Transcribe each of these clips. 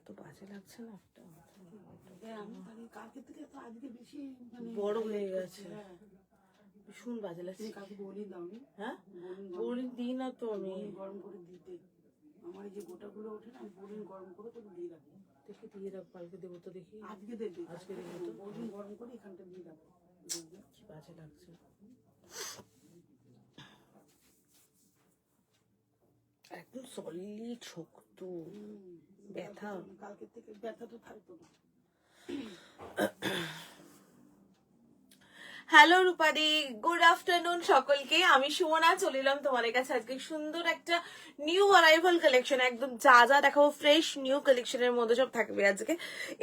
এত বাজে লাগছে না একটা কালকে থেকে তো আজকে বেশি বড় হয়ে গেছে, ভীষণ বাজে লাগছে। কালকে বলি দাওনি? হ্যাঁ বড়ি দিই না তো আমি, গরম করে দিতে আমার যে গোটাগুলো ওঠে না, বড়ি গরম করে তোকে দিয়ে রাখি। দেখি দিয়ে রাখ, কালকে দেবো তো, দেখি আজকে দেবে, আজকে দেবো তো। বড়ি গরম করে এখানটা দিয়ে রাখো, কি বাজে লাগছে। একদম সলিড শক্ত ব্যথা, কালকে থেকে ব্যথা তো থাকতো না। হ্যালো রূপাদি, গুড আফটারনুন সকলকে। আমি সুমনা চলে এলাম তোমাদের কাছে আজকে সুন্দর একটা নিউ অ্যারাইভাল কালেকশন, একদম যা যা দেখাবো ফ্রেশ নিউ কালেকশনের মধ্যে সব থাকবে আজকে।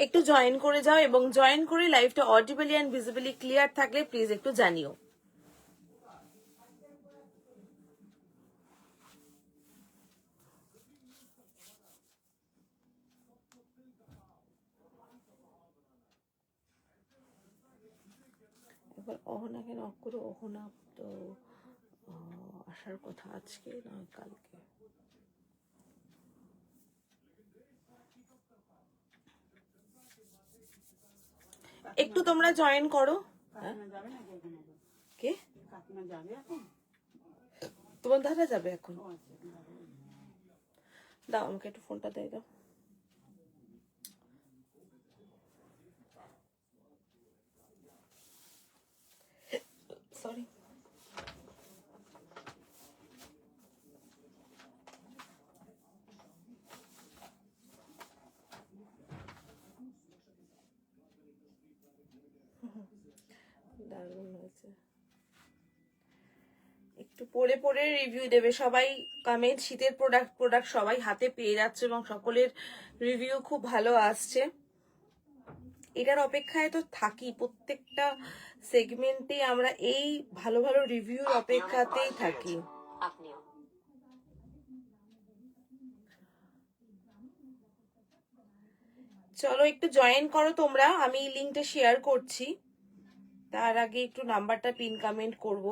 একটু জয়েন করে যাও এবং জয়েন করে লাইভটা অডিবলি অ্যান্ড ভিজিবলি ক্লিয়ার থাকলে প্লিজ একটু জানিও। এবার অহনাকে নক করো, অহনা তো আসার কথা আজকে না কালকে। একটু তোমরা জয়েন করো। কে তোমার দাদা যাবে এখন? দাও আমাকে একটু ফোনটা দিয়ে দাও। সরি, দারুণ হয়েছে। একটু পরে পরে রিভিউ দেবে সবাই, কমেন্ট শীতের প্রোডাক্ট সবাই হাতে পেয়ে যাচ্ছে এবং সকলের রিভিউ খুব ভালো আসছে। এটার অপেক্ষায় তো থাকি, প্রত্যেকটা সেগমেন্টে আমরা এই ভালো ভালো রিভিউর অপেক্ষাতেই থাকি। চলো একটু জয়েন করো তোমরা, আমি লিঙ্কটা শেয়ার করছি। তার আগে একটু নাম্বারটা পিন কমেন্ট করব।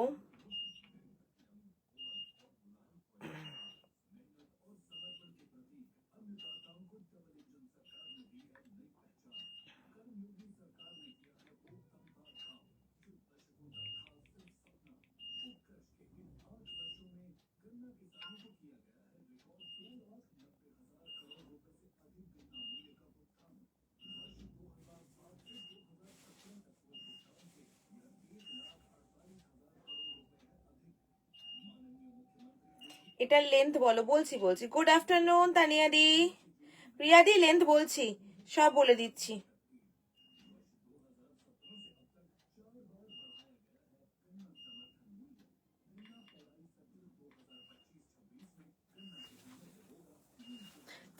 এটার লেন্থ বলো। বলছি গুড আফটারনুন তানিয়াদি, প্রিয়াদি, লেন্থ বলছি, সব বলে দিচ্ছি।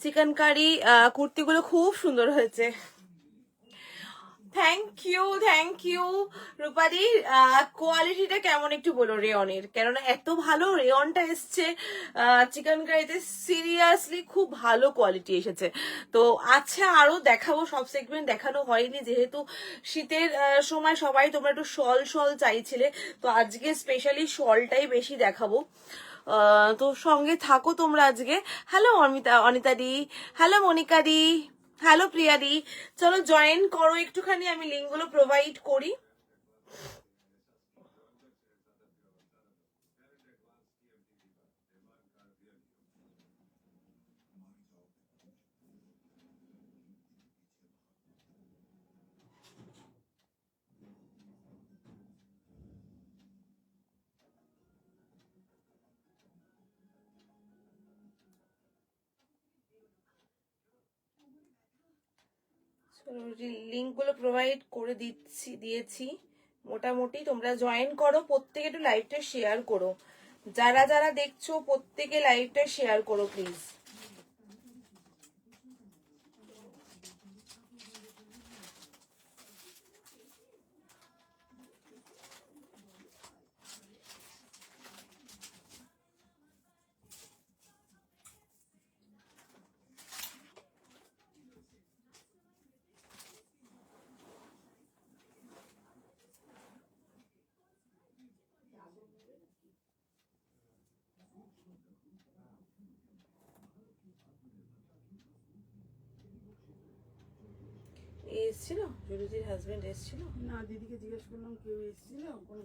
চিকেন কারি কুর্তিগুলো খুব সুন্দর হয়েছে, থ্যাংক ইউ রূপাদি। কোয়ালিটিটা কেমন একটু বলো রেয়নের, কেননা এত ভালো রেয়নটা এসছে চিকেন কারিতে, সিরিয়াসলি খুব ভালো কোয়ালিটি এসেছে। তো আচ্ছা আরো দেখাবো, সব সেগমেন্ট দেখানো হয়নি যেহেতু শীতের সময় সবাই তোমরা একটু শল চাইছিলে, তো আজকে স্পেশালি শলটাই বেশি দেখাবো। তো সঙ্গে থাকো তোমরা আজকে। হ্যালো অনিতা দি, হ্যালো মনিকা দি, হ্যালো প্রিয়া দি, চলো জয়েন করো একটুখানি, আমি লিঙ্কগুলো প্রোভাইড করি। লিঙ্কগুলো প্রোভাইড করে দিয়েছি মোটামুটি। তোমরা জয়েন করো, প্রত্যেকে একটু লাইভটা শেয়ার করো, যারা যারা দেখছো প্রত্যেকে লাইভটা শেয়ার করো প্লিজ। জুলিজির হাজবেন্ড এসেছিল? না, দিদিকে জিজ্ঞেস করলাম কেউ এসেছিল, কোন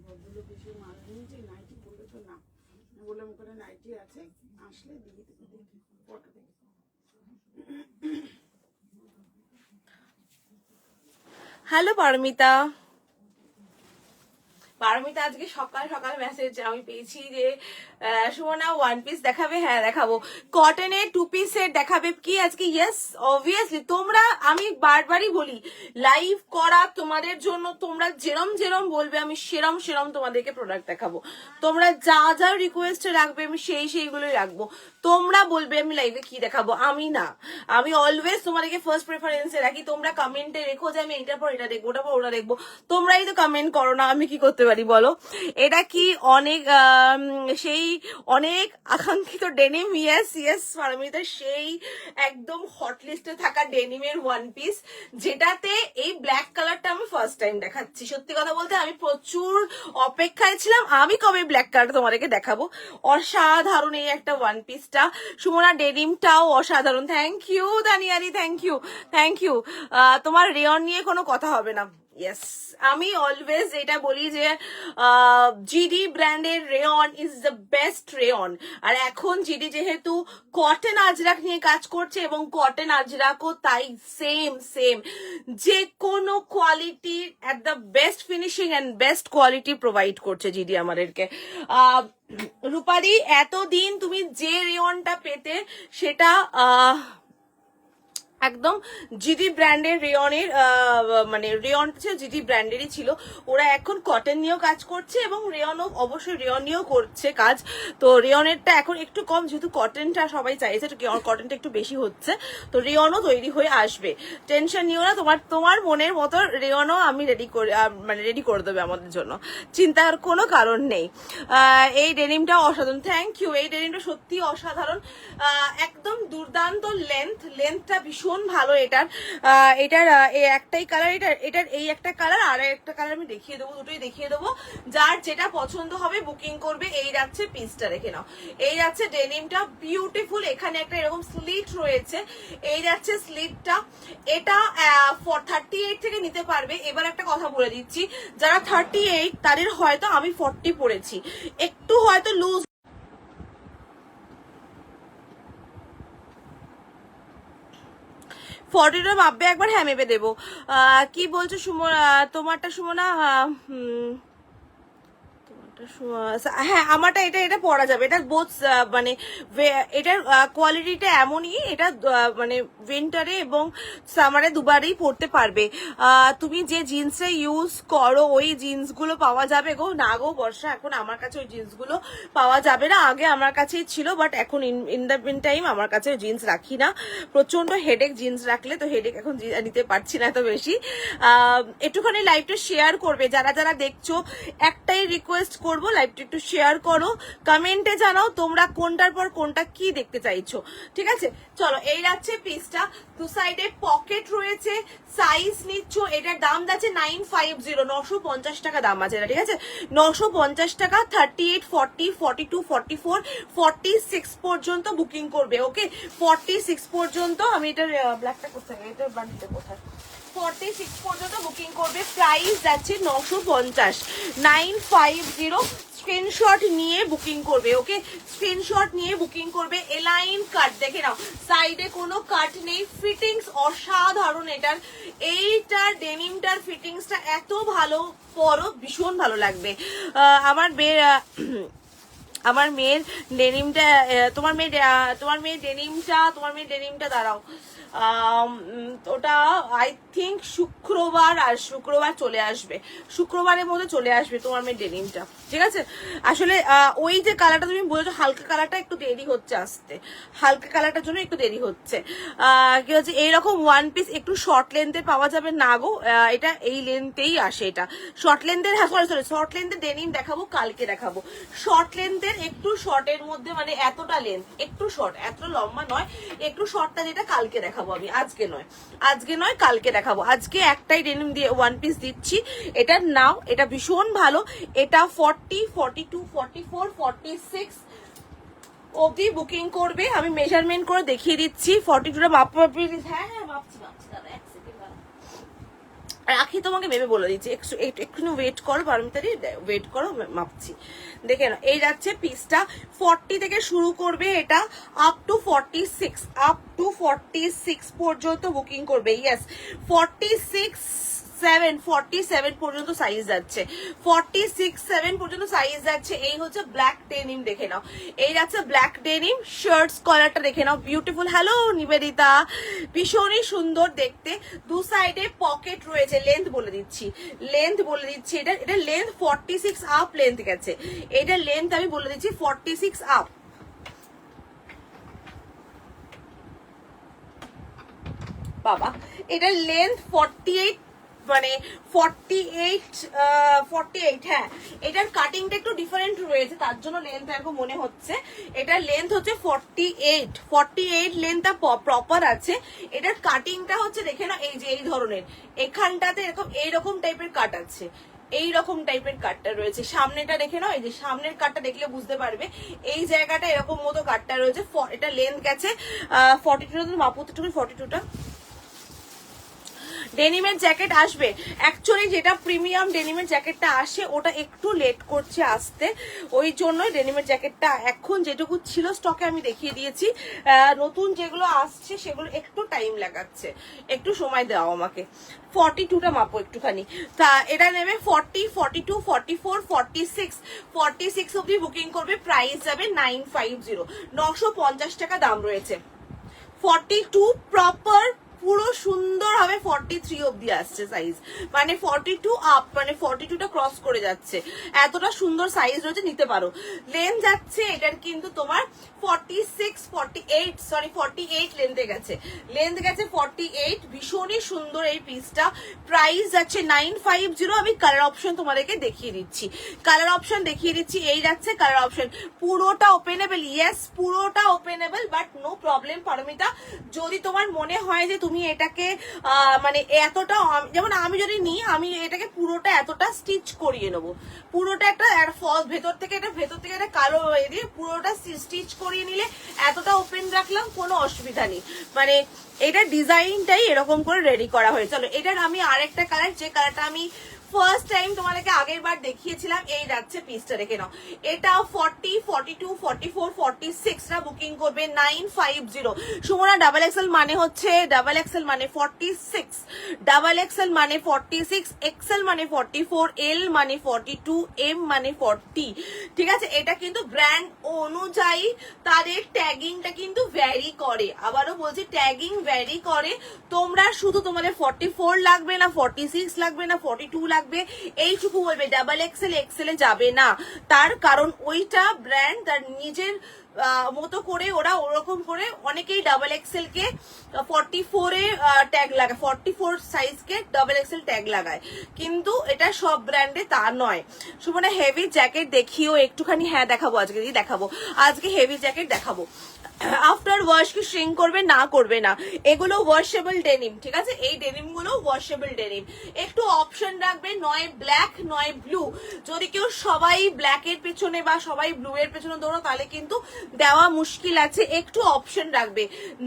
ভদ্রলোক এসে মাল নিয়েছে, নাইটি বললো তো না। আমি বললাম ওখানে নাইটি আছে, আসলে দিয়ে দেবো, দেখি ফটো দেখি। হ্যালো পারমিতা। পারমিতা আজকে সকাল সকাল মেসেজ আমি পেয়েছি যে সুমনা ওয়ান পিস দেখাবে। হ্যাঁ দেখাবো। কটনের 2 পিসের দেখাবে কি আজকে? Yes obviously. তোমরা, আমি বারবারই বলি, লাইভ করা তোমাদের জন্য, তোমরা যেরম যেরম বলবে আমি সেরম সেরম তোমাদেরকে প্রোডাক্ট দেখাবো। তোমরা যা যা রিকোয়েস্টে রাখবে আমি সেইগুলোই রাখবো। তোমরা বলবে আমি লাইভে কি দেখাবো, আমি না, আমি অলওয়েজ তোমাদেরকে ফার্স্ট প্রেফারেন্সে রাখি। তোমরা কমেন্টে রেখো যে আমি এটার পর এটা দেখবো, ওটার পর ওটা দেখবো। তোমরাই তো কমেন্ট করো না, আমি কি করতে পারি বলো? এটা কি অনেক সেই অনেক আকাঙ্ক্ষিত ডেনিম? ইয়েস ইয়েস পারমিতা, সেই একদম হট লিস্টে থাকা ডেনিমের ওয়ান পিস, যেটাতে এই ব্ল্যাক কালারটা আমি ফার্স্ট টাইম দেখাচ্ছি। সত্যি কথা বলতে আমি প্রচুর অপেক্ষায় ছিলাম আমি কবে ব্ল্যাক কালারটা তোমাদেরকে দেখাবো। অসাধারণ এই একটা ওয়ান পিসটা। সুমনা ডেনিমটাও অসাধারণ। থ্যাংক ইউ দানিয়ারি, থ্যাংক ইউ থ্যাংক ইউ। তোমার রেয়ন নিয়ে কোনো কথা হবে না। ইয়েস, আমি অলওয়েজ এটা বলি যে জিডি ব্র্যান্ডের rayon is the best rayon. আর এখন জিডি যেহেতু কটন আজরাক নিয়ে কাজ করছে, এবং কটন আজরাকও তাই সেম সেম, যে কোনো quality at the best finishing and best quality provide করছে জিডি আমাদেরকে। রূপাদি, এতদিন তুমি যে রেয়নটা পেতে সেটা একদম জিডি ব্র্যান্ডের রেয়নের, মানে রেয়ন জিডি ব্র্যান্ডেরই ছিল। ওরা এখন কটন নিয়েও কাজ করছে এবং রেয়নও অবশ্যই রেয়ন নিয়েও করছে কাজ। তো রেয়নেরটা এখন একটু কম, যেহেতু কটনটা সবাই চাইছে, কটনটা একটু বেশি হচ্ছে, তো রেয়নও তৈরি হয়ে আসবে। টেনশন নিও না, তোমার মনের মতো রেয়নও আমি রেডি করে দেবে আমাদের জন্য, চিন্তার কোনো কারণ নেই। এই ডেনিমটা অসাধারণ। Thank you. এই ডেনিমটা সত্যি অসাধারণ, একদম দুর্দান্ত লেন্থটা ভীষণ ভালো এটার। এই একটাই কালার, এটার এই একটা কালার, আর একটা কালার আমি দেখিয়ে দেবো, দুটোই দেখিয়ে দেবো। যার যেটা পছন্দ হবে বুকিং করবে। এই যাচ্ছে পিসটা, দেখে নাও। এই যাচ্ছে ডেনিমটা, বিউটিফুল। এখানে একটা এরকম স্লিট রয়েছে, এই যাচ্ছে স্লিটটা। এটা 38 থেকে নিতে পারবে। এবার একটা কথা বলে দিচ্ছি, যারা 38 তাদের হয়তো আমি 40 পরেছি, একটু হয়তো লুজ 40টা মাপবে একবার। হ্যাঁ মেপে দেবো। কি বলছো সুমনা? তোমারটা সুমনা, হ্যাঁ আমারটা এটা পরা যাবে। এটা বোথ, মানে এটার কোয়ালিটিটা এমনই, এটা মানে উইন্টারে এবং সামারে দুবারই পরতে পারবে। তুমি যে জিন্সটা ইউজ করো ওই জিন্সগুলো পাওয়া যাবে গো? না গো বর্ষা, এখন আমার কাছে ওই জিন্সগুলো পাওয়া যাবে না। আগে আমার কাছেই ছিল, বাট এখন ইন দ্য মিন টাইম আমার কাছে জিন্স রাখি না। প্রচন্ড হেডেক জিন্স রাখলে, তো হেডেক এখন নিতে পারছি না এত বেশি। একটুখানি লাইভটা শেয়ার করবে যারা যারা দেখছো। একটাই রিকোয়েস্ট করবো, লাইভটা একটু শেয়ার করো, কমেন্টে জানাও তোমরা কোনটার পর কোনটা কি দেখতে চাইছো। ঠিক আছে, চলো। এই যাচ্ছে পিসটা, দু সাইডে পকেট রয়েছে। সাইজ নিচ্ছ, এটার দাম যাচ্ছে 950, 950 টাকা দাম আছে এটা। ঠিক আছে, 950 টাকা। 38, 40, 42, 44, 46 পর্যন্ত বুকিং করবে। ওকে, 46 পর্যন্ত। আমি এটার ব্ল্যাকটা কোথায়, এটার বান্ডিটা কোথায়? 46 পর্যন্ত বুকিং করবে। প্রাইস যাচ্ছে 950, 950। স্ক্রিনশট নিয়ে বুকিং করবে। ওকে, স্ক্রিনশট নিয়ে বুকিং করবে। এলাইন কাট দেখে নাও, সাইডে কোনো কাট নেই। ফিটিংস অসাধারণ এটার। এইটার ডেনিমটার ফিটিংসটা এত ভালো, পরো ভীষণ ভালো লাগবে। আমার মেয়ের ডেনিমটা, তোমার মেয়ের ডেনিমটা দাঁড়াও, ওটা আই থিঙ্ক শুক্রবার চলে আসবে, শুক্রবারের মধ্যে চলে আসবে তোমার মেয়ের ডেনিমটা। ঠিক আছে, আসলে ওই যে কালারটা তুমি বলেছো হালকা কালারটা একটু দেরি হচ্ছে আসতে, হালকা কালারটার জন্য একটু দেরি হচ্ছে। কি হচ্ছে, এইরকম ওয়ান পিস একটু শর্ট লেন্থে পাওয়া যাবে না গো? এটা এই লেন্থেই আসে, এটা শর্ট লেন্থের। হ্যাঁ সরি, শর্ট লেন্থের ডেনিম দেখাবো, কালকে দেখাবো। শর্ট লেন্থের, একটু শর্টের মধ্যে, মানে এতটা লেন্থ, একটু শর্ট, এত লম্বা নয়, একটু শর্টটা, যেটা কালকে দেখাবো আমি, আজকে নয় কালকে দেখাবো। আজকে একটাই ডেনিম দিয়ে ওয়ান পিস দিচ্ছি, এটা নাও। এটা ভীষণ ভালো। এটা 40, 42, 44, 46 অবধি বুকিং করবে। আমি মেজারমেন্ট করে দেখিয়ে দিচ্ছি। 42টা মাপা, হ্যাঁ মাপছি দাদা, এক সেকেন্ড। রাখি তোমাকে ভেবে বলে দিচ্ছি, একটু ওয়েট করো পারমিতারি, ওয়েট করো, মাপছি। দেখে না, এই যাচ্ছে পিসটা 40 থেকে শুরু করবে, এটা আপ টু 46 পর্যন্ত বুকিং করবে। ইয়েস, 47 পর্যন্ত সাইজ যাচ্ছে, 46-7 পর্যন্ত সাইজ যাচ্ছে। এই হচ্ছে ব্ল্যাক ডেনিম, দেখে নাও। এই যাচ্ছে ব্ল্যাক ডেনিম, শার্টস কলারটা দেখে নাও, বিউটিফুল। হ্যালো নিবেদিতা, ভীষণই সুন্দর দেখতে। দু সাইডে পকেট রয়েছে। লেন্থ বলে দিচ্ছি, এটা লেন্থ 46 আপ লেন্থ গেছে। এটা লেন্থ আমি বলে দিচ্ছি 46 আপ। বাবা, এটা লেন্থ 48, মানে 48, হ্যাঁ। এটার কাটিংটা একটু ডিফারেন্ট রয়েছে, তার জন্য লেন্থ এরকম মনে হচ্ছে। এটার লেন্থ হচ্ছে 48 লেন্থটা প্রপার আছে। এটার কাটিংটা হচ্ছে দেখে না, এই যে এই ধরনের, এখানটাতে এরকম এইরকম টাইপের কাট আছে, এইরকম টাইপের কাটটা রয়েছে। সামনেটা দেখে নাও, এই যে সামনের কাটটা দেখলে বুঝতে পারবে, এই জায়গাটা এরকম মতো কাটটা রয়েছে। এটা লেন্থ গেছে 42, মাপুতে 42টা। ডেনিমের জ্যাকেট আসবে, অ্যাকচুয়ালি যেটা প্রিমিয়াম ডেনিমের জ্যাকেটটা আসে ওটা একটু লেট করছে আসতে, ওই জন্যই ডেনিমের জ্যাকেটটা এখন যেটুকু ছিল স্টকে আমি দেখিয়ে দিয়েছি। নতুন যেগুলো আসছে সেগুলো একটু টাইম লাগাচ্ছে, একটু সময় দাও আমাকে। 42টা মাপো একটুখানি। তা এটা নেবে 40, 42, 44, 46 অব্দি বুকিং করবে। প্রাইস যাবে 950, 950 টাকা দাম রয়েছে। 42 প্রপার পুরো সুন্দর হবে, 43 অব্দি আসছে সাইজ, মানে 42 আপ, মানে 42টা ক্রস করে যাচ্ছে, এতটা সুন্দর সাইজ রয়েছে, নিতে পারো। লেন্থ যাচ্ছে এটার কিন্তু তোমার 48 লেন্থে গেছে, 48। ভীষণই সুন্দর এই পিসটা। প্রাইস যাচ্ছে 950। আমি কালার অপশন তোমাদেরকে দেখিয়ে দিচ্ছি, এই যাচ্ছে কালার অপশন। পুরোটা ওপেনেবল, ইয়েস পুরোটা openable, but no problem Paromita. যদি তোমার মনে হয় যে তুমি এটাকে মানে এতটা, যেমন আমি যদি নিই, আমি এটাকে পুরোটা এতটা স্টিচ করিয়ে নেবো, পুরোটা একটা ভেতর থেকে একটা কালো দিয়ে পুরোটা স্টিচ করিয়ে নিলে, এতটা ওপেন রাখলাম, কোনো অসুবিধা নেই। মানে এটা ডিজাইনটাই এরকম করে রেডি করা হয়েছে। চলো, এটার আমি আরেকটা কালার, যে কালারটা আমি ফার্স্ট টাইম তোমাদেরকে আগের বার দেখিয়েছিলাম, এই যাচ্ছে পিসটা, দেখে নাও। এটা 40, 42, 44, 46 রা বুকিং করবে 950। সুমনা ডাবল এক্সেল মানে হচ্ছে, ডাবল এক্সেল মানে 46, ডাবল এক্সেল মানে 46, এক্সেল মানে 44, এল মানে 42, এম মানে 40। ঠিক আছে, এটা কিন্তু ব্র্যান্ড অনুযায়ী তাদের ট্যাগিংটা কিন্তু ভ্যারি করে, আবারও বলছি ট্যাগিং ভ্যারি করে। তোমরা শুধু তোমাদের 44 লাগবে না, 46 লাগবে না, 42 লাগবে, এইটুকু বলবে। ডাবল এক্সেলে যাবে না, তার কারণ ওইটা ব্র্যান্ড তার নিজের মতো করে, ওরা ওরকম করে অনেকেই ডাবল এক্সেল কে 44 এ ট্যাগ লাগায়, 44 সাইজ কে ডাবল এক্সেল ট্যাগ লাগায়, কিন্তু এটা সব ব্র্যান্ডে তা নয়। সুমনা হেভি জ্যাকেট দেখিও একটুখানি, হ্যাঁ দেখাবো, আজকে হেভি জ্যাকেট দেখাবো। আফটার ওয়াশ কি শ্রিঙ্ক করবে না, করবে না, এগুলো ওয়াশেবল ডেনিম। ঠিক আছে, এই ডেনিম গুলো ওয়াশেবল ডেনিম। একটু অপশন রাখবে, নয় ব্ল্যাক নয় ব্লু। যদি কেউ সবাই ব্ল্যাক এর পেছনে বা সবাই ব্লু এর পেছনে দৌড়ো, তাহলে কিন্তু দেওয়া মুশকিল আছে। একটু অপশন রাখবে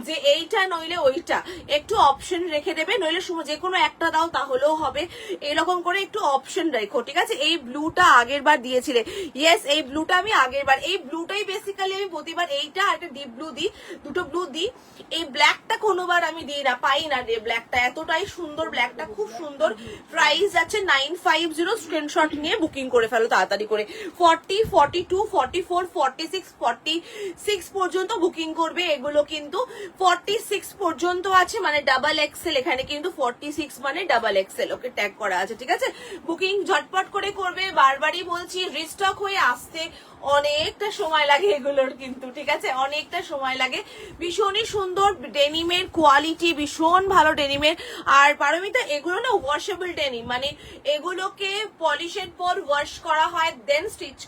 যে এইটা নইলে ওইটা, একটু অপশন রেখে দেবে, নইলে যে কোনো একটা দাও তাহলেও হবে, এরকম করে একটু অপশন রেখো। ঠিক আছে, এই ব্লুটা আগের বার দিয়েছিলে, ইয়েস এই ব্লুটা আমি আগের বার, এই ব্লুটাই বেসিক্যালি আমি প্রতিবার, এইটা আর একটা ডিপ ব্লু দিই, দুটো ব্লু দিই। এই ব্ল্যাকটা কোনোবার আমি দিই না, পাই না রে ব্ল্যাকটা, এতটাই সুন্দর ব্ল্যাকটা, খুব সুন্দর। প্রাইস যাচ্ছে 950, স্ক্রিনশট নিয়ে বুকিং করে ফেলো তাড়াতাড়ি করে। 40, 42, 44, 46, 46 পর্যন্ত বুকিং করবে। এগুলো কিন্তু 46 পর্যন্ত আছে, মানে ডাবল এক্সেল, এখানে কিন্তু 46 মানে ডাবল এক্সেল, ওকে ট্যাগ করা আছে। ঠিক আছে, বুকিং ঝটপট করে করবে, বারবারই বলছি, রিস্টক হয়ে আসতে অনেকটা সময় লাগে এগুলোর কিন্তু। ঠিক আছে, অনেকটা সময় লাগে। ভীষণই সুন্দর ডেনিমের কোয়ালিটি, ভীষণ ভালো ডেনিমের। আর পারমিতা এগুলো না ওয়াশেবল ডেনিম, মানে এগুলোকে পলিশের পর ওয়াশ করা হয়, দেন স্টিচ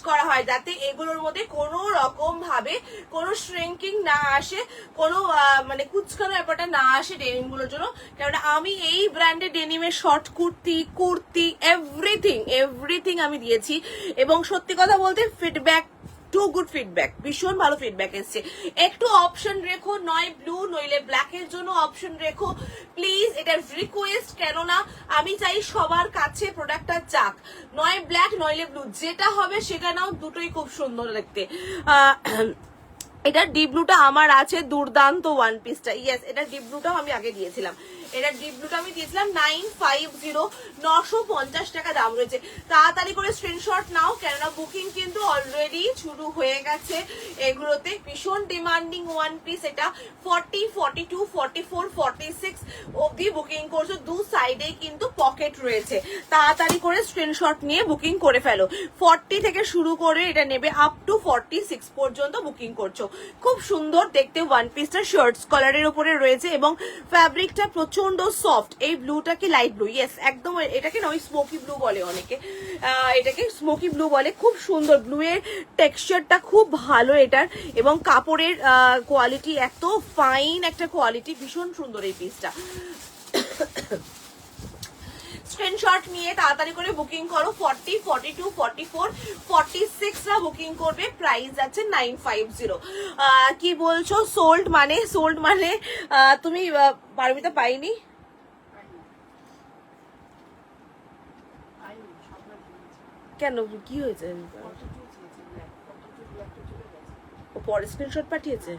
করা হয়, যাতে এগুলোর মধ্যে কোনো রকম ভাবে কোনো শ্রিঙ্কিং না আসে, কোনো মানে কুচকানো ব্যাপারটা না আসে ডেনিম গুলোর জন্য। কারণ আমি এই ব্র্যান্ডের ডেনিমের শর্ট কুর্তি এভরিথিং আমি দিয়েছি, এবং সত্যি কথা বলতে ফিডব্যাক টু গুড ফিডব্যাক, ভীষণ ভালো ফিডব্যাক এসছে। একটু অপশন রেখো, নয় ব্লু নইলে ব্ল্যাকের জন্য অপশন রেখো প্লিজ, এটার রিকোয়েস্ট। কেননা আমি চাই সবার কাছে প্রোডাক্টটা যাক, নয় ব্ল্যাক নইলে ব্লু, যেটা হবে সেটা নাও, দুটোই খুব সুন্দর দেখতে। এটা ডিপ ব্লুটা আমার আছে, দুর্দান্ত ওয়ান পিসটা। ইয়েস, এটা ডিপ ব্লুটাও আমি আগে দিয়েছিলাম, এটা ডিপ ব্লুটা আমি দিয়েছিলাম 950, 950 টাকা দাম রয়েছে। তাড়াতাড়ি করে স্ক্রিনশট নাও, কেননা বুকিং কিন্তু অলরেডি শুরু হয়ে গেছে এগুলোতে। ভীষণ ডিমান্ডিং ওয়ান পিস এটা। 40, 42, 44, 46 অবধি বুকিং করছো, দু সাইডেই কিন্তু পকেট রয়েছে। তাড়াতাড়ি করে স্ক্রিনশট নিয়ে বুকিং করে ফেলো। 40 থেকে শুরু করে এটা নেবে আপ টু 46 পর্যন্ত বুকিং করছো। খুব সুন্দর দেখতে ওয়ান পিসটা, শার্টস কলারের উপরে রয়েছে এবং ফ্যাব্রিকটা প্রচন্ড সফট। এই ব্লুটা কি লাইট ব্লু? ইয়েস, একদম এটাকে না ওই স্মোকি ব্লু বলে অনেকে, এটাকে স্মোকি ব্লু বলে। খুব সুন্দর, ব্লু এর টেক্সচারটা খুব ভালো এটার, এবং কাপড়ের কোয়ালিটি এত ফাইন একটা কোয়ালিটি, ভীষণ সুন্দর এই পিসটা। স্ক্রিনশট নিয়ে তাড়াতাড়ি করে বুকিং করো। 40, 42, 44, 46 রা বুকিং করবে। প্রাইস আছে 950। কি বলছো? সোল্ড মানে তুমি পারমিতা পাইনি? কেন, কি হয়েছে? ও পরে স্ক্রিনশট পাঠিয়েছে।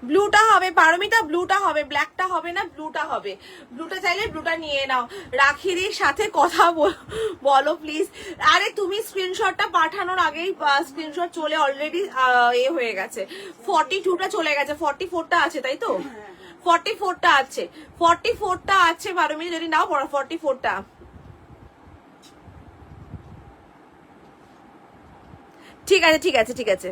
ব্লুটা হবে পারমিতা, ব্লুটা হবে, ব্ল্যাকটা হবে না, ব্লুটা হবে। ব্লুটা চাইলে ব্লুটা নিয়ে নাও। রাখিদির সাথে কথা বলো প্লিজ। আরে তুমি স্ক্রিনশটটা পাঠানোর আগেই স্ক্রিনশট চলে অলরেডি হয়ে গেছে। 42টা চলে গেছে, 44টা আছে তাই তো? 44টা আছে, 44টা আছে পারমিতা, যদি নাও 44টা। ঠিক আছে ঠিক আছে ঠিক আছে।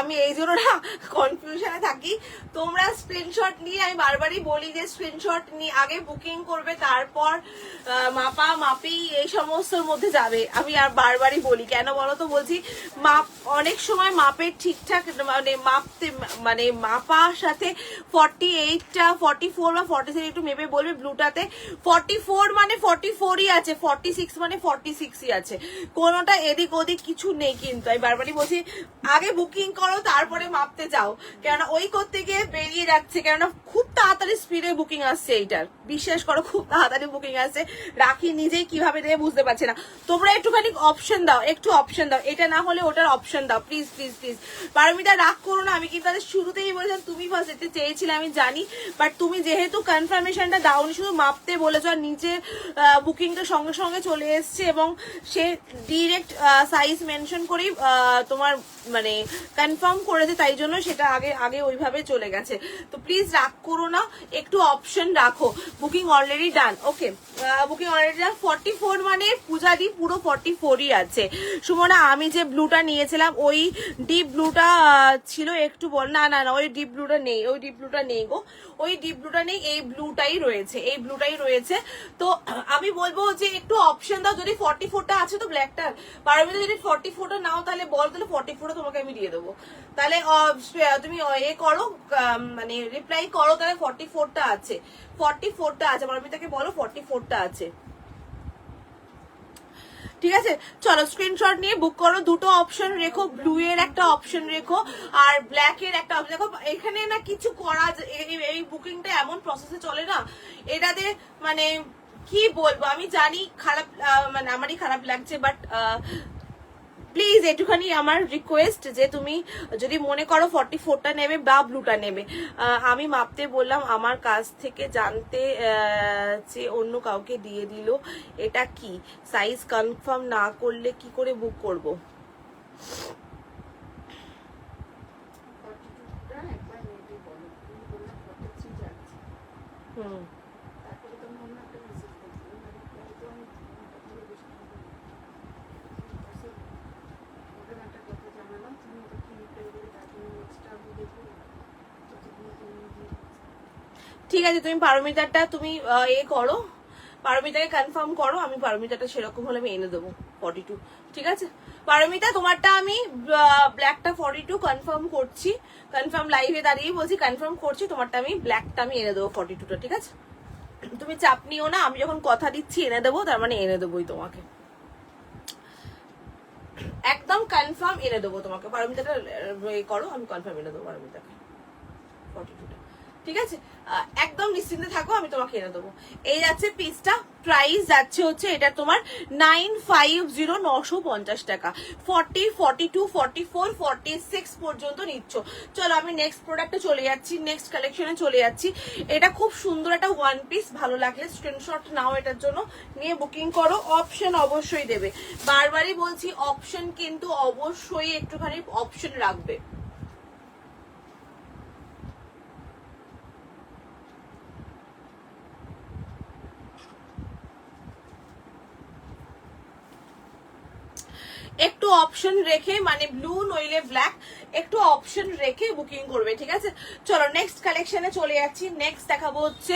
আমি এই জন্য না কনফিউশনে থাকি। তোমরা স্ক্রিনশট নিয়ে, আমি বারবারই বলি যে স্ক্রিনশট নিয়ে আগে বুকিং করবে, তারপর মাপা মাপি এই সমস্তর মধ্যে যাবে। আমি আর বারবারই বলি, কেন বলো তো বলছি, মাপ অনেক সময় মাপের ঠিকঠাক মানে মাপার সাথে 48টা 44 বা 46 একটু মেপে বলবে। ব্লুটাতে 44 মানে 44ই আছে, 46 মানে 46ই আছে, কোনোটা এদিক ওদিক কিছু নেই। কিন্তু আমি বারবারই বলছি আগে বুকিং করো তারপরে মাপতে যাও, কেননা ওই করতে গিয়ে বেরিয়ে যাচ্ছে। কেননা খুব তাড়াতাড়ি স্পিডে বুকিং আসছে এইটার, বিশ্বাস করো খুব তাড়াতাড়ি বুকিং আসছে। রাখি নিজেই কিভাবে দেবে বুঝতে পারছে না। তোমরা একটুখানি অপশন দাও, একটু অপশন দাও, এটা না হলে ওটার অপশন দাও প্লিজ প্লিজ প্লিজ। পারমিতা রাগ করো না, আমি কিন্তু শুরুতেই বলেছিলাম, তুমি ফার্স্ট যেতে চেয়েছিলে আমি জানি, বাট তুমি যেহেতু কনফার্মেশনটা দাওনি, শুধু মাপতে বলেছো, আর নিচে বুকিংটা সঙ্গে সঙ্গে চলে এসছে এবং সে ডিরেক্ট সাইজ মেনশন করেই তোমার মানে কনফার্ম করেছে, তাই জন্য সেটা আগে আগে ওইভাবে চলে গেছে। তো প্লিজ রাগ করো না, একটু অপশন রাখো। বুকিং অলরেডি ডান, ওকে, বুকিং অলরেডি ডান। 44 মানে পূজাদি পুরো 44ই আছে। সুমনা, আমি যে ব্লুটা নিয়েছিলাম ওই ডিপ ব্লুটা ছিল, একটু বল। না না না, ওই ডিপ ব্লুটা নেই, ওই ডিপ ব্লুটা নেই গো, ওই ডিপ ব্লুটা নেই, এই ব্লুটাই রয়েছে, এই ব্লুটাই রয়েছে। তো আমি বলবো যে একটু অপশন দাও, যদি 44টা আছে তো ব্ল্যাকটার পারমিতা, যদি 44টা নাও তাহলে বল, তাহলে 44টা তোমাকে আমি দিয়ে দেবো। তাহলে তুমি এ করো, মানে রিপ্লাই করো, তাহলে 44টা আছে, 44টা আছে পারমিতাকে বলো 44টা আছে। ঠিক আছে, চলো স্ক্রিনশট নিয়ে বুক করো। দুটো অপশন রেখো, ব্লু এর একটা অপশন রেখো আর ব্ল্যাক এর একটা অপশন রেখো। এখানে না কিছু করা, এই বুকিংটা এমন প্রসেসে চলে না, এটাতে মানে কি বলবো, আমি জানি খারাপ, মানে আমারই খারাপ লাগছে, বাট প্লিজ একটুখানি আমার রিকোয়েস্ট যে তুমি যদি মনে করো 44টা নেবে বা ব্লুটা নেবে, আমি মাপতে বললাম, আমার কাছ থেকে জানতে যে অন্য কাউকে দিয়ে দিল, এটা কি সাইজ কনফার্ম না করলে কি করে বুক করব? হুম। তারপরে তো আমি অন্য একটা মেসেজ করছিলাম, তো আমি কথা বলে বেশি ওদের একটা কথা জানালাম, তুমি ওটা কি রিপ্লাই দেবে তার জন্য নেক্সটটা আমি দেখবো, তো তুমি দিয়ে দিচ্ছি। ঠিক আছে, তুমি পারমিতারটা তুমি এ করো, পারমিতাকে কনফার্ম করো, আমি পারমিতাটা সেরকম হলে আমি এনে দেবো 42। ঠিক আছে পারমিতা, তোমারটা আমি ব্ল্যাকটা 42 কনফার্ম করছি, কনফার্ম লাইভে দাঁড়িয়ে বলছি কনফার্ম করছি, তোমারটা আমি ব্ল্যাকটা আমি এনে দেবো 42টা। ঠিক আছে, তুমি চাপ নিও না, আমি যখন কথা দিচ্ছি এনে দেবো, তার মানে এনে দেবোই তোমাকে, একদম কনফার্ম এনে দেবো তোমাকে। পারমিতাটা করো, আমি কনফার্ম এনে দেবো পারমিতাকে 42টা। ঠিক আছে, একদম নিশ্চিন্তে থাকো, আমি তোমাকে এনে দেবো। এই যাচ্ছে পিসটা, প্রাইস যাচ্ছে হচ্ছে এটা তোমার 950, 950 টাকা। 40, 42, 44, 46 পর্যন্ত নিচ্ছ। চলো আমি নেক্সট প্রোডাক্টে চলে যাচ্ছি, নেক্সট কালেকশনে চলে যাচ্ছি। এটা খুব সুন্দর একটা ওয়ান পিস, ভালো লাগলে স্ক্রিনশট নাও এটার জন্য, নিয়ে বুকিং করো। অপশন অবশ্যই দেবে, বারবারই বলছি অপশন কিন্তু অবশ্যই একটুখানি অপশন রাখবে। একটু অপশন রেখে, মানে ব্লু নইলে ব্ল্যাক, একটু অপশন রেখে বুকিং করবে। ঠিক আছে, চলো নেক্সট কালেকশনে চলে যাচ্ছি। নেক্সট দেখাবো হচ্ছে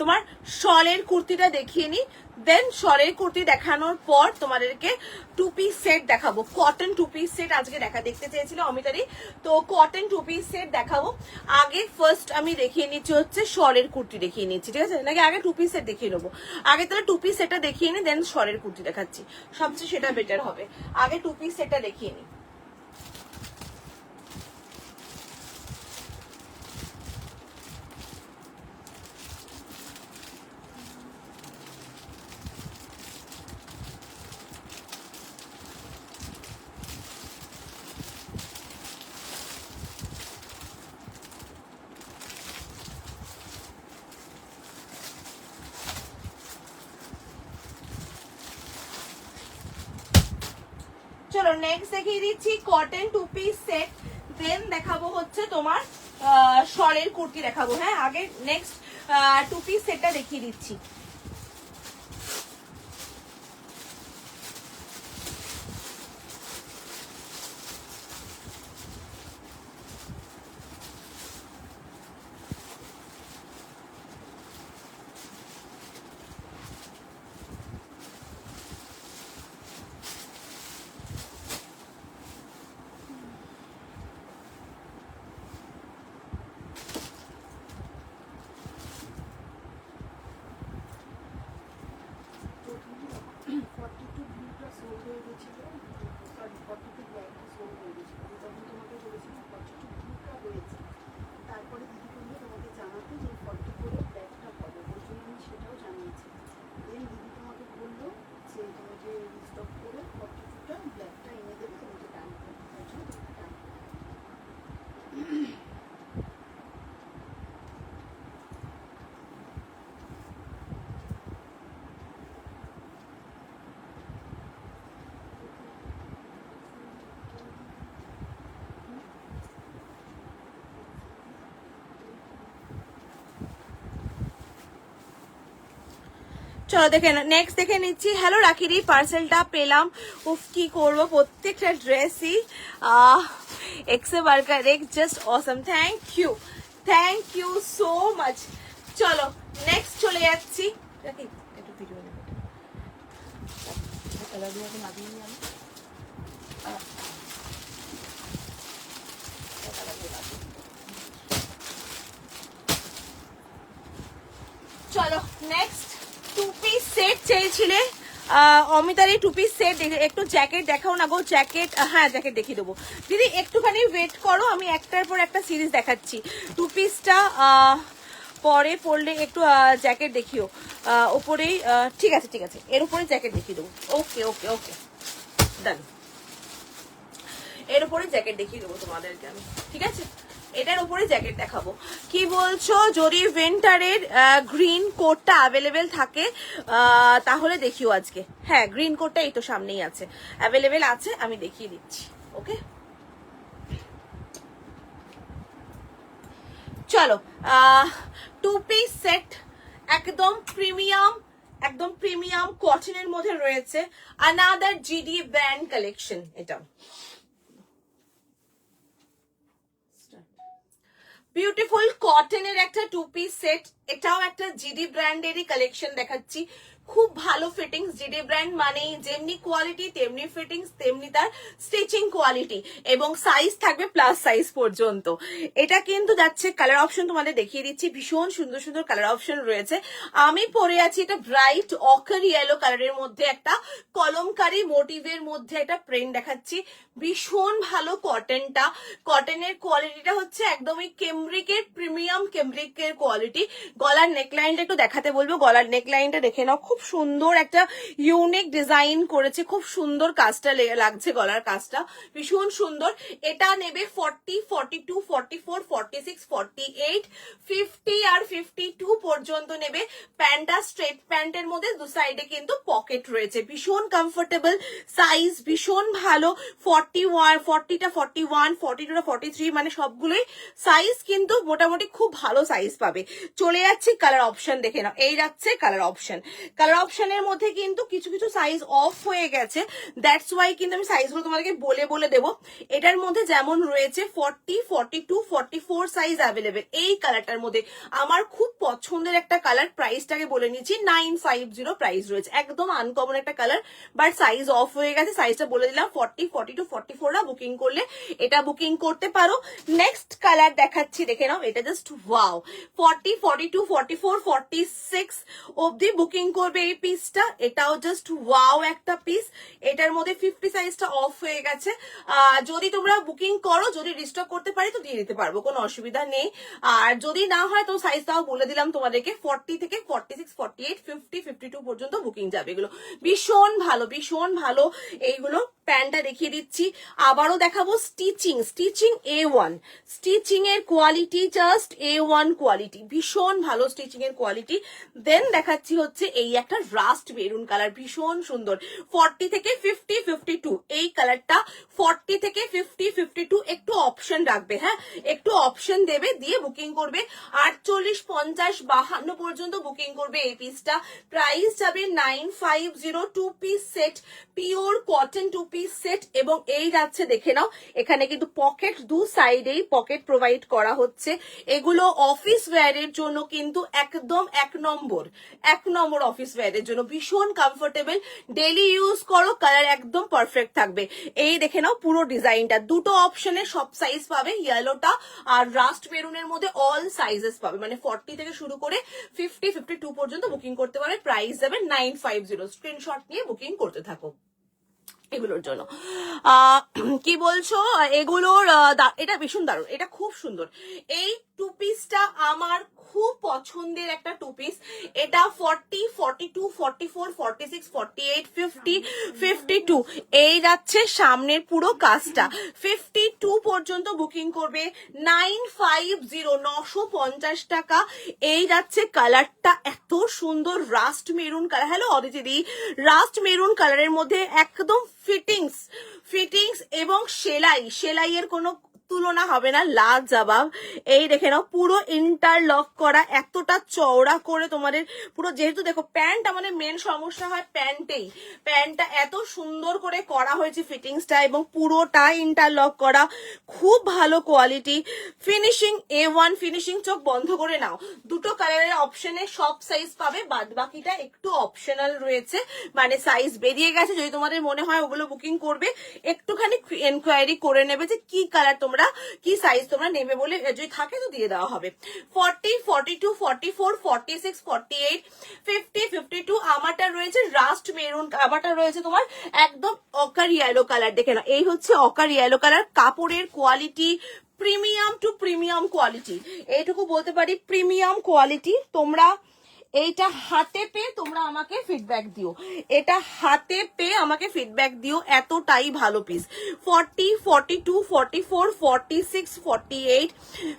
তোমার শলের কুর্তিটা দেখিয়ে নি, দেন শলের কুর্তি দেখানোর পর তোমাদেরকে টু পিস সেট দেখাবো। কটন টু পিস সেট আজকে দেখতে চেয়েছিল অমিতারি, তো কটন টু পিস সেট দেখাবো। আগে ফার্স্ট আমি দেখিয়ে নিচ্ছি হচ্ছে শলের কুর্তি দেখিয়ে নিচ্ছি। ঠিক আছে, নাকি আগে টু পিস সেট দেখিয়ে নেবো? আগে তাহলে টু পিস সেটটা দেখিয়ে নি, দেন শলের কুর্তি দেখাচ্ছি, সবচেয়ে সেটা বেটার হবে। আগে টু পিস সেটটা দেখিয়ে নি। চলো নেক্সট দেখিয়ে দিচ্ছি কটন টু পিস সেট, দেন দেখাবো হচ্ছে তোমার শলের কুর্তি দেখাবো। হ্যাঁ, আগে নেক্সট টু পিস সেটটা দেখিয়ে দিচ্ছি। চলো দেখে নেক্সট দেখে নিচ্ছি। হ্যালো রাখিরি, পার্সেলটা পেলাম, উফ কি করবো, প্রত্যেকটা ড্রেসই এক্সে বার্কার এক just awesome, thank you so much. চলো নেক্সট চলে যাচ্ছি। রাখি একটু ভিডিও নেব, কালার দিয়ে লাগিয়ে নিই আমি। চলো নেক্সট টু পিস সেট চেয়েছিলে অমিতার, এই টু পিস সেট একটু জ্যাকেট দেখাও না গো, জ্যাকেট, হ্যাঁ জ্যাকেট দেখিয়ে দেবো দিদি, একটুখানি ওয়েট করো, আমি একটার পর একটা সিরিজ দেখাচ্ছি। টু পিসটা পরে পরলে একটু জ্যাকেট দেখিও ওপরেই, ঠিক আছে এর উপরে জ্যাকেট দেখিয়ে দেবো। ওকে ওকে ওকে ডান, এর উপরে জ্যাকেট দেখিয়ে দেবো তোমাদেরকে আমি। ঠিক আছে, এটার উপরে জ্যাকেট দেখাবো। কি বলছো, যদি উইন্টারের গ্রিন কোটটা অ্যাভেলেবেল থাকে তাহলে দেখিও আজকে। হ্যাঁ, গ্রিন কোটটা এই তো সামনেই আছে, অ্যাভেলেবেল আছে, আমি দেখিয়ে দিচ্ছি। ওকে চলো 2 পিস সেট, একদম প্রিমিয়াম কটনের মধ্যে রয়েছে, আনাদার জিডি ব্র্যান্ড কালেকশন। এটা বিউটিফুল কটনের একটা 2 পিস সেট, এটাও একটা জিডি ব্র্যান্ডেরই কালেকশন দেখাচ্ছি। খুব ভালো ফিটিংস, জিডি ব্র্যান্ড মানেই যেমনি কোয়ালিটি তেমনি ফিটিংস তেমনি তার স্টিচিং কোয়ালিটি, এবং সাইজ থাকবে প্লাস সাইজ পর্যন্ত। এটা কিন্তু যাচ্ছে, কালার অপশন তোমাদের দেখিয়ে দিচ্ছি, ভীষণ সুন্দর সুন্দর কালার অপশন রয়েছে। আমি পরে আছি এটা ব্রাইট অকার ইয়েলো কালারের মধ্যে, একটা কলমকারী মোটিভের মধ্যে একটা প্রিন্ট দেখাচ্ছি। ভীষণ ভালো কটনটা, কটনের কোয়ালিটিটা হচ্ছে একদমই কেমব্রিকের প্রিমিয়াম কেমব্রিকের কোয়ালিটি। গলার নেকলাইনটা একটু দেখাতে বলবো, গলার নেকলাইনটা দেখে নাও, খুব সুন্দর একটা ইউনিক ডিজাইন করেছে, খুব সুন্দর কাজটা লাগছে, গলার কাজটা ভীষণ সুন্দর। এটা নেবে 40, 42, 44, 46, 48, 50 আর 52 পর্যন্ত নেবে। প্যান্টটা স্ট্রেট প্যান্টের মধ্যে দু সাইডে কিন্তু পকেট রয়েছে, ভীষণ কমফোর্টেবল, সাইজ ভীষণ ভালো। 41, 40টা 41, 42টা 43, মানে সবগুলোই সাইজ কিন্তু মোটামুটি খুব ভালো সাইজ পাবে। চলে যাচ্ছি কালার অপশন দেখে নাও, এই যাচ্ছে কালার অপশন। কালার অপশনের মধ্যে কিন্তু কিছু কিছু সাইজ অফ হয়ে গেছে, দ্যাটস ওয়াই কিন্তু আমি সাইজগুলো তোমাদেরকে বলে দেবো। এটার মধ্যে যেমন রয়েছে 40, 42, 44 সাইজ অ্যাভেলেবেল। এই কালারটার মধ্যে আমার খুব পছন্দের একটা কালার, প্রাইসটাকে বলে নিচ্ছি 950 প্রাইস রয়েছে, একদম আনকমন একটা কালার, বাট সাইজ অফ হয়ে গেছে। সাইজটা বলে দিলাম 40, 42, 44 বুকিং করলে এটা বুকিং করতে পারো। নেক্সট কালার দেখাচ্ছি, দেখে নাও, এটা জাস্ট ওয়াও। 40, 42, 44, 46 অবধি বুকিং করবে এই পিসটা, এটাও জাস্ট ওয়াও একটা পিস। এটার মধ্যে 50 সাইজটা অফ হয়ে গেছে, যদি তোমরা বুকিং করো, যদি রিস্টক করতে পারি তো দিয়ে দিতে পারবো, কোনো অসুবিধা নেই। আর যদি না হয় তো সাইজটাও বলে দিলাম তোমাদেরকে, 40 থেকে 46, 48, 50, 52 পর্যন্ত বুকিং যাবে। এগুলো ভীষণ ভালো এইগুলো। প্যান্টটা দেখিয়ে দিচ্ছি, আবারও দেখাবো স্টিচিং A1, স্টিচিং এর কোয়ালিটি জাস্ট A1 কোয়ালিটি, ভীষণ ভালো স্টিচিং এর কোয়ালিটি। দেন দেখাচ্ছি হচ্ছে এই একটা রাস্ট মেরুন কালার, ভীষণ সুন্দর। 40 থেকে 50, 52 এই কালারটা, 40 থেকে 50, 52 একটু অপশন রাখবে, হ্যাঁ একটু অপশন দেবে, দিয়ে বুকিং করবে। 48, 50, 52 পর্যন্ত বুকিং করবে এই পিসটা। প্রাইস যাবে 950, 2 piece set, pure cotton 2 piece set. এবং এই যাচ্ছে, দেখে নাও, এখানে কিন্তু পকেট দু সাইডেই পকেট প্রোভাইড করা হচ্ছে। এগুলো অফিস ওয়্যারের জন্য কিন্তু একদম এক নম্বর অফিস ওয়্যারের জন্য, ভীষণ কমফোর্টেবল, ডেইলি ইউজ করো, কালার একদম পারফেক্ট থাকবে। এই দেখে নাও পুরো ডিজাইনটা, দুটো অপশনে সব সাইজ পাবে, ইয়েলোটা আর রাস্ট মেরুনের মধ্যে অল সাইজেস পাবে, মানে 40 থেকে শুরু করে 50, 52 পর্যন্ত বুকিং করতে পারবে। প্রাইস যাবে 950, স্ক্রিনশট নিয়ে বুকিং করতে থাকো এগুলোর জন্য। কি বলছো, এগুলোর এটা ভীষণ দারুণ, এটা খুব সুন্দর। এই 2 পিসটা আমার খুব পছন্দের একটা 2 পিস। এটা 40, 42, 44, 46, 48, 50, 52 এই যাচ্ছে সামনের পুরো কাজটা। 52 পর্যন্ত বুকিং করবে, 950, 950 টাকা। এই যাচ্ছে কালারটা, এত সুন্দর rust maroon colour. Hello Aditi, rust maroon কালারের মধ্যে একদম ফিটিংস এবং সেলাইয়ের কোনো তুলনা হবে না, লাজবাব। এই দেখে নাও পুরো ইন্টারলক করা, এতটা চওড়া করে তোমাদের পুরো, যেহেতু দেখো প্যান্ট আমাদের মেন সমস্যা হয় প্যান্টটা এত সুন্দর করে করা হয়েছে ফিটিংসটা, এবং পুরোটা ইন্টারলক করা, খুব ভালো কোয়ালিটি। ফিনিশিং A1 ফিনিশিং, চোখ বন্ধ করে নাও। দুটো কালারের অপশনে সব সাইজ পাবে, বাদ বাকিটা একটু অপশনাল রয়েছে, মানে সাইজ বেরিয়ে গেছে। যদি তোমাদের মনে হয় ওগুলো বুকিং করবে, একটুখানি এনকোয়ারি করে নেবে যে কি কালার তোমরা, কি সাইজ তোমরা নেবে বলে, যদি থাকে তো দিয়ে দেওয়া হবে। 40, 42, 44, 46, 48, 50, 52 আমারটা রয়েছে রাস্ট মেরুন, আমারটা রয়েছে তোমার একদম অকার ইয়েলো কালার। দেখে না, এই হচ্ছে অকার ইয়েলো কালার। কাপড়ের quality premium to premium quality, এইটুকু বলতে পারি, প্রিমিয়াম কোয়ালিটি। তোমরা এইটা হাতে পেয়ে তোমরা আমাকে ফিডব্যাক দিও, এটা হাতে পেয়ে আমাকে ফিডব্যাক দিও, এতটাই ভালো পিস। 40, 42, 44, 46, 48,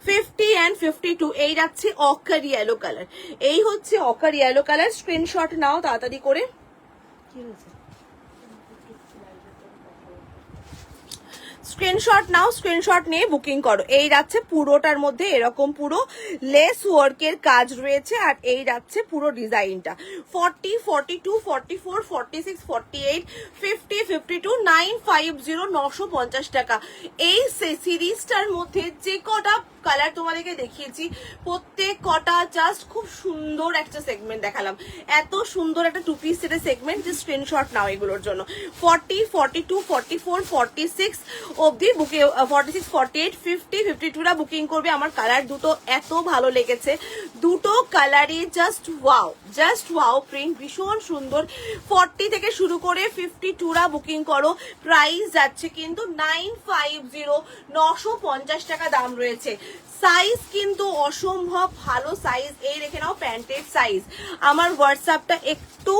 50 and 52 এই যাচ্ছে অকার ইয়েলো কালার। এই হচ্ছে অকার ইয়েলো কালার, স্ক্রিনশট নাও তাড়াতাড়ি করে। কি হয়েছে? স্ক্রিনশট নাও, স্ক্রিনশট নিয়ে বুকিং করো। এই যাচ্ছে পুরোটার মধ্যে এরকম পুরো লেস ওয়ার্কের কাজ রয়েছে, আর এই যাচ্ছে পুরো ডিজাইনটা 40, 42, 44, 46, 48, 50, 52, 950, 950 টাকা। এই সিরিজটার মধ্যে যে কটা কালার তোমাদেরকে দেখিয়েছি প্রত্যেক কটা জাস্ট খুব সুন্দর একটা সেগমেন্ট দেখালাম, এত সুন্দর একটা টু পিস সেটের সেগমেন্ট যে স্ক্রিনশট নাও এগুলোর জন্য। 40, 42, 44, 46 অবধি বুকে 46, 48, 50, 52টা বুকিং করবে। আমার কালার দুটো এত ভালো লেগেছে, দুটো কালারই জাস্ট ওয়াও প্রিন্ট ভীষণ সুন্দর। 40 থেকে শুরু করে 52রা বুকিং করো। প্রাইস যাচ্ছে কিন্তু 950, 950 টাকা দাম রয়েছে। সাইজ কিন্তু অসম্ভব ভালো সাইজ, এই রেখে নাও প্যান্টের সাইজ। আমার হোয়াটসঅ্যাপটা একটু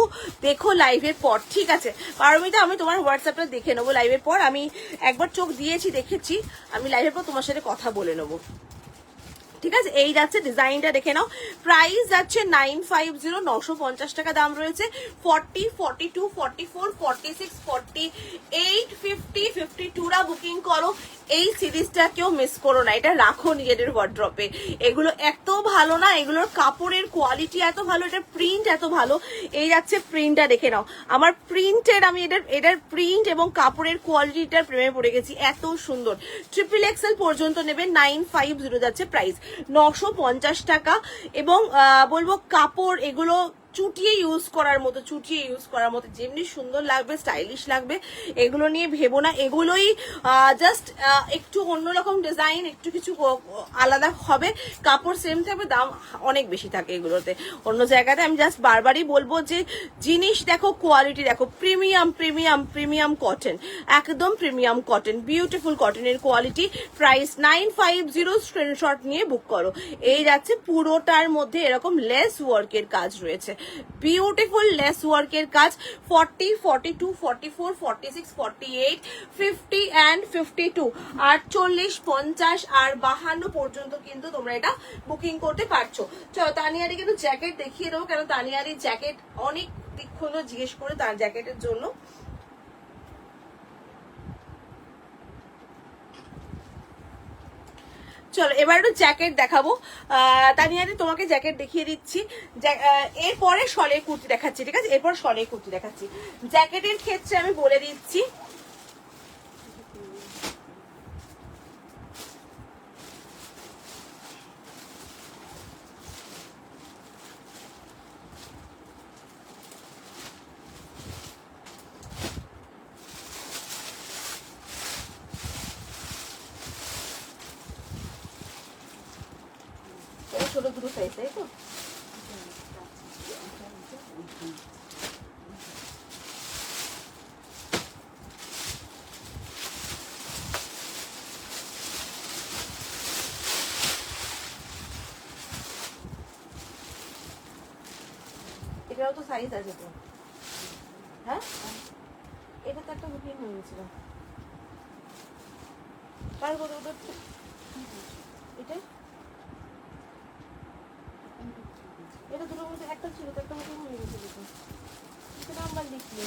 দেখো লাইভের পর, ঠিক আছে পারমিতা? আমি তোমার হোয়াটসঅ্যাপটা দেখে নেবো লাইভের পর, আমি একবার চোখ দিয়েছি দেখেছি, আমি লাইভের পর তোমার সাথে কথা বলে নেবো, ঠিক আছে? এই যাচ্ছে ডিজাইনটা দেখে নাও। প্রাইস যাচ্ছে 950, 950 টাকা দাম রয়েছে। 40, 42, 44, 46, 48, 50, 52রা বুকিং করো। এই সিরিজটা কেউ মিস করো না, এটা রাখো নিজেদের ওয়ার্ড্রপে। এগুলো এত ভালো না, এগুলোর কাপড়ের কোয়ালিটি এত ভালো, এটার প্রিন্ট এত ভালো। এই যাচ্ছে প্রিন্টটা দেখে নাও। আমার প্রিন্টের আমি এটার প্রিন্ট এবং কাপড়ের কোয়ালিটিটার প্রেমে পড়ে গেছি, এত সুন্দর। XXL পর্যন্ত নেবে, 950 যাচ্ছে প্রাইস, 950 টাকা। এবং বলবো কাপড় এগুলো চুটিয়ে ইউজ করার মতো যেমনি সুন্দর লাগবে, স্টাইলিশ লাগবে, এগুলো নিয়ে ভেবো না। এগুলোই জাস্ট একটু অন্যরকম ডিজাইন, একটু কিছু আলাদা হবে, কাপড় সেম থাকবে, দাম অনেক বেশি থাকে এগুলোতে অন্য জায়গাতে। আমি জাস্ট বারবারই বলবো যে জিনিস দেখো, কোয়ালিটি দেখো, প্রিমিয়াম কটন, একদম প্রিমিয়াম কটন, বিউটিফুল কটনের কোয়ালিটি। প্রাইস 950, স্ক্রিনশট নিয়ে বুক করো। এই যাচ্ছে পুরোটার মধ্যে এরকম লেস ওয়ার্কের কাজ রয়েছে, বিউটিফুল লেস ওয়ার্কের কাজ। 40, 42, 44, 46, 48, 50 and 52, 48, 50 আর 52 পর্যন্ত কিন্তু তোমরা এটা বুকিং করতে পারছো। চলো তানিয়ারি কিন্তু জ্যাকেট দেখিয়ে দেবো, কেন তানিয়ারি জ্যাকেট অনেক দীক্ষণ জিজ্ঞেস করে তার জ্যাকেটের জন্য। চলো এবার একটু জ্যাকেট দেখাবো। তানিয়াদি তোমাকে জ্যাকেট দেখিয়ে দিচ্ছি, এরপরে শলের কুর্তি দেখাচ্ছি, ঠিক আছে? এরপর শলের কুর্তি দেখাচ্ছি। জ্যাকেটের ক্ষেত্রে আমি বলে দিচ্ছি, ছোট দুটো সাইজ, তাই তো? এটাও তো সাইজ আছে তো, হ্যাঁ? এটা তো একটা বুকিং হয়ে গেছিল, কার কত এটা এটা দুটোর মধ্যে একটা ছিল তো, একটা বুকিং হয়ে গেছিল তো, সেটা আমার লিখলি।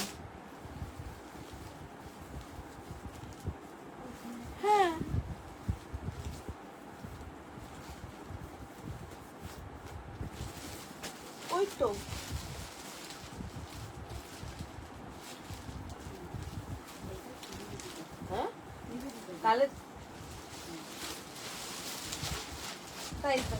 হ্যাঁ ওই তো, হ্যাঁ তাহলে তাই তো,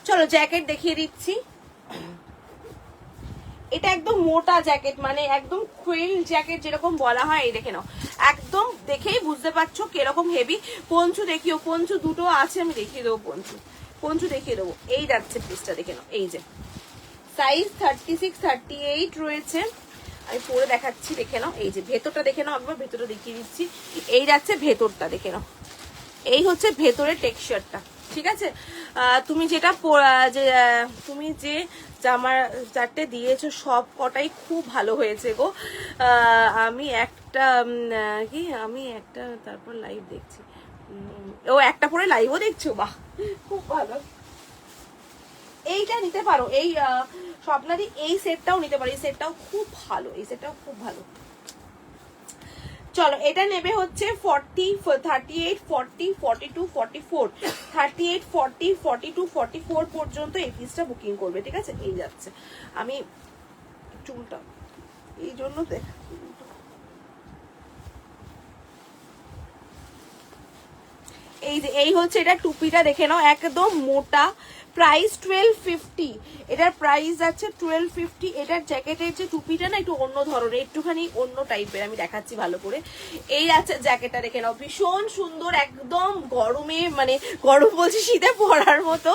চলো জ্যাকেট দেখিয়ে দিচ্ছি। এটা একদম মোটা জ্যাকেট, মানে একদম কুইল জ্যাকেট যেরকম বলা হয়, এই দেখে নাও, একদম দেখেই বুঝতে পারছো কিরকম হেভি। পঞ্চু দেখিও, পঞ্চু দুটো আছে, আমি দেখিয়ে দেবো পঞ্চু দেখিয়ে দেবো। এই যাচ্ছে পিসটা দেখে নাও, এই যে সাইজ 36, 38 রয়েছে, আমি পরে দেখাচ্ছি, দেখে নাও। এই যে ভেতরটা দেখে নাও, একবার ভেতরটা দেখিয়ে দিচ্ছি। এই যাচ্ছে ভেতরটা দেখে নাও, এই হচ্ছে ভেতরের টেক্সচারটা, ঠিক আছে? তুমি যেটা তুমি যে জামা চারটে দিয়েছো সব কটাই খুব ভালো হয়েছে গো। আমি একটা আমি একটা তারপর লাইভ দেখছি। ও একটা পরে লাইভও দেখছো, বাহ খুব ভালো। এইটা নিতে পারো, এই স্বপ্নাদি এই সেটটাও নিতে পারো, এই সেটটাও খুব ভালো, এই সেটটাও খুব ভালো। চলো এটা নেবে হচ্ছে 40, 38, 40, 42, 44, 38, 40, 42, 44 পর্যন্ত এই পিসটা বুকিং করবে, ঠিক আছে? এই যাচ্ছে, আমি চুলটা এই জন্য দেখ, এই যে এই হচ্ছে এটা টুপিটা দেখে নাও, একদম মোটা, প্রাইস 1250, এটার প্রাইস আছে 1250। এটার জ্যাকেটের যে টুপিটা না একটু অন্য ধরনের, একটুখানি অন্য টাইপের, আমি দেখাচ্ছি ভালো করে। এই আছে জ্যাকেটটা দেখে নাও, ভীষণ সুন্দর, একদম গরমে মানে গরম বলছি শীতে পরার মতো,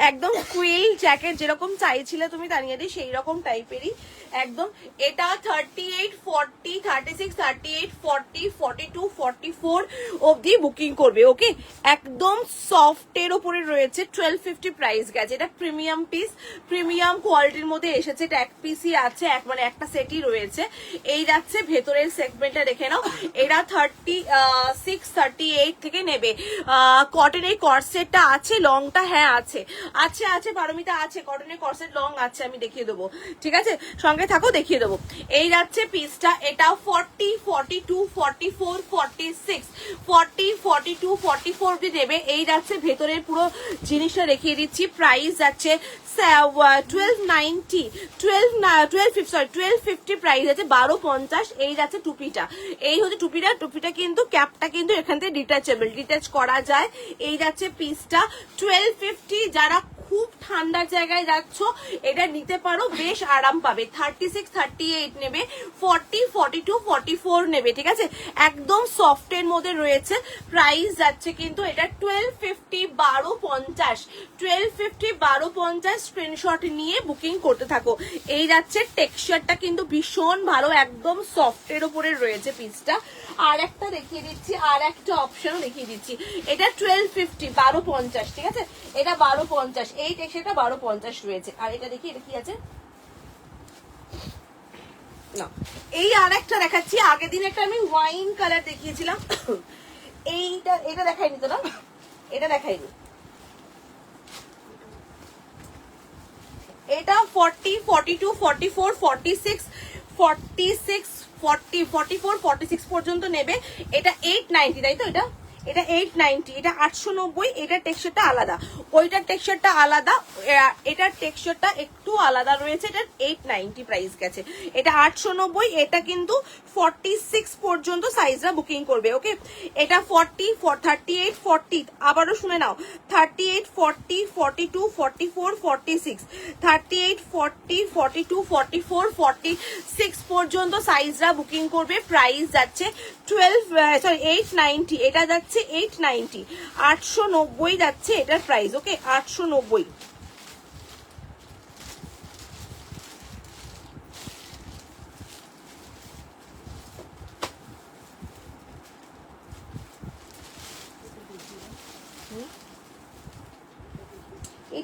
একদম কুইল জ্যাকেট যেরকম চাইছিলে তুমি তানিয়াদি সেই রকম টাইপেরই একদম। এটা 38, 40, 36, 38, 40, 42, 44 অবধি বুকিং করবে, ওকে? একদম সফটের ওপরে রয়েছে, 1250 প্রাইস গেছে। এটা প্রিমিয়াম পিস, প্রিমিয়াম কোয়ালিটির মধ্যে এসেছে, এটা এক পিসই আছে, মানে একটা সেটই রয়েছে। এই যাচ্ছে ভেতরের সেগমেন্টটা দেখে নাও, এরা 36, 38 থেকে নেবে। কটনের কর্সেটটা আছে, লংটা হ্যাঁ আছে, আছে আছে পারমিতা আছে, কটনের কর্সেট লং আছে, আমি দেখিয়ে দেবো, ঠিক আছে? সঙ্গে থাকো, দেখিয়ে দেবো। এই যাচ্ছে পিসটা, এটা 40, 42, 44, 46, 40, 42, 44 অবধি নেবে। এই যাচ্ছে ভেতরের পুরো জিনিসটা দেখিয়ে দিচ্ছি, প্রাইস যাচ্ছে 1250 প্রাইস আছে, 1250। এই যাচ্ছে টুপিটা, এই হচ্ছে টুপিটা কিন্তু ক্যাপটা কিন্তু এখান থেকে ডিটাচেবল, ডিটাচ করা যায়। এই যাচ্ছে পিসটা 1250। যারা খুব ঠান্ডার জায়গায় যাচ্ছ এটা নিতে পারো, বেশ আরাম পাবে। 36, 38 নেবে, 40, 42, 44 নেবে, ঠিক আছে? একদম সফটের মধ্যে রয়েছে, প্রাইস যাচ্ছে কিন্তু এটা 1250, 1250, 1250, 1250। স্ক্রিনশট নিয়ে বুকিং করতে থাকো। এই যাচ্ছে টেক্সচারটা কিন্তু ভীষণ ভালো, একদম সফটের উপরে রয়েছে পিসটা। আর একটা দেখিয়ে দিচ্ছি, আর একটা অপশনও দেখিয়ে দিচ্ছি, এটা 1250, 1250, ঠিক আছে? এটা 1250, এই টেক্সচারটা 1250 রয়েছে। আর এটা দেখি, এটা কি আছে না, এই আর একটা দেখাচ্ছি। আগের দিন একটা আমি ওয়াইন কালার দেখিয়েছিলাম, এটা দেখাইনি তো না, এটা দেখাইনি। এটা 40, 42, 44, 46, 46, 40, 44, 46 পর্যন্ত নেবে। এটা 890, তাই তো? এটা 890, এটা 890। এটার টেক্সচারটা আলাদা, ওইটার টেক্সচারটা আলাদা, এটার টেক্সচারটা একটু আলাদা রয়েছে। এটা 890 প্রাইস গেছে, এটা 890। এটা কিন্তু 46 পর্যন্ত সাইজরা বুকিং করবে, ওকে? এটা 40, 38, 40, আবারও শুনে নাও, 38, 40, 42, 44, 46, 38, 40, 42, 44, 46 পর্যন্ত সাইজরা বুকিং করবে। প্রাইস যাচ্ছে 890, এটা যাচ্ছে 890, 890 যাচ্ছে এটার প্রাইস, ওকে? 890।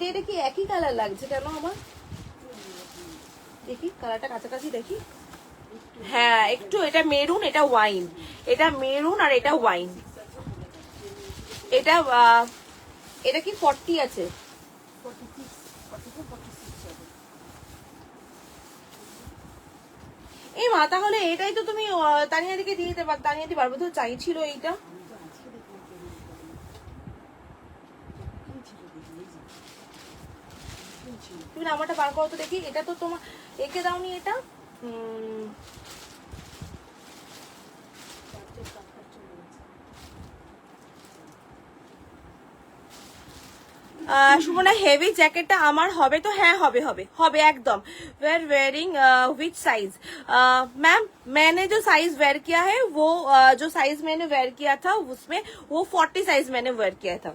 এটা কি একই কালার লাগছে কেন আমার? দেখি কালারটা কাছাকাছি দেখি, হ্যাঁ একটু, এটা মেরুন, এটা ওয়াইন, এটা মেরুন আর এটা ওয়াইন। এটা এটা কি 40 আছে? 46, 44, 46 হবে। এই মা, তাহলে এটাই তো তুমি তানিয়াদিকে দিয়ে দিতে পার, তানিয়াদি পারবো তো, চাইছিল এইটা। আমি তো আজকে দেখলাম পেমেন্ট করেনি, কি ছিল দেখি, এই যে কি ছিল, তুমি নাম্বারটা বার করো তো দেখি। এটা তো তোমার একে দাওনি, এটা চার্জের টাকা চলে গেছে। সুমনা, হেভি জ্যাকেটটা আমার হবে তো? হ্যাঁ হবে, হবে হবে একদম। वेयरिंग विच साइज? मैम मैंने जो साइज वेयर किया है वो जो साइज मैंने वेयर किया था उसमें वो 40 साइज मैंने वेयर किया था।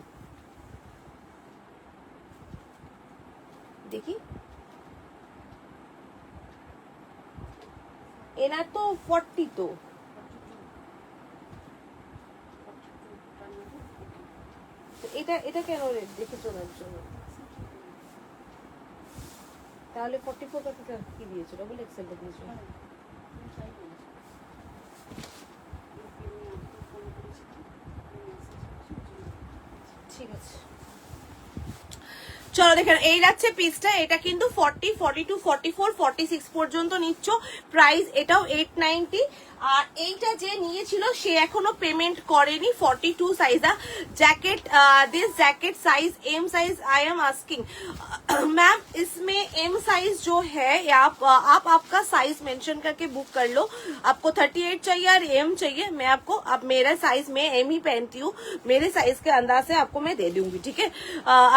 देखी এনার তো 40, তো এটা এটা কেন রেট দেখে চলার জন্য, তাহলে 44 কত কি দিয়েছো? ডবল এক্সেলটা দিয়েছো? ঠিক আছে, চলো দেখেন এই যাচ্ছে পিসটা। এটা কিন্তু 40, 42, 44, 46 পর্যন্ত নিচ্ছ। প্রাইস এটাও 890। আর এইটা যে নিয়েছিল সে এখনো পেমেন্ট করেনি। 42 size jacket, this jacket size M size I am asking ma'am, इसमें एम साइज जो है आप आपका साइज मेंशन करके बुक कर लो। आपको 38 चाहिए और एम चाहिए, मैं आपको, अब मेरा साइज में एम ही पहनती हूँ, मेरे साइज के अंदाज से आपको मैं दे दूंगी, ठीक है।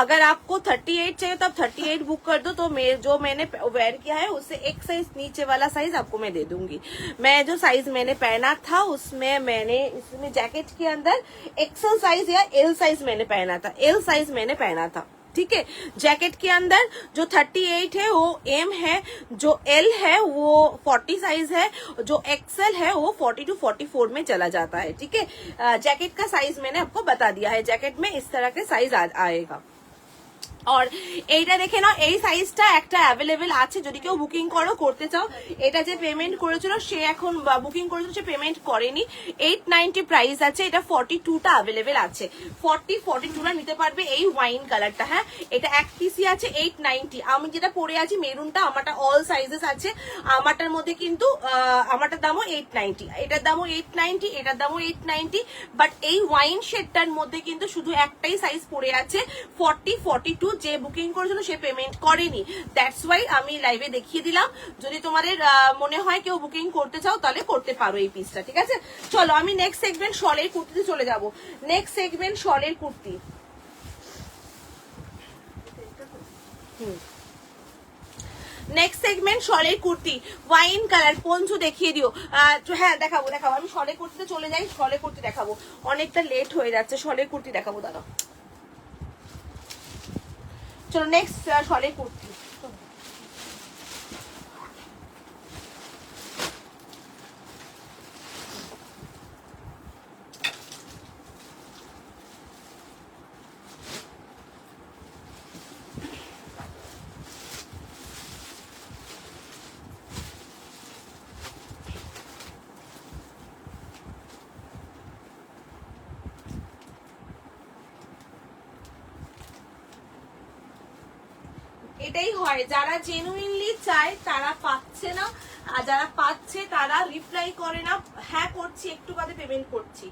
अगर आपको 38 चाहिए तो आप 38 बुक कर दो, तो जो मैंने वेयर किया है उससे एक साइज नीचे वाला साइज आपको मैं दे दूंगी। मैं जो साइज मैंने पहना था उसमें मैंने इसमें जैकेट के अंदर एक्सेल साइज या एल साइज मैंने पहना था, एल साइज मैंने पहना था, ठीक है। जैकेट के अंदर जो 38 है वो एम है, जो एल है वो 40 साइज है, जो एक्सेल है वो 40 to 44 में चला जाता है, ठीक है। जैकेट का साइज मैंने आपको बता दिया है, जैकेट में इस तरह के साइज आएगा। और এইটা দেখে নাও, এই সাইজটা একটা অ্যাভেলেবেল আছে, যদি কেউ বুকিং করতে চাও। এটা যে পেমেন্ট করেছিল সে এখন বুকিং করেছিল, সে পেমেন্ট করেনি। 890 প্রাইস আছে, এটা 42টা অ্যাভেলেবেল আছে। 40, 42টা নিতে পারবে। এই ওয়াইন কালারটা, হ্যাঁ এটা এক পিসি আছে 890। আমি যেটা পরে আছি মেরুনটা, আমারটা অল সাইজেস আছে। আমারটার মধ্যে কিন্তু আমারটার দামও 890, এটার দামও 890, এটার দামও 890। বাট এই ওয়াইন শেডটার মধ্যে কিন্তু শুধু একটাই সাইজ পড়ে আছে 40, 42। যে বুকিং করেছিল সে পেমেন্ট করেনি, দ্যাটস ওয়াই আমি লাইভে দেখিয়ে দিলাম। যদি তোমাদের মনে হয় কেউ বুকিং করতে চাও তাহলে করতে পারো এই পিসটা, ঠিক আছে। চলো আমি নেক্সট সেগমেন্ট শলের কুর্তিতে চলে যাব। নেক্সট সেগমেন্ট শলের কুর্তি। নেক্সট সেগমেন্ট শলের কুর্তি, ওয়াইন কালার। পঞ্চু দেখিয়ে দিও। হ্যাঁ দেখাবো, আমি শলের কুর্তিতে চলে যাই। শলের কুর্তি দেখাবো, অনেকটা লেট হয়ে যাচ্ছে। শলের কুর্তি দেখাবো, দাদা চলো নেক্সট শলের কুর্তি। এটাই হয়, যারা জেনুইনলি চায় তারা পাচ্ছে না, আর যারা পাচ্ছে তারা রিপ্লাই করে না, হ্যাঁ করছি একটু বাদে পেমেন্ট করছি।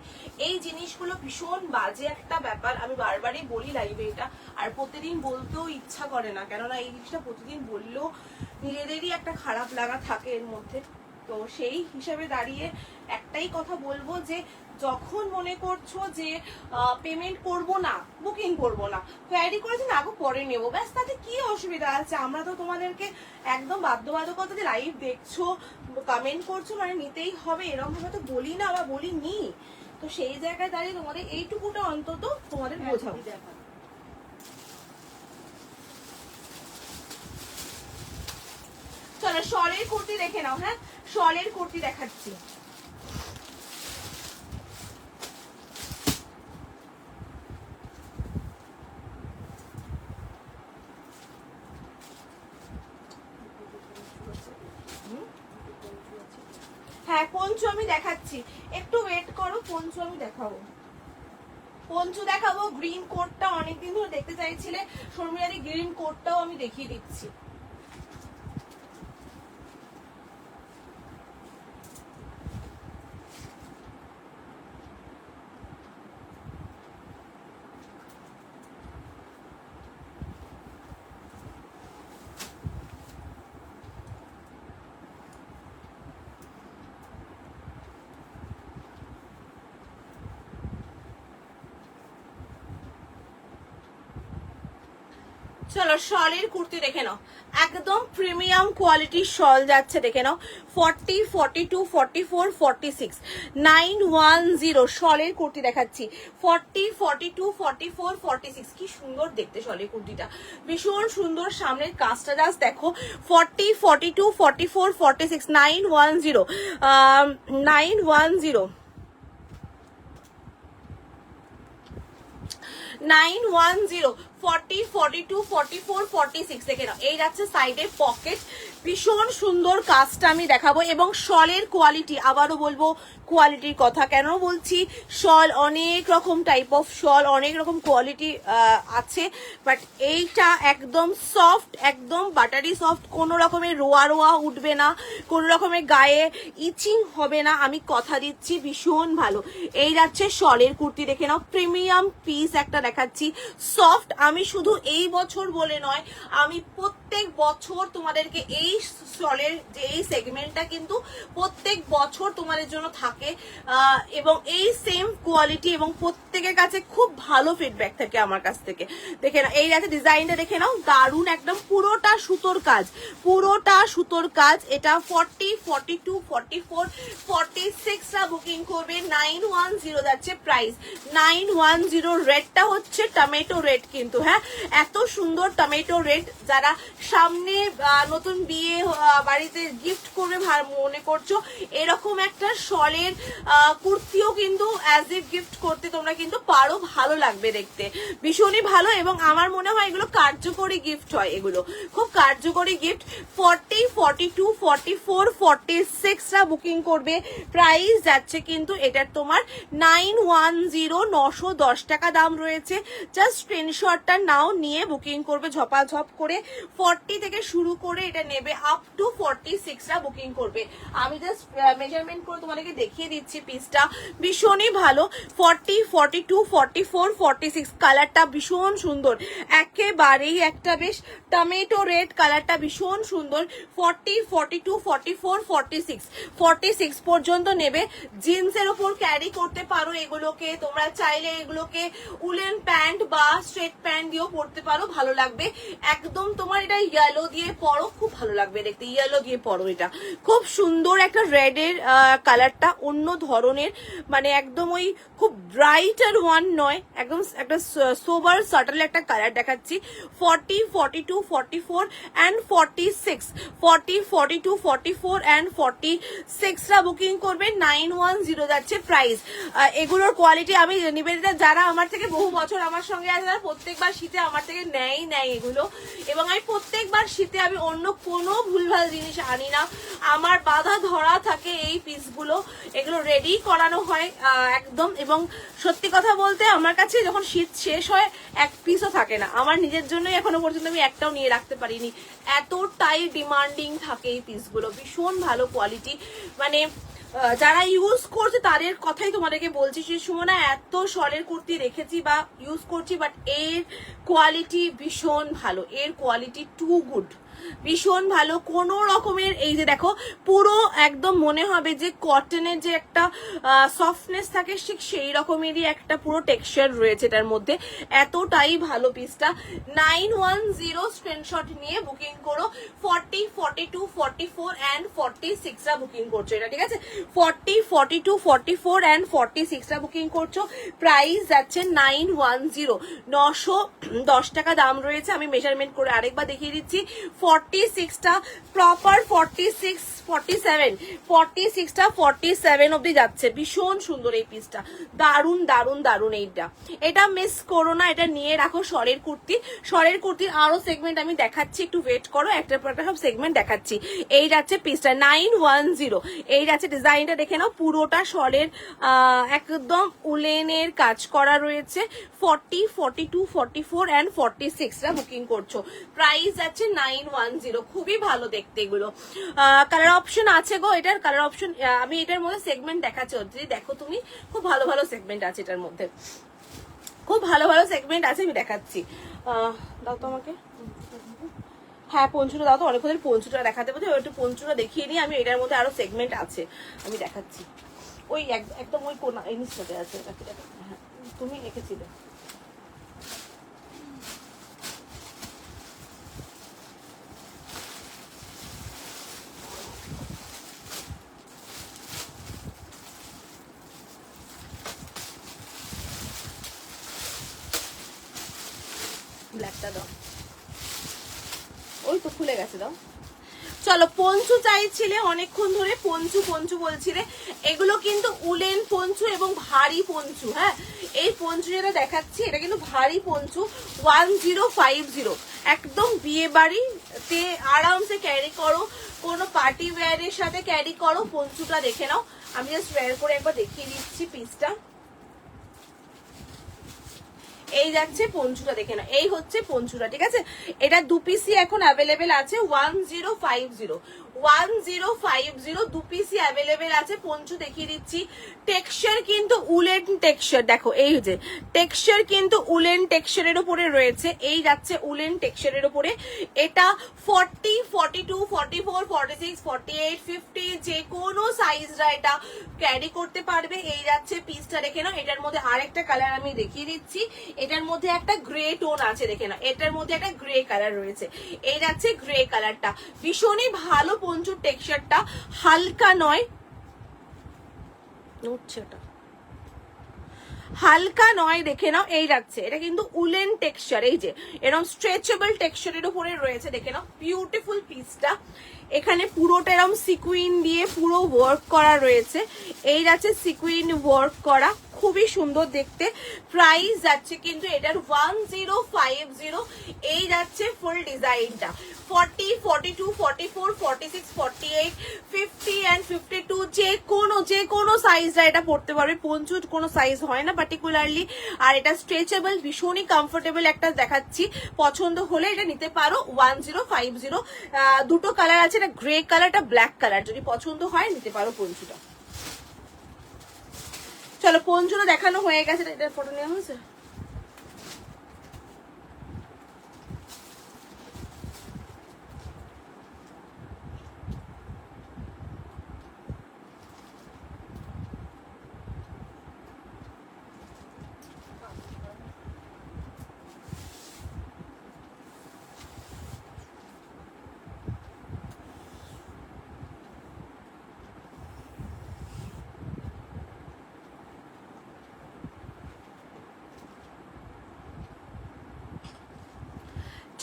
এই জিনিসগুলো ভীষণ বাজে একটা ব্যাপার, আমি বারবারই বলি লাইভে এটা। আর প্রতিদিন বলতেও ইচ্ছা করে না, কেননা এই জিনিসটা প্রতিদিন বললেও নিজেদেরই একটা খারাপ লাগা থাকে এর মধ্যে। তো সেই হিসাবে দাঁড়িয়ে একটাই কথা বলবো যে যখন মনে করছো যে পেমেন্ট করব না, বুকিং করব না, কোয়ারি করেছি না আগো পরে নেবো, ব্যাস তাতে কি অসুবিধা আছে? আমরা তো তোমাদেরকে একদম বাধ্যবাধকতা যে লাইভ দেখছো কমেন্ট করছো মানে নিতেই হবে এরকম ভাবে তো বলি না বা বলিনি। তো সেই জায়গায় দাঁড়িয়ে তোমাদের এইটুকুটা অন্তত তোমাদের বোঝাবো। চলো শলের কুর্তি দেখে নাও। হ্যাঁ শলের কুর্তি দেখাচ্ছি। হ্যাঁ পঞ্চু আমি দেখাচ্ছি, একটু ওয়েট করো, পঞ্চু আমি দেখাবো। পঞ্চু দেখাবো। গ্রিন কোটটা অনেকদিন ধরে দেখতে চাইছিলে, শর্মিলাদি গ্রিন কোটটাও আমি দেখিয়ে দিচ্ছি। চলো শলের কুর্তি দেখে নাও, একদম প্রিমিয়াম কোয়ালিটির শল যাচ্ছে, দেখে নাও। 40, 42, 44, 46, 910 শলের কুর্তি দেখাচ্ছি। 40, 42, 44, 46 কি সুন্দর দেখতে শলের কুর্তিটা, ভীষণ সুন্দর। সামনের কাজটা জাস্ট দেখো। 40, 42, 44, 46, 910, 910 910 40 42 44 46 দেখে নাও। এই যাচ্ছে সাইডে পকেট, ভীষণ সুন্দর কাজটা আমি দেখাবো। এবং শলের কোয়ালিটি, আবারও বলবো কোয়ালিটির কথা কেন বলছি, শল অনেক রকম টাইপ অফ শল, অনেক রকম কোয়ালিটি আছে, বাট এইটা একদম সফট, একদম বাটারি সফট, কোনো রকমের রোয়া রোয়া উঠবে না, কোনো রকমের গায়ে ইচিং হবে না, আমি কথা দিচ্ছি, ভীষণ ভালো। এই যাচ্ছে শলের কুর্তি দেখে নাও, প্রিমিয়াম পিস একটা দেখাচ্ছি, সফট। আমি শুধু এই বছর বলে নয়, আমি প্রত্যেক বছর তোমাদেরকে এই শলের যে এই সেগমেন্টটা কিন্তু প্রত্যেক বছর তোমাদের জন্য থাকে, এবং এই সেম কোয়ালিটি এবং প্রত্যেকের কাছে খুব ভালো ফিডব্যাক থাকে আমার কাছ থেকে। দেখে নাও, এই যাচ্ছে ডিজাইনটা দেখে নাও, দারুণ একদম, পুরোটা সুতোর কাজ, পুরোটা সুতোর কাজ। এটা 40 42 44 46 রা বুকিং করবে, 910 যাচ্ছে প্রাইস, 910। রেডটা হচ্ছে টমেটো রেড কিন্তু, হ্যাঁ এত সুন্দর টমেটো রেড। যারা সামনে নতুন বিয়ে বাড়িতে গিফট করবে মনে করছো, এরকম একটা শলের কুর্তিও কিন্তু অ্যাজ এ গিফট করতে তোমরা কিন্তু পারো, ভালো লাগবে দেখতে, ভীষণই ভালো। এবং আমার মনে হয় এগুলো কার্যকরী গিফট হয়, এগুলো খুব কার্যকরী গিফট। 40 42 44 46 রা বুকিং করবে, প্রাইস যাচ্ছে কিন্তু এটার তোমার 910, 910 টাকা দাম রয়েছে। জাস্ট স্ক্রিনশটটা নাও, নিয়ে বুকিং করবে ঝপাঝপ করে। 40 থেকে শুরু করে এটা নেবে আপ টু 46 রা বুকিং করবে। আমি জাস্ট মেজারমেন্ট করে তোমাদেরকে দেখিয়ে দিচ্ছি পিসটা, ভীষণই ভালো। 40 42 44 46 কালারটা ভীষণ সুন্দর, একেবারেই একটা বেশ টমেটো রেড কালারটা ভীষণ সুন্দর। 40 42 44 46 46 পর্যন্ত নেবে। জিন্সের ওপর ক্যারি করতে পারো এগুলোকে, তোমরা চাইলে এগুলোকে উলেন প্যান্ট বা স্ট্রেট প্যান্ট দিয়েও পরতে পারো, ভালো লাগবে একদম। তোমার এটা ইয়েলো দিয়ে পরো, খুব ভালো লাগবে দেখতে, ইয়েলো দিয়ে পরো, এটা খুব সুন্দর একটা রেডের কালারটা, অন্য ধরনের, মানে একদম ওই খুব ব্রাইটার ওয়ান নয়, একদম একটা সোবার সাটল একটা কালার দেখাচ্ছি। 40 42 44 and 46 40 42 44 and 46 রা বুকিং করবে, 910 যাচ্ছে প্রাইস। এগুলোর কোয়ালিটি আমি নিবেদিতা, যারা আমার থেকে বহু বছর আমার সঙ্গে আছে, তারা প্রত্যেকবার শীতে আমার থেকে নেয় এগুলো, এবং আমি প্রত্যেকবার শীতে আমি অন্য কোনো ভুলভাল জিনিস আনি না, আমার বাধা ধরা থাকে এই পিসগুলো, এগুলো রেডি করানো হয় একদম। এবং সত্যি কথা বলতে আমার কাছে যখন শীত শেষ হয় এক পিসও থাকে না, আমার নিজের জন্যই এখনো পর্যন্ত আমি একটাও নিয়ে রাখতে পারিনি, এতটাই ডিমান্ডিং থাকে এই পিসগুলো, ভীষণ ভালো কোয়ালিটি। মানে যারা ইউজ করছে তাদের কথাই তোমাদেরকে বলছি, সে সুমনা এত শলের কুর্তি রেখেছি বা ইউজ করছি, বাট এর কোয়ালিটি ভীষণ ভালো, এর কোয়ালিটি টু গুড, ভীষণ ভালো। কোনো রকমের এই যে দেখো, পুরো একদম মনে হবে যে কটনের যে একটা সফটনেস থাকে, ঠিক সেই রকমেরই একটা পুরো টেক্সচার রয়েছে এটার মধ্যে, এতটাই ভালো পিসটা। 910 স্ক্রিনশট নিয়ে বুকিং করো। 40 42 44 and 46 রা বুকিং করছো এটা, ঠিক আছে? 40 42 44 and 46 রা বুকিং করছো, প্রাইস যাচ্ছে 910, 910 টাকা দাম রয়েছে। আমি মেজারমেন্ট করে আরেকবার দেখিয়ে দিচ্ছি। 46টা প্রপার 46 47 46টা 47 অবধি যাচ্ছে, ভীষণ সুন্দর এই পিসটা, দারুন দারুন দারুন। এটা মিস করো না, এটা নিয়ে রাখো। শরের কুর্তি, শরের কুর্তির আরো সেগমেন্ট আমি দেখাচ্ছি, একটু ওয়েট করো, একটার পর একটা সব সেগমেন্ট দেখাচ্ছি। এই যাচ্ছে পিসটা 910, এই যাচ্ছে ডিজাইনটা দেখে নাও, পুরোটা শরের একদম উলেনের কাজ করা রয়েছে। 40 42 44 and 46 রা বুকিং করছো, প্রাইস যাচ্ছে 910, খুবই ভালো দেখতে এগুলো। কালার অপশন আছে গো, এটার কালার অপশন আমি এটার মধ্যে সেগমেন্ট দেখাচ্ছি, যদি দেখো তুমি, খুব ভালো ভালো সেগমেন্ট আছে এটার মধ্যে, খুব ভালো ভালো সেগমেন্ট আছে, আমি দেখাচ্ছি। দাও তো আমাকে, হ্যাঁ পঞ্চুটা দাও তো, অনেক ওদের পঞ্চুটা দেখাতে পারছি, একটু পঞ্চুটা দেখিয়ে নিই আমি, এটার মধ্যে আরো সেগমেন্ট আছে আমি দেখাচ্ছি। ওই একদম ওই কোনা এই নিচটাতে আছে, হ্যাঁ তুমি এঁকেছিলে। ব্ল্যাকটা দাও, ওই তো খুলে গেছে, দাও। চলো, পঞ্চু চাইছিলে অনেকক্ষণ ধরে, পঞ্চু পঞ্চু বলছিলে, এগুলো কিন্তু উলেন পঞ্চু এবং ভারী পঞ্চু, হ্যাঁ এই পঞ্চু যেটা দেখাচ্ছি এটা কিন্তু ভারী পঞ্চু, 1050, একদম বিয়ে বাড়িতে আরামসে ক্যারি করো, কোনো পার্টি ওয়্যারের সাথে ক্যারি করো। পঞ্চুটা দেখে নাও, আমি জাস্ট ওয়্যার করে একবার দেখিয়ে দিচ্ছি পিসটা। এই যাচ্ছে পঞ্চুটা, দেখে না, এই হচ্ছে পঞ্চুটা, ঠিক আছে। এটা 2 পিসই এখন অ্যাভেলেবেল আছে, 1050 2 পিসই অ্যাভেলেবেল আছে। পঞ্চু দেখিয়ে দিচ্ছি। টেক্সচার কিন্তু উলেন টেক্সচার, দেখো এই যে টেক্সচার কিন্তু উলেন টেক্সচারের উপরে রয়েছে। এই যাচ্ছে উলেন টেক্সচারের উপরে। এটা 40, 42, 44, 46, 48, 50 যে কোনো সাইজরা এটা ক্যারি করতে পারবে। এই যাচ্ছে পিসটা, দেখে নাও। এটার মধ্যে আরেকটা কালার আমি দেখিয়ে দিচ্ছি। এটার মধ্যে একটা গ্রে টোন আছে, দেখে না, এটার মধ্যে একটা গ্রে কালার রয়েছে। এই যাচ্ছে গ্রে কালারটা, ভীষণই ভালো পঞ্চুর টেক্সচারটা, হালকা নয়, হালকা নয়, দেখে নাও। এই যাচ্ছে, এটা কিন্তু উলেন টেক্সচার, এই যে এরকম স্ট্রেচেবল টেক্সচারের উপরে রয়েছে, দেখে নাও। বিউটিফুল পিসটা, এখানে পুরোটা এরকম সিকুইন দিয়ে পুরো ওয়ার্ক করা রয়েছে। এই যাচ্ছে সিকুইন ওয়ার্ক করা, খুবই সুন্দর দেখতে। প্রাইস যাচ্ছে কিন্তু এটার 1050। এই যাচ্ছে ফুল ডিজাইনটা, 40, 42, 44, 46, 48, 50 and 52 যে কোনো সাইজটা এটা পড়তে পারবে। পঞ্চুর কোনো সাইজ হয় না পার্টিকুলারলি, আর এটা স্ট্রেচেবল, ভীষণই কমফোর্টেবল একটা দেখাচ্ছি। পছন্দ হলে এটা নিতে পারো। 1050, দুটো কালার আছে, এটা গ্রে কালারটা ব্ল্যাক কালার, যদি পছন্দ হয় নিতে পারো পঞ্চুটা। চলো পঞ্চুটা দেখানো হয়ে গেছে, এটা ফটো নেওয়া হয়েছে।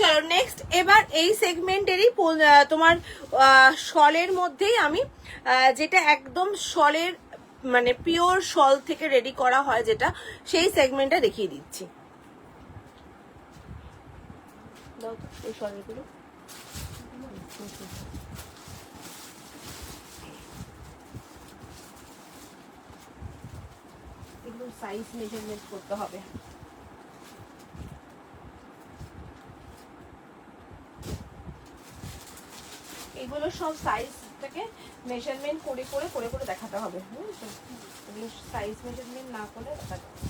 চলো নেক্সট, এবার এই সেগমেন্টেরই তোমার শলের মধ্যেই আমি যেটা একদম শলের মানে পিওর শল থেকে রেডি করা হয় যেটা, সেই সেগমেন্টটা দেখিয়ে দিচ্ছি। দাও তো এই শলগুলো। এগুলো সাইজ মেজারমেন্ট করতে হবে। এগুলো সব সাইজটাকে মেজারমেন্ট করে করে করে করে দেখাতে হবে, বুঝেছো? এগুলো সাইজ মেজারমেন্ট না করে দেখাতে হবে।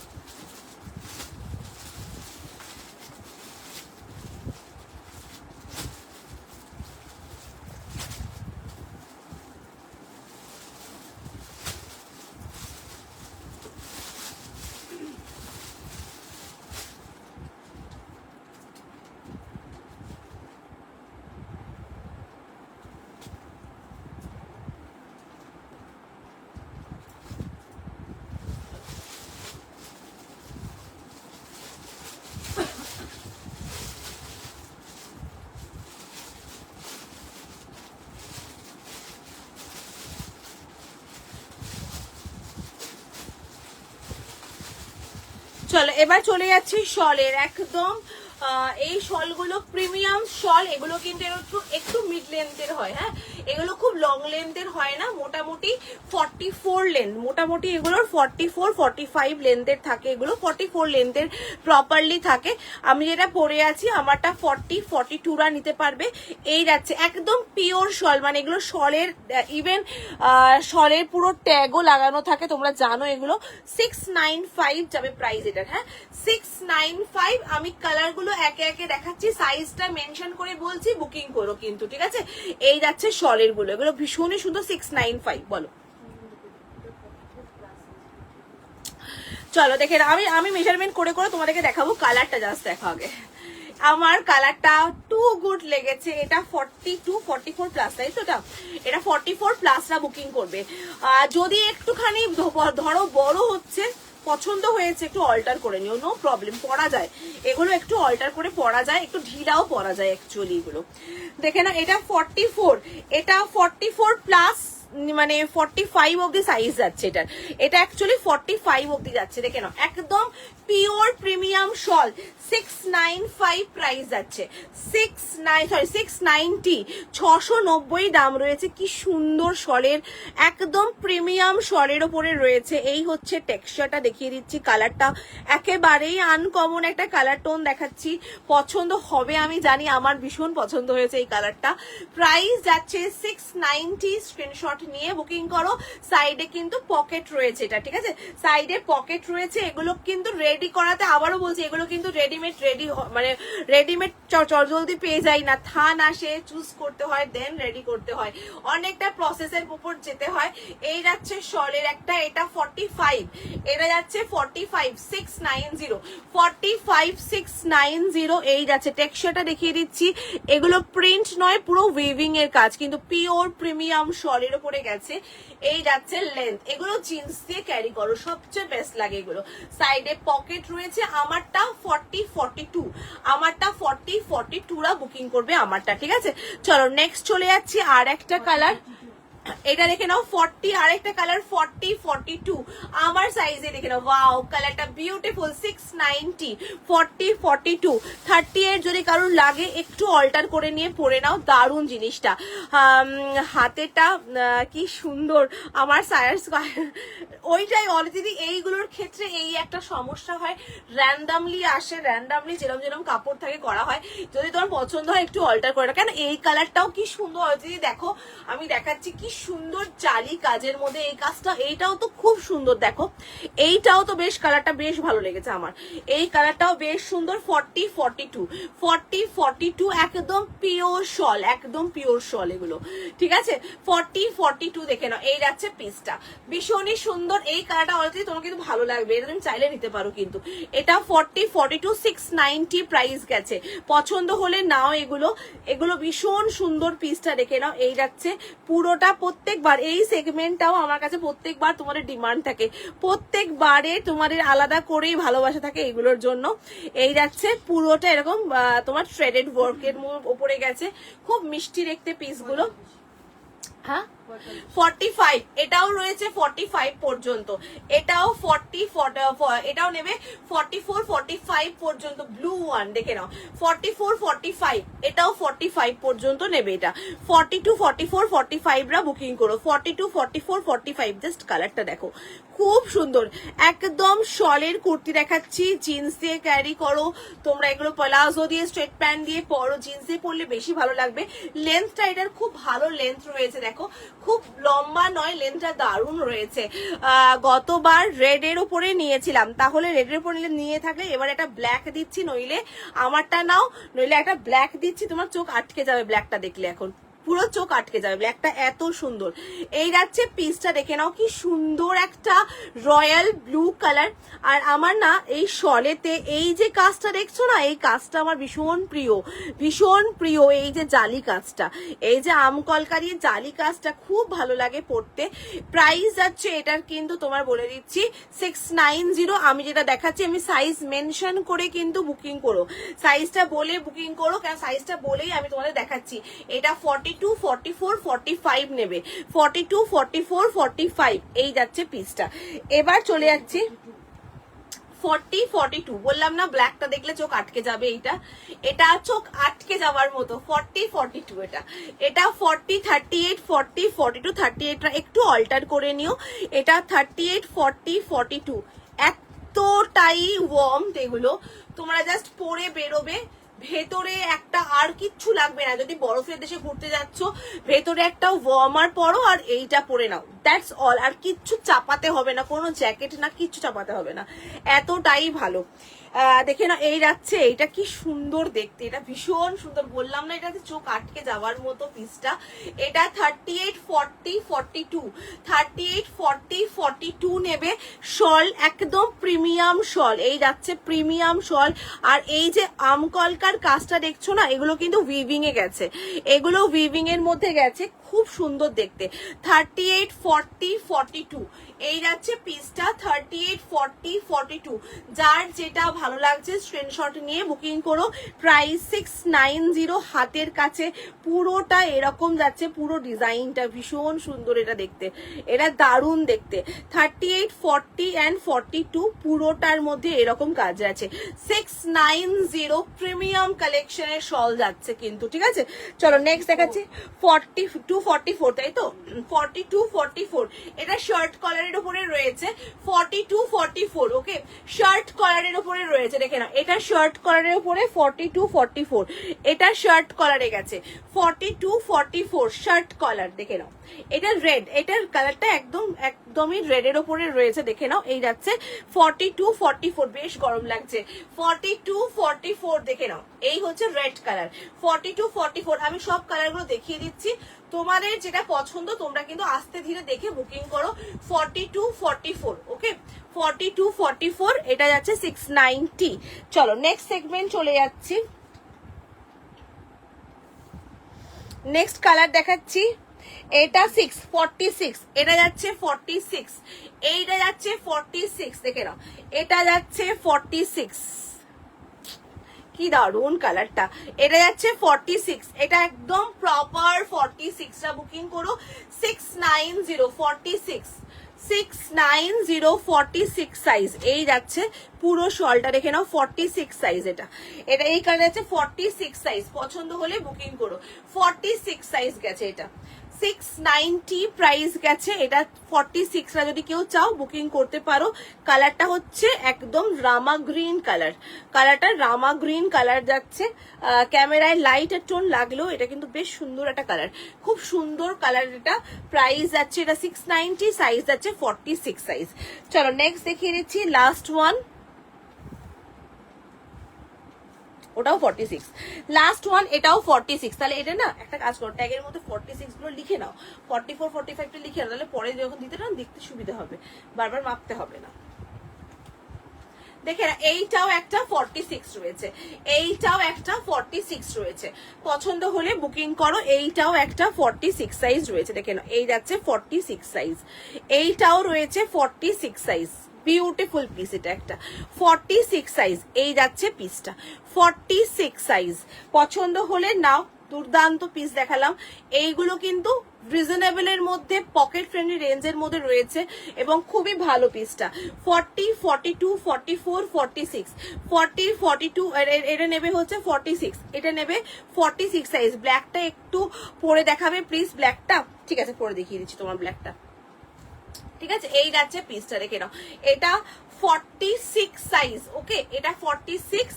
চলো এবার চলে যাচ্ছি শলের, একদম এই শলগুলো প্রিমিয়াম শল। এগুলো কিন্তু একটু মিড লেন্থের হয়, হ্যাঁ, এগুলো খুব লং লেন্থের হয় না, মোটামুটি 44 লেন্থ, মোটামুটি এগুলোর 44, 45 লেন্থের থাকে, এগুলো 44 লেন্থের প্রপারলি থাকে। আমি যেটা পরে আছি আমারটা 40, 42রা নিতে পারবে। এই যাচ্ছে একদম পিওর শল, মানে এগুলো শলের, ইভেন শলের পুরো ট্যাগও লাগানো থাকে, তোমরা জানো এগুলো। 695 যাবে প্রাইস এটার, হ্যাঁ 695। আমি কালারগুলো একে একে দেখাচ্ছি, সাইজটা মেনশন করে বলছি, বুকিং করো কিন্তু, ঠিক আছে। এই যাচ্ছে শলের গুলো, এগুলো ভীষণই সুন্দর। 695 বলো। চলো দেখে আমি মেজারমেন্ট করে করে তোমাদেরকে দেখাবো, কালারটা জাস্ট দেখো আগে। আমার কালারটা টু গুড লেগেছে। এটা 42, 44 প্লাস, তাই তো? এটা 44 প্লাসরা বুকিং করবে। যদি একটুখানি ধরো বড় হচ্ছে, পছন্দ হয়েছে, একটু অল্টার করে নিও, নো প্রবলেম, পরা যায় এগুলো, একটু অল্টার করে পরা যায়, একটু ঢিলাও পরা যায় অ্যাকচুয়ালি এগুলো। দেখে না, এটা 44, এটা 44 প্লাস মানে 45 অব্দি সাইজ যাচ্ছে এটার। এটা অ্যাকচুয়ালি 45 অব্দি যাচ্ছে, দেখে নাও একদম পিওর প্রিমিয়াম শল। 695 প্রাইস যাচ্ছে, 690, 690 দাম রয়েছে। কি সুন্দর শলের, একদম প্রিমিয়াম শলের ওপরে রয়েছে। এই হচ্ছে টেক্সচারটা, দেখিয়ে দিচ্ছি কালারটা একেবারেই আনকমন একটা কালার টোন দেখাচ্ছি। পছন্দ হবে আমি জানি, আমার ভীষণ পছন্দ হয়েছে এই কালারটা। প্রাইস যাচ্ছে 690, স্ক্রিনশট নিয়ে বুকিং করো। সাইডে কিন্তু পকেট রয়েছে এটা, ঠিক আছে, সাইডে পকেট রয়েছে। এগুলো কিন্তু রেডি করাতে, আবারও বলছি, এগুলো কিন্তু রেডিমেড মানে রেডিমেড জলদি পেয়ে যায় না, থান আসে, চুজ করতে হয়, দেন রেডি করতে হয়, অনেকটা প্রসেসের উপর যেতে হয়। এই যাচ্ছে শলের একটা, এটা 45, এটা যাচ্ছে 45, 690, 45, 690 এই যাচ্ছে। টেক্সচারটা দেখিয়ে দিচ্ছি, এগুলো প্রিন্ট নয়, পুরো উইভিং এর কাজ, কিন্তু পিওর প্রিমিয়াম শলের উপরে গেছে। এই যাচ্ছে লেন্থ, এগুলো জিন্স দিয়ে ক্যারি করো, সবচেয়ে বেস্ট লাগে এগুলো। সাইডে পকেট রয়েছে। আমারটা 40, 42, আমারটা 40, 42 রা বুকিং করবে আমারটা, ঠিক আছে। চলো নেক্সট চলে যাচ্ছি আর একটা কালার, এটা দেখে নাও 40, আর একটা কালার 40, 42 আমার সাইজে দেখে নাও। ওয়াও, কালারটা বিউটিফুল। 690, 40, 42, 38 যদি কারোর লাগে একটু অল্টার করে নিয়ে পরে নাও, দারুণ জিনিসটা। হাতেটা কি সুন্দর, আমার সায়ার ওইটাই অলরেডি। এইগুলোর ক্ষেত্রে এই একটা সমস্যা হয়, র্যান্ডামলি আসে, র্যান্ডামলি যেরকম যেরকম কাপড় থাকে করা হয়। যদি তোমার পছন্দ হয় একটু অল্টার করে নাও। কেন এই কালারটাও কি সুন্দর হয়েছে, দেখো আমি দেখাচ্ছি, কি সুন্দর জালি কাজের মধ্যে এই কাজটা। এইটাও তো খুব সুন্দর, দেখো এইটাও তো বেশ, কালারটা বেশ ভালো লেগেছে আমার। এই কালারটাও বেশ সুন্দর। 40, 42, 40, 42 একদম পিওর শল, একদম পিওর শল এগুলো, ঠিক আছে। 40, 42 দেখে নাও। এই যাচ্ছে পিসটা, ভীষণই সুন্দর। এই কালারটা অলরেডি তোমার কিন্তু ভালো লাগবে, এটা তুমি চাইলে নিতে পারো কিন্তু। এটা 40, 42, 690 প্রাইস গেছে। পছন্দ হলে নাও এগুলো, এগুলো ভীষণ সুন্দর। পিসটা দেখে নাও। এই যাচ্ছে পুরোটা। প্রত্যেকবার এই সেগমেন্টটাও আমার কাছে প্রত্যেকবার তোমাদের ডিমান্ড থাকে, প্রত্যেকবারে তোমাদের আলাদা করেই ভালোবাসা থাকে এগুলোর জন্য। এই যাচ্ছে পুরোটা এরকম তোমার থ্রেডেড ওয়ার্কের উপরে গেছে, খুব মিষ্টি দেখতে পিসগুলো। হ্যাঁ 45, এটাও রয়েছে 45 পর্যন্ত, এটাও 40, এটাও নেবে 44, 45 পর্যন্ত। ব্লু ওয়ান দেখে নাও, 44, 45, এটাও 45 পর্যন্ত নেবে। এটা 42, 44, 45 রা বুকিং করো। 42, 44, 45, জাস্ট কালারটা দেখো, খুব সুন্দর। একদম শলের কুর্তি দেখাচ্ছি, জিন্স দিয়ে ক্যারি করো তোমরা, এগুলো প্লাজো দিয়ে, স্ট্রেট প্যান্ট দিয়ে পরো, জিন্স দিয়ে পরলে বেশি ভালো লাগবে। লেন্থটা এটার খুব ভালো লেন্থ রয়েছে, দেখো খুব লম্বা নয়, লেন্থটা দারুণ রয়েছে। গতবার রেড এর উপরে নিয়েছিলাম, তাহলে রেড এর উপরে নিয়ে থাকলে এবার একটা ব্ল্যাক দিচ্ছি, নইলে আমারটা নাও, নইলে একটা ব্ল্যাক দিচ্ছি, তোমার চোখ আটকে যাবে ব্ল্যাকটা দেখলে, এখন পুরো চোখ আটকে যাবে, ব্ল্যাকটা এত সুন্দর। এই যাচ্ছে পিসটা দেখে নাও, কি সুন্দর একটা রয়্যাল ব্লু কালার। আর আমার না এই শলেতে এই যে কাজটা দেখছো না, এই কাজটা আমার ভীষণ প্রিয়, ভীষণ প্রিয়। এই যে জালি কাজটা, এই যে আমকলকারি জালি কাজটা খুব ভালো লাগে পড়তে। প্রাইস যাচ্ছে এটার কিন্তু তোমার বলে দিচ্ছি 690। আমি যেটা দেখাচ্ছি, আমি সাইজ মেনশন করে কিন্তু বুকিং করো, সাইজটা বলে বুকিং করো, কারণ সাইজটা বলেই আমি তোমাদের দেখাচ্ছি। এটা 42, 44, 45 নেবে, 42, 44, 45 এই যাচ্ছে পিসটা। এবার চলে যাচ্ছি 40, 42, বললাম না ব্ল্যাকটা দেখলে চোখ আটকে যাবে, এটা চোখ আটকে যাওয়ার মতো। 40, 42 এটা 40, 38, 40, 42, 38 একটু অল্টার করে নিও। এটা 38, 40, 42 এতটাই ওয়ার্ম, এগুলো তোমরা জাস্ট পরে বেরোবে, ভেতরে একটা আর কিচ্ছু লাগবে না। যদি বরফের দেশে ঘুরতে যাচ্ছ, ভেতরে একটা ওয়ার্মার পরো আর এইটা পরে নাও, দ্যাটস অল। আর কিচ্ছু চাপাতে হবে না, কোনো জ্যাকেট না, কিচ্ছু চাপাতে হবে না, এতটাই ভালো। দেখে না, এই যাচ্ছে, এইটা কি সুন্দর দেখতে, এটা ভীষণ সুন্দর, বললাম না এটা চোখ আটকে যাওয়ার মতো পিসটা। এটা 38, 40, 42, 38, 40, 42 নেবে। শল একদম প্রিমিয়াম শল, এই যাচ্ছে প্রিমিয়াম শল। আর এই যে আমকলকার কাজটা দেখছো না, এগুলো কিন্তু উইভিং এ গেছে, এগুলো উইভিং এর মধ্যে গেছে, খুব সুন্দর দেখতে। 38, 40, 42 এই যাচ্ছে পিসটা 38, 40, 42। যার যেটা ভালো লাগছে স্ক্রিনশট নিয়ে বুকিং করো। প্রাইস 690, হাতের কাছে পুরোটা এরকম যাচ্ছে, পুরো ডিজাইনটা ভীষণ সুন্দর এটা দেখতে, এটা দারুণ দেখতে। 38, 40 অ্যান্ড 42 পুরোটার মধ্যে এরকম কাজ আছে। 690 প্রিমিয়াম কালেকশনের শল যাচ্ছে কিন্তু, ঠিক আছে। চলো নেক্সট দেখাচ্ছি 42, 44, তাই তো 42, 44 এটা শার্ট কলারের উপরে রয়েছে। 42, 44 ওকে, শার্ট কলারের উপরে রয়েছে, দেখে নাও এটা শার্ট কলারের উপরে 42, 44 এটা শার্ট কলারে গেছে। 42, 44 শার্ট কলার, দেখে নাও এটা রেড, এটার কালারটা একদমই রেডের উপরে রয়েছে, দেখে নাও এই যাচ্ছে 42, 44 বেশ গরম লাগছে। 42, 44 দেখে নাও এই হচ্ছে রেড কালার। 42, 44 আমি সব কালারগুলো দেখিয়ে দিচ্ছি, তোমাদের যেটা পছন্দ তোমরা কিন্তু আস্তে ধীরে দেখে বুকিং করো। 42, 44 ওকে, 42, 44 এটা যাচ্ছে 690। চলো নেক্সট সেগমেন্ট চলে যাচ্ছি, নেক্সট কালার দেখাচ্ছি। এটা 646 এটা যাচ্ছে 46, এইটা যাচ্ছে 46 দেখে নাও এটা যাচ্ছে 46, কি দারুন কালারটা। এটা যাচ্ছে 46, এটা একদম প্রপার 46টা বুকিং করো। 690, 46, 690, 46 সাইজ এই যাচ্ছে পুরো শলটা, দেখে নাও 46 সাইজ এটা, এটা এই কালার যাচ্ছে 46 সাইজ, পছন্দ হলে বুকিং করো। 46 সাইজ গেছে এটা, 690 প্রাইস গেছে এটা। 46টা যদি কেউ চাও বুকিং করতে পারো। কালারটা হচ্ছে একদম রামা গ্রিন কালার, কালারটা রামা গ্রিন কালার যাচ্ছে। ক্যামেরায় লাইট টোন লাগলেও এটা কিন্তু বেশ সুন্দর একটা কালার, খুব সুন্দর কালার এটা। প্রাইস যাচ্ছে এটা 690, সাইজ যাচ্ছে 46 সাইজ। চলো নেক্সট দেখিয়ে দিচ্ছি লাস্ট ওয়ান, ওটাও 46, লাস্ট ওয়ান এটাও 46। তাহলে এটা না একটা কাজ করো, ট্যাগের মধ্যে 46 গুলো লিখে নাও, 44, 45 লিখে নাও, তাহলে পরে যখন দিতে না দেখতে সুবিধা হবে, বারবার মাপতে হবে না। দেখে না এইটাও একটা 46 রয়েছে, এইটাও একটা 46 রয়েছে, পছন্দ হলে বুকিং করো। এইটাও একটা 46 সাইজ রয়েছে, দেখে না এই যাচ্ছে 46 সাইজ, এইটাও রয়েছে 46 সাইজ, বিউটিফুল পিস এটা একটা 46 সাইজ এই যাচ্ছে পিসটা 46 সাইজ, পছন্দ হলে নাও। দুর্দান্ত পিস দেখালাম, এইগুলো কিন্তু রিজনেবল এর মধ্যে পকেট ফ্রেন্ডলি রেঞ্জের মধ্যে রয়েছে এবং খুবই ভালো পিসটা। 40, 42, 44, 46, 40, 42 এটা নেবে হচ্ছে 46, এটা নেবে 46 সাইজ। ব্ল্যাকটা একটু পরে দেখাবে প্লিজ, ব্ল্যাকটা ঠিক আছে পরে দেখিয়ে দিচ্ছি তোমার ব্ল্যাকটা, ঠিক আছে। এই যাচ্ছে পিসটা, দেখে নাও এটা 46 সাইজ ওকে, এটা 46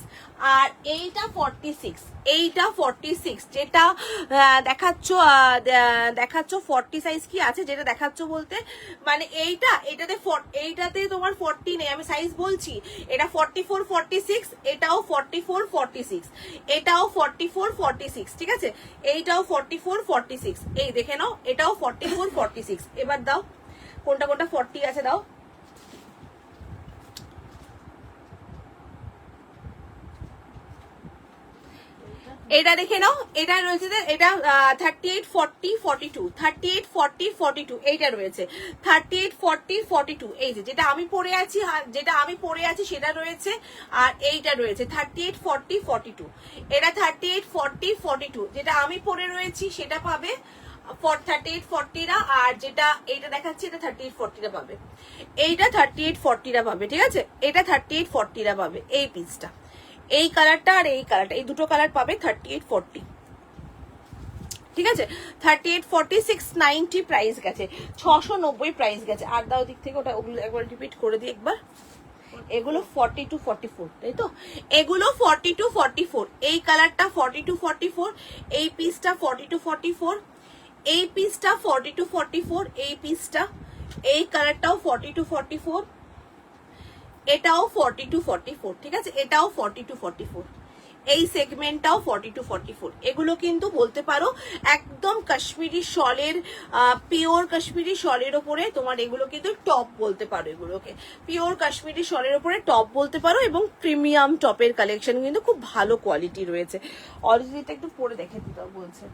আর এইটা 46, এইটা 46 যেটা দেখাচ্ছ 40 সাইজ কি আছে যেটা দেখাচ্ছ বলতে মানে এইটাতে তোমার 40 নেই, আমি সাইজ বলছি। এটা 44, 46, এটাও 44, 46, এটাও 44, 46, ঠিক আছে। এইটাও 44, 46, এই দেখে নাও এটাও 44, 46। এবার দাও কোনটা কোনটা 40 আছে দাও। এটা দেখে নাও, এটা রয়েছে এটা 38, 40, 42, 38, 40, 42 এইটা রয়েছে। 38, 40, 42 এই যেটা আমি পরে আছি সেটা রয়েছে, আর এইটা রয়েছে 38, 40, 42। এটা 38, 40, 42 যেটা আমি পরে রয়েছি সেটা পাবে 38, 40রা, আর যেটা এইটা দেখাচ্ছি এটা 38, 40রা পাবে, এইটা 38, 40রা পাবে, ঠিক আছে। এটা 38, 40রা পাবে এই পিসটা, এই কালারটা আর এই কালারটা, এই দুটো কালার পাবে 38, 40, ঠিক আছে। 38, 40, 690 প্রাইস গেছে, 690 প্রাইস গেছে। আর দাও দিক থেকে ওটা, ওগুলো একবার রিপিট করে দিই একবার। এগুলো 42, 44 তাই তো, এগুলো 42, 44, এই কালারটা 42, 44, এই পিসটা 42, 44, এই পিসটা 42, 44, এই পিসটা, এই কালারটাও 42, 44, এটাও 42, 44, ঠিক আছে। এটাও 42, 44, এই সেগমেন্টটাও 42, 44। এগুলো কিন্তু বলতে পারো একদম কাশ্মীরি শলের, পিওর কাশ্মীরি শলের ওপরে তোমার এগুলো কিন্তু টপ বলতে পারো, এগুলোকে পিওর কাশ্মীরি শলের ওপরে টপ বলতে পারো এবং প্রিমিয়াম টপের কালেকশন কিন্তু খুব ভালো কোয়ালিটি রয়েছে। অরিজিনালটা একটু পরে দেখে দিতে বলছে,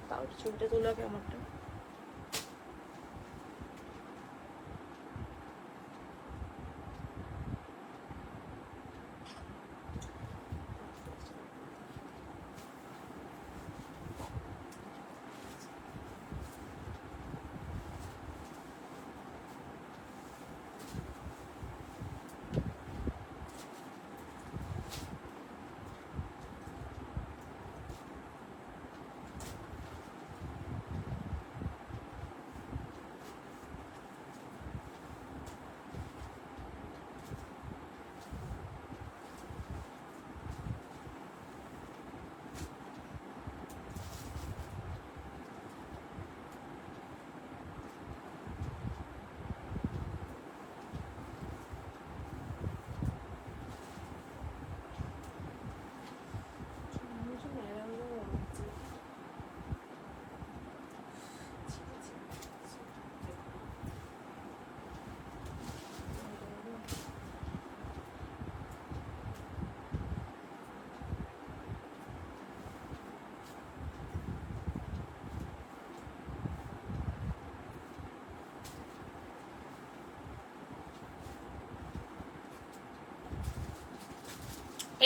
তাও ছবিটা তোলা আমারটা।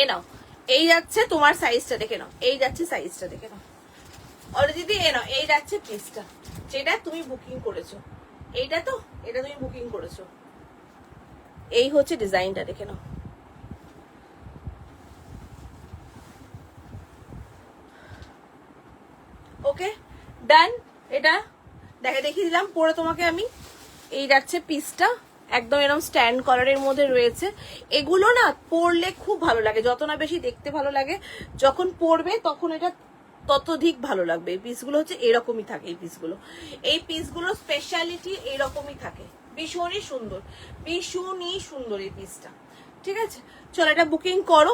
এ নাও, এই যাচ্ছে তোমার সাইজটা দেখে নাও, এই যাচ্ছে সাইজটা দেখে নাও অলরেডি। এ নাও, এই যাচ্ছে পিসটা যেটা তুমি বুকিং করেছো, এইটা তো, এটা তুমি বুকিং করেছো। এই হচ্ছে ডিজাইনটা দেখে নাও। ওকে ডান। এটা দেখিয়ে দিলাম পরে তোমাকে আমি। এই যাচ্ছে পিসটা, একদম এরকম স্ট্যান্ড কলারের মধ্যে রয়েছে। এগুলো না পরলে খুব ভালো লাগে, যত না বেশি দেখতে ভালো লাগে, যখন পরবে তখন এটা ততোধিক ভালো লাগবে। এই পিসগুলো হচ্ছে এরকমই থাকে, এই পিসগুলো, এই পিসগুলোর স্পেশালিটি এরকমই থাকে। ভীষণই সুন্দর, ভীষণই সুন্দর এই পিসটা। ঠিক আছে, চলো এটা বুকিং করো।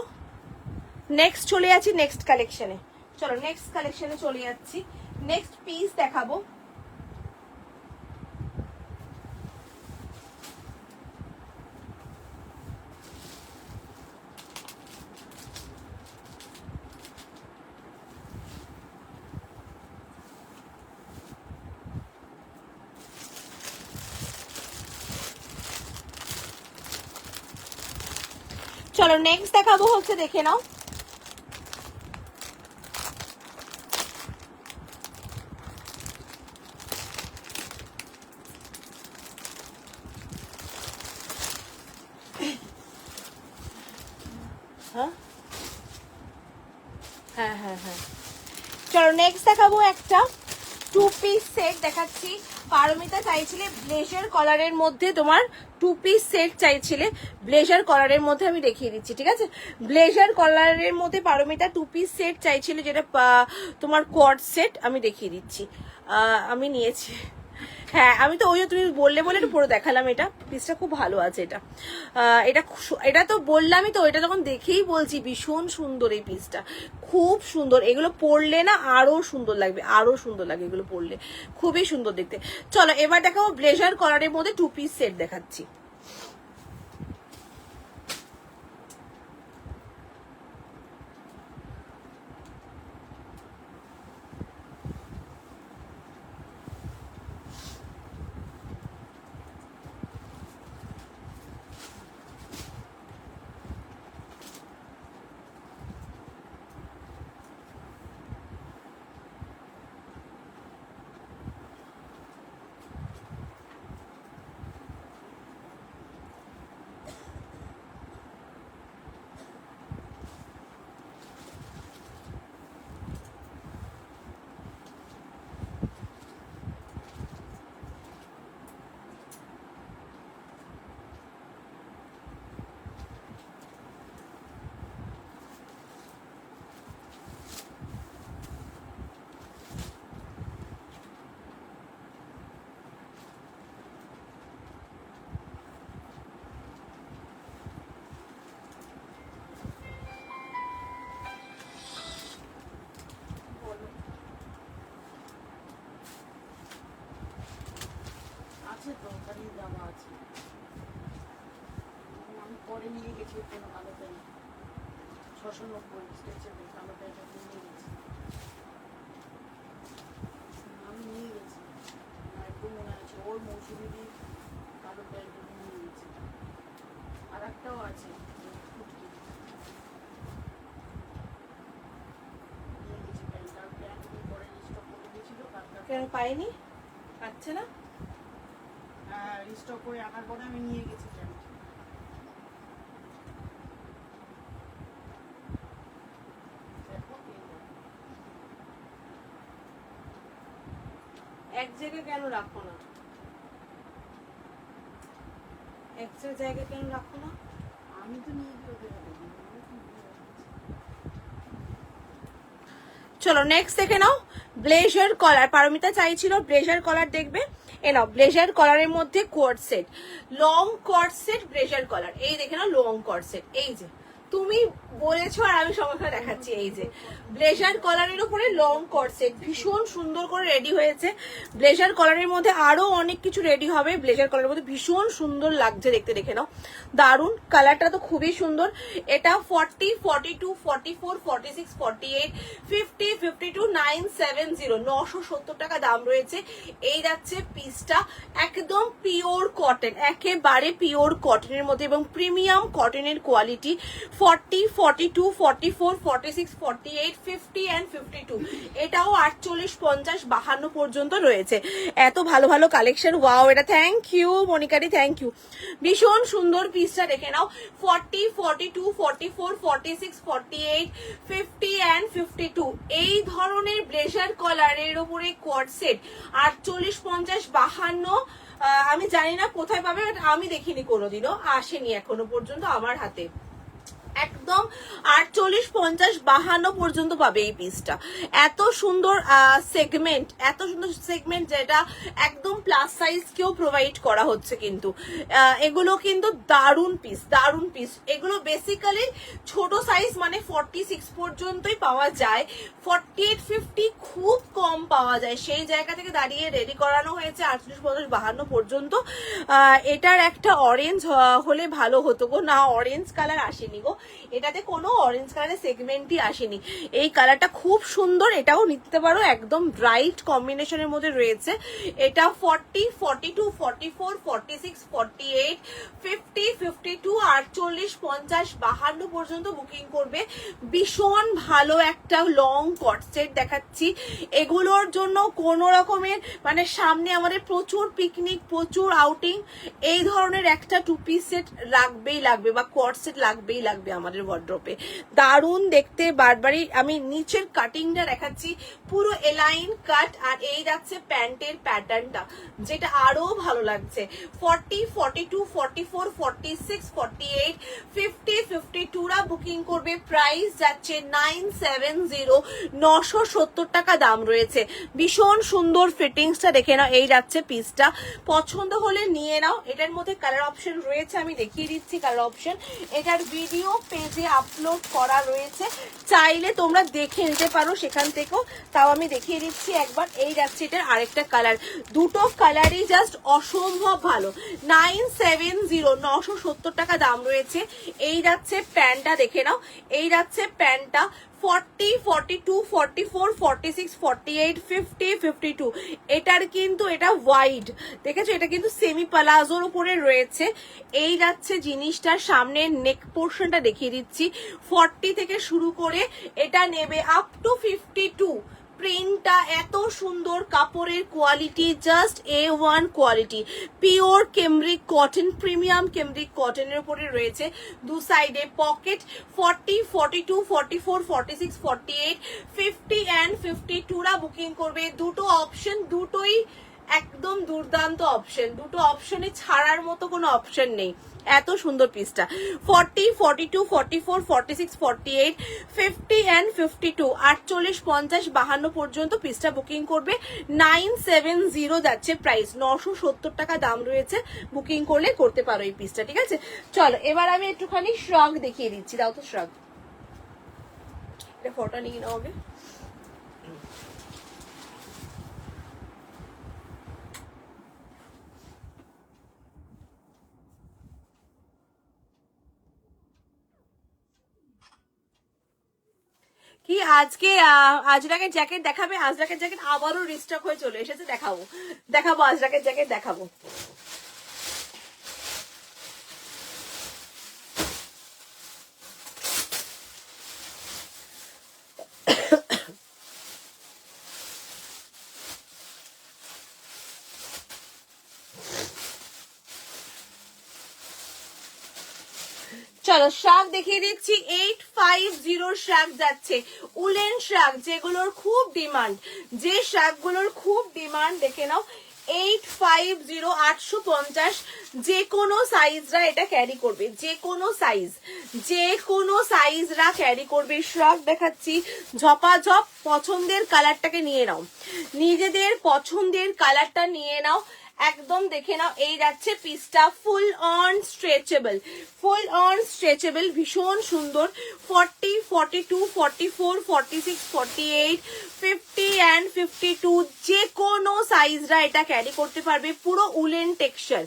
নেক্সট চলে যাচ্ছি নেক্সট কালেকশনে। চলো নেক্সট কালেকশনে চলে যাচ্ছি, নেক্সট পিস দেখাবো। চলো নেক্সট দেখাবো হচ্ছে, দেখে নাও, হ্যাঁ হ্যাঁ হ্যাঁ হ্যাঁ। চলো নেক্সট দেখাবো একটা টু পিস সেট দেখাচ্ছি। পারমিতা চাইছিলে ব্লেজার কলারের মধ্যে, তোমার টু পিস সেট চাইছিলে ব্লেজার কলারের মধ্যে, আমি দেখিয়ে দিচ্ছি। ঠিক আছে, ব্লেজার কলারের মধ্যে পারমিতা টু পিস সেট চাইছিল, যেটা তোমার কোয়ার্ড সেট, আমি দেখিয়ে দিচ্ছি। আমি নিয়েছি, হ্যাঁ আমি তো ওই তুমি বললে বলে একটু পুরো দেখালাম। এটা পিসটা খুব ভালো আছে। এটা এটা তো বললামই তো, এটা যখন দেখেই বলছি ভীষণ সুন্দর এই পিসটা, খুব সুন্দর। এগুলো পরলে না আরো সুন্দর লাগবে, আরো সুন্দর লাগে এগুলো পরলে, খুবই সুন্দর দেখতে। চলো এবার দেখাবো ব্লেজার কলারের মধ্যে টু পিস সেট দেখাচ্ছি। আছে তো, ওখানে দেওয়া আছে। আমি পরে নিয়ে গেছি কোনো কালো প্যান্ট, 690 স্ট্রেচেবল কালো প্যান্ট নিয়ে গেছি। আমি নিয়ে গেছি, আমার একদম মনে আছে, ওর মৌসুমিরই কালো প্যান্ট নিয়ে গেছি। আর একটাও আছে ফুটকি, নিয়ে গেছি প্যান্ট। আর প্যান্ট পরে স্টক করে দিয়েছিল, কেন পাইনি, পাচ্ছে না? স্টক করে আনার পরে আমি নিয়ে গেছি প্যান্ট। এক জায়গায় কেন রাখো না, এক জায়গায় কেন রাখো না? আমি তো নিয়ে গিয়ে ওদের হাতে দিই। চলো নেক্সট দেখে নাও ব্লেজার কলার। পারমিতা চাইছিল ব্লেজার কলার দেখবে, এ নাও ব্লেজার কলারের মধ্যে coat set, long coat set blazer collar. এই দেখে নাও লং কোট সেট, এই যে তুমি বলেছো আর আমি সবাইকে দেখাচ্ছি। এই যে ব্লেজার কলারের উপরে লং কোট সেট, ভীষণ সুন্দর করে রেডি হয়েছে। ব্লেজার কলারের মধ্যে আরো অনেক কিছু রেডি হবে, ব্লেজার কলারের মধ্যে ভীষণ সুন্দর লাগছে দেখতে, দেখে নাও দারুন, কালারটা তো খুবই সুন্দর। এটা 40, 42, 44, 46, 48, 50, 52, 970, 970 টাকা দাম রয়েছে। এই যাচ্ছে পিসটা, একদম পিওর কটন, একেবারে পিওর কটনের মধ্যে এবং প্রিমিয়াম কটনের কোয়ালিটি, 40, 42, 44, 46, 48, 50 and 52, এটাও 48, 50, 52 পর্যন্ত রয়েছে। এত ভালো ভালো কালেকশন, ওয়াও, এটা থ্যাংক ইউ মনিকারি, থ্যাংক ইউ। ভীষণ সুন্দর পিসটা দেখে নাও। 40, 42, 44, 46, 48, 50 and 52, এই ধরনের ব্লেজার কলারের উপরে কোয়াড সেট 48, 50, 52। আমি জানি না কোথায় পাবে, আমি দেখিনি কোনোদিনও, আসেনি এখনো পর্যন্ত আমার হাতে। একদম 48, 50, 52 পর্যন্ত পাবে এই পিসটা। এত সুন্দর সেগমেন্ট, এত সুন্দর সেগমেন্ট, যেটা একদম প্লাস সাইজ কেও প্রোভাইড করা হচ্ছে। কিন্তু এগুলো কিন্তু দারুণ পিস, দারুণ পিস। এগুলো বেসিক্যালি ছোট সাইজ মানে 46 পর্যন্তই পাওয়া যায়, 48, 50 খুব কম পাওয়া যায়। সেই জায়গা থেকে দাঁড়িয়ে রেডি করানো হয়েছে 48, 50, 52 পর্যন্ত। এটার একটা অরেঞ্জ হলে ভালো হতো গো, না অরেঞ্জ কালার আসেনি গো, এটাতে কোনো অরেঞ্জ কালারের সেগমেন্টই আসেনি। এই কালারটা খুব সুন্দর, এটাও নিতে পারো, একদম ব্রাইট কম্বিনেশনের মধ্যে রয়েছে। এটা 40, 42, 44, 46, 48, 50, 52, 48, 50, 52 পর্যন্ত বুকিং করবে। ভীষণ ভালো একটা লং কট সেট দেখাচ্ছি। এগুলোর জন্য কোনো রকমের মানে সামনে আমাদের প্রচুর পিকনিক, প্রচুর আউটিং, এই ধরনের একটা টু পিস সেট লাগবেই লাগবে, বা কট সেট লাগবেই লাগবে আমাদের ওয়ার্ড্রোপে। দারুণ দেখতে। বারবারই আমি নিচের কাটিংটা দেখাচ্ছি, পুরো এলাইন কাট, আর এই যাচ্ছে প্যান্টের প্যাটার্নটা, যেটা আরো ভালো লাগছে। 40, 42, 44, 46, 48, 50, 52 রা বুকিং করবে। প্রাইস যাচ্ছে 970, 970 টাকা দাম রয়েছে। ভীষণ সুন্দর ফিটিংসটা দেখে নাও। এই যাচ্ছে পিসটা, পছন্দ হলে নিয়ে নাও। এটার মধ্যে কালার অপশন রয়েছে, আমি দেখিয়ে দিচ্ছি কালার অপশন। এটার ভিডিও পেজে আপলোড করা রয়েছে, চাইলে তোমরা দেখে নিতে পারো সেখান থেকেও। তাও আমি দেখিয়ে দিচ্ছি একবার। এই যাচ্ছে এটার আরেকটা কালার, দুটো কালারই জাস্ট অসম্ভব ভালো। 970, 970 টাকা দাম রয়েছে। এই যাচ্ছে প্যান্টটা দেখে নাও, এই যাচ্ছে প্যান্টটা। 40, 42, 44, 46, 48, 50, 52, এটার কিন্তু এটা ওয়াইড, দেখেছো, এটা কিন্তু সেমি প্লাজোর উপরে রয়েছে। এই যাচ্ছে জিনিসটার সামনে নেক পোর্শনটা দেখিয়ে দিচ্ছি। 40 থেকে শুরু করে এটা নেবে আপ টু 52। প্রিন্টটা এত সুন্দর, কাপড়ের quality just A1 quality, pure cambric cotton, premium cambric কটনের উপরে রয়েছে। দু সাইডে পকেট। 40, 42, 44, 46, 48, 50 and 52 রা বুকিং করবে। দুটো অপশন, দুটোই একদম দুর্দান্ত অপশন, দুটো অপশনে ছাড়ার মতো কোনো অপশন নেই। এত সুন্দর পিসটা। 40, 42, 44, 46, 48, 50 and 52, 48, 50, 52 পর্যন্ত পিসটা বুকিং করবে। 970 যাচ্ছে প্রাইস, 970 টাকা দাম রয়েছে। বুকিং করলে করতে পারো এই পিসটা, ঠিক আছে। চলো এবার আমি একটুখানি শ্রাগ দেখিয়ে দিচ্ছি, দাও তো শ্রাগ, এটা ফটো নিয়ে নাও আগে। কি আজকে আজরাকের জ্যাকেট দেখাবে? আজরাকের জ্যাকেট আবারও রিস্টক হয়ে চলে এসেছে, দেখাবো দেখাবো আজরাকের জ্যাকেট দেখাবো। চলো শ্রাগ দেখিয়ে দিচ্ছি। 850 শ্রাগ যাচ্ছে, উলেন শ্রাগ, যেগুলোর খুব ডিমান্ড, যে শ্রাগগুলোর খুব ডিমান্ড দেখে নাও। 850, 850, যে কোনো সাইজরা এটা ক্যারি করবে, যে কোনো সাইজ, যে কোনো সাইজরা ক্যারি করবে। শ্রাগ দেখাচ্ছি, ঝপাঝপ। পছন্দের কালারটাকে নিয়ে নাও, নিজেদের পছন্দের কালারটা নিয়ে নাও, একদম দেখে নাও। এই যাচ্ছে পিসটা, full on stretchable, full on stretchable, ভীষণ সুন্দর। 40, 42, 44, 46, 48, 50 and 52, যে কোনো সাইজরা এটা ক্যারি করতে পারবে। পুরো উলেন টেক্সচার,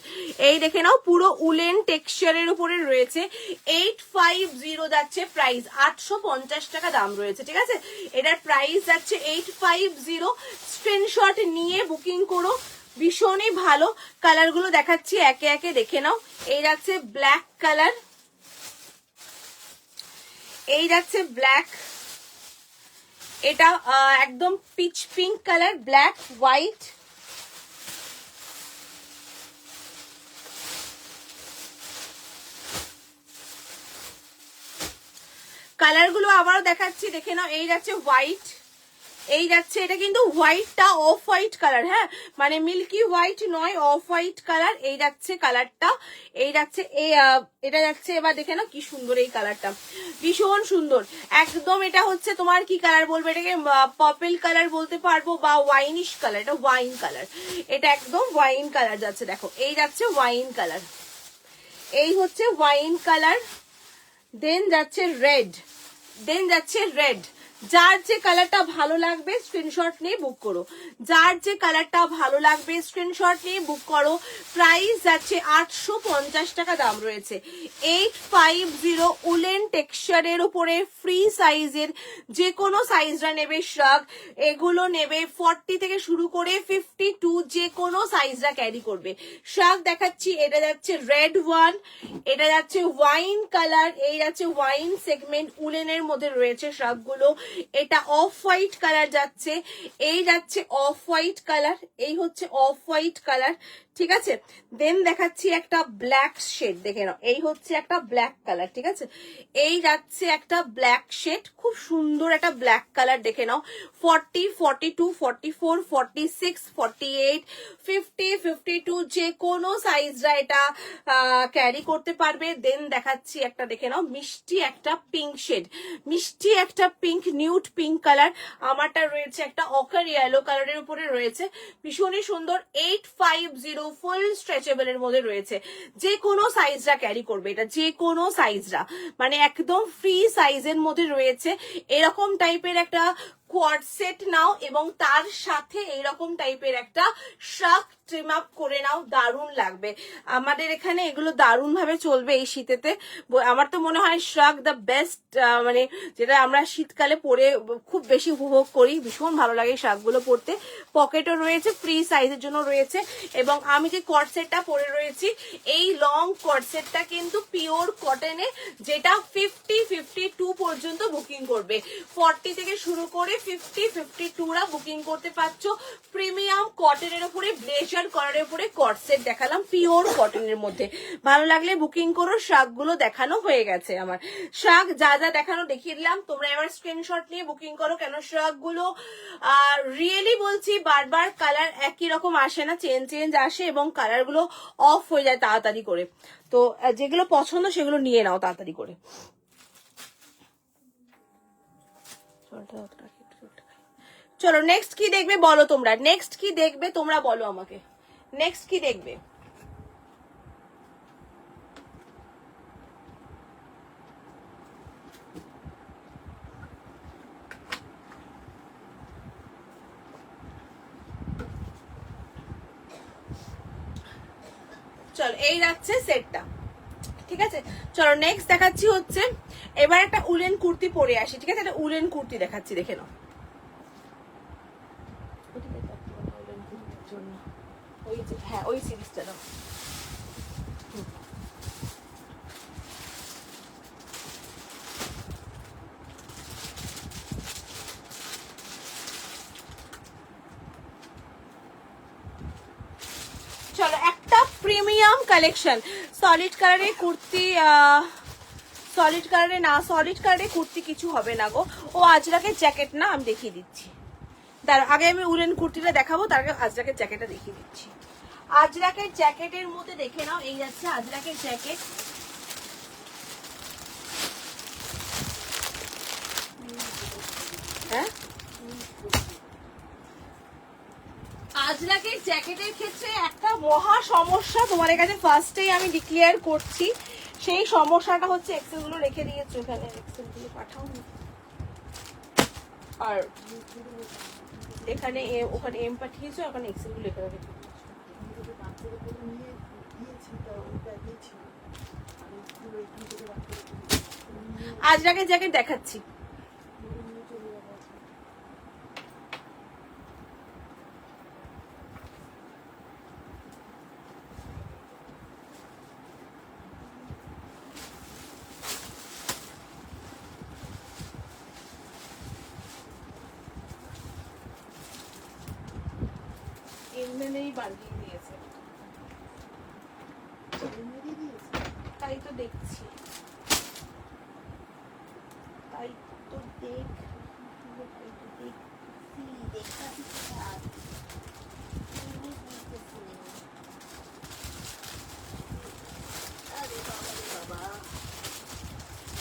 এই দেখে নাও, পুরো উলেন টেক্সচারের উপরে রয়েছে। 850 যাচ্ছে প্রাইস, 850 টাকা দাম রয়েছে, ঠিক আছে। এটার প্রাইস যাচ্ছে 850। স্ক্রিনশট নিয়ে বুকিং করো, ভীষণই ভালো। কালারগুলো দেখাচ্ছি একে একে, দেখে নাও। এই যাচ্ছে ব্ল্যাক কালার, এই যাচ্ছে ব্ল্যাক, এটা একদম pitch pink colour, black white. Colour গুলো আবারও দেখাচ্ছি, দেখে নাও। এই যাচ্ছে হোয়াইট, এই যাচ্ছে, এটা কিন্তু হোয়াইটটা অফ হোয়াইট কালার, হ্যাঁ, মানে মিল্কি হোয়াইট নয়, অফ হোয়াইট কালার। এই যাচ্ছে কালারটা, এই যাচ্ছে এটা যাচ্ছে। এবার দেখে নাও কি সুন্দর এই কালারটা, ভীষণ সুন্দর একদম। এটা হচ্ছে তোমার কি কালার বলবো, এটাকে পার্পল কালার বলতে পারবো বা ওয়াইনিশ কালার, এটা ওয়াইন কালার, এটা একদম ওয়াইন কালার যাচ্ছে। দেখো এই যাচ্ছে ওয়াইন কালার, এই হচ্ছে ওয়াইন কালার। দেন যাচ্ছে রেড, দেন যাচ্ছে রেড। যার যে কালারটা ভালো লাগবে স্ক্রিনশট নিয়ে বুক করো, যার যে কালারটা ভালো লাগবে স্ক্রিনশট নিয়ে বুক করো। প্রাইস যাচ্ছে 850 টাকা দাম রয়েছে। 850 উলেন টেক্সচারের উপরে ফ্রি সাইজের, যে কোনো সাইজরা নেবে শ্রাগ, এগুলো নেবে 40 থেকে শুরু করে 52, যে কোনো সাইজরা ক্যারি করবে। শ্রাগ দেখাচ্ছি, এটা যাচ্ছে রেড ওয়ান, এটা যাচ্ছে ওয়াইন কালার, এই যাচ্ছে ওয়াইন সেগমেন্ট উলেনের মধ্যে রয়েছে শ্রাগগুলো। এটা অফ হোয়াইট কালার যাচ্ছে, এই যাচ্ছে অফ হোয়াইট কালার, এই হচ্ছে অফ হোয়াইট কালার, ঠিক আছে। দেন দেখাচ্ছি একটা ব্ল্যাক শেড, দেখে নাও, এই হচ্ছে একটা ব্ল্যাক কালার, ঠিক আছে। এই যাচ্ছে একটা ব্ল্যাক শেড, খুব সুন্দর একটা ব্ল্যাক কালার, দেখে নাও। 40, 42, 44, 46, 48, 50, 52, যে কোনো সাইজরা এটা ক্যারি করতে পারবে। দেন দেখাচ্ছি একটা, দেখে নাও, মিষ্টি একটা পিঙ্ক শেড, মিষ্টি একটা পিঙ্ক, নিউড পিঙ্ক কালার। আমারটা রয়েছে একটা অকার ইয়েলো কালারের উপরে রয়েছে, ভীষণই সুন্দর। 850 ফুল স্ট্রেচেবল এর মধ্যে রয়েছে, যে কোনো সাইজরা ক্যারি করবে এটা, যে কোনো সাইজরা, মানে একদম ফ্রি সাইজের মধ্যে রয়েছে। এরকম টাইপের একটা কোয়ার্ড সেট নাও এবং তার সাথে এইরকম টাইপের একটা শ্রাগ ট্রিম আপ করে নাও, দারুণ লাগবে। আমাদের এখানে এগুলো দারুণ ভাবে চলবে এই শীতেতে। আমার তো মনে হয় শ্রাগ দ্য বেস্ট, মানে যেটা আমরা শীতকালে পরে খুব বেশি উপভোগ করি, ভীষণ ভালো লাগে শ্রাগগুলো পরতে। পকেটও রয়েছে, ফ্রি সাইজের জন্য রয়েছে। এবং আমি যে কর্ড সেটটা পরে রয়েছি, এই লং কর্ড সেটটা কিন্তু পিওর কটনে, যেটা 50, 52 পর্যন্ত বুকিং করবে। 40 থেকে শুরু করে 50, 52রা বুকিং করতে পারছো। প্রিমিয়াম কটনের উপরে ব্লেজার কলারের উপরে কর্ড সেট দেখালাম পিওর কটনের মধ্যে, ভালো লাগলে বুকিং করো। শ্রাগগুলো দেখানো হয়ে গেছে আমার, শ্রাগ যা যা দেখানো দেখিয়ে দিলাম, তোমরা এবার স্ক্রিনশট নিয়ে বুকিং করো। কেন শ্রাগগুলো রিয়েলি বলছি, বারবার কালার একই রকম আসে না, চেঞ্জ চেঞ্জ আসে এবং কালারগুলো অফ হয়ে যায় তাড়াতাড়ি করে। তো যেগুলো পছন্দ সেগুলো নিয়ে নাও তাড়াতাড়ি করে। চলো নেক্সট কি দেখবে বলো তোমরা, নেক্সট কি দেখবে তোমরা বলো আমাকে, নেক্সট কি দেখবে। চলো এই যাচ্ছে সেটটা, ঠিক আছে। চলো নেক্সট দেখাচ্ছি হচ্ছে, এবার একটা উলেন কুর্তি পরে আসি, ঠিক আছে। একটা উলেন কুর্তি দেখাচ্ছি, দেখে নাও। হ্যাঁ ওই সিরিজটা দাও। চলো একটা প্রিমিয়াম কালেকশন, সলিড কালারের কুর্তি, সলিড কালারে না, সলিড কালারের কুর্তি কিছু হবে না গো। ও আজরাকের জ্যাকেট না, আমি দেখিয়ে দিচ্ছি, দাঁড়াও আগে আমি উলেন কুর্তিটা দেখাবো, তার আগে আজরাকের জ্যাকেটটা দেখিয়ে দিচ্ছি। আজরাকের জ্যাকেটের মধ্যে দেখে নাও, এই যাচ্ছে আজরাকের জ্যাকেট, হ্যাঁ। আজরাকের জ্যাকেটের ক্ষেত্রে একটা মহা সমস্যা তোমাদের কাছে ফার্স্টেই আমি ডিক্লেয়ার করছি, সেই সমস্যাটা হচ্ছে এক্সেল গুলো রেখে দিয়েছো এখানে, এক্সেল গুলো পাঠাও আর এখানে ওখানে এম পাঠিয়েছো, ওখানে এক্সেল গুলো লেখা রেখে আজরাকের জ্যাকেট দেখাচ্ছি। মেনেই বানিয়ে দিয়েছে, মেরে দিয়েছে। তাই তো দেখছি, তাই তো দেখছি,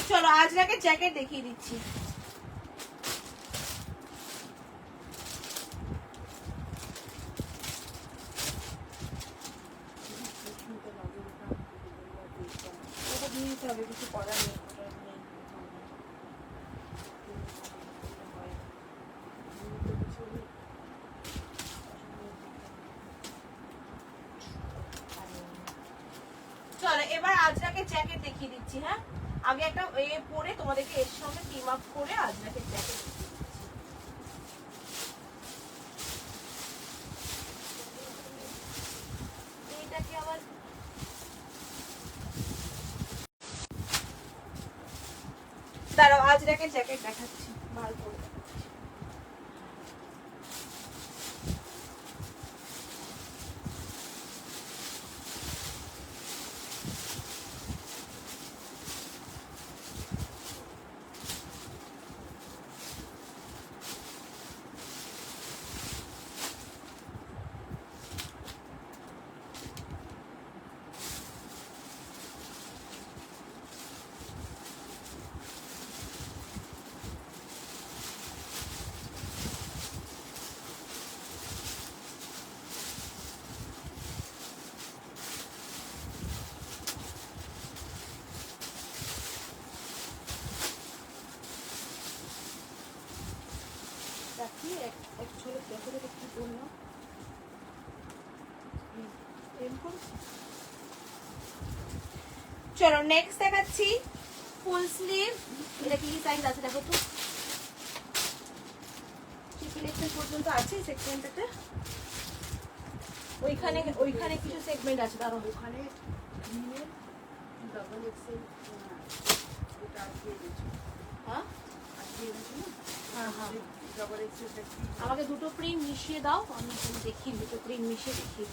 চলো আজরাকে জ্যাকেট দেখিয়ে দিচ্ছি। ওটা দিয়ে দিতে হবে, কিছু করার নেই, ওটা নেই। চলো এবার আজরাকে জ্যাকেট দেখিয়ে দিচ্ছি। হ্যাঁ, আগে একটা পরে তোমাদেরকে এর সঙ্গে টিম আপ করে আজরাকে জ্যাকেট দেখিয়ে দিচ্ছি। এইটাকে আবার দাঁড়াও, আজরাকে জ্যাকেট দেখাচ্ছি, বার করে দেখাচ্ছি। দেখি এক ঝলক দেখো তো কি বললাম। চলো নেক্সট দেখাচ্ছি ফুল স্লিভ। এটা কি সাইজ আছে দেখো তো, ট্রিপল এক্সেল পর্যন্ত আছে সেগমেন্টটাতে। ওইখানে কিছু সেগমেন্ট আছে, দাঁড়াও ওখানে ডাবল এক্সেল এটা আজকে এনেছো। হ্যাঁ আজকে এনেছো না? হ্যাঁ হ্যাঁ, ডাবল এক্সেলটা কি? আমাকে দুটো প্রিন্ট মিশিয়ে দাও, আমি দেখি দুটো প্রিন্ট মিশিয়ে দেখি।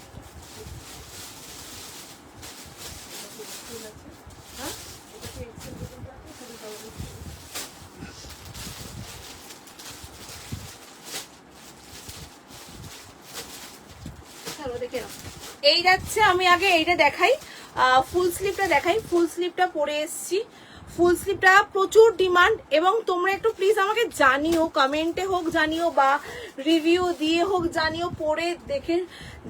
এক্সেল আছে। হ্যাঁ এটাকে এক্সেল পর্যন্ত আছে, শুধু ডাবল এক্সেল। চলো দেখে নাও। এই যাচ্ছে, আমি আগে এইটা দেখাই, ফুল স্লিভটা দেখাই। ফুল স্লিভটা পরে এসছি, ফুল স্লিভটা প্রচুর ডিমান্ড, এবং তোমরা একটু প্লিজ আমাকে জানিও, কমেন্টে হোক জানিও বা রিভিউ দিয়ে হোক জানিও, পরে দেখে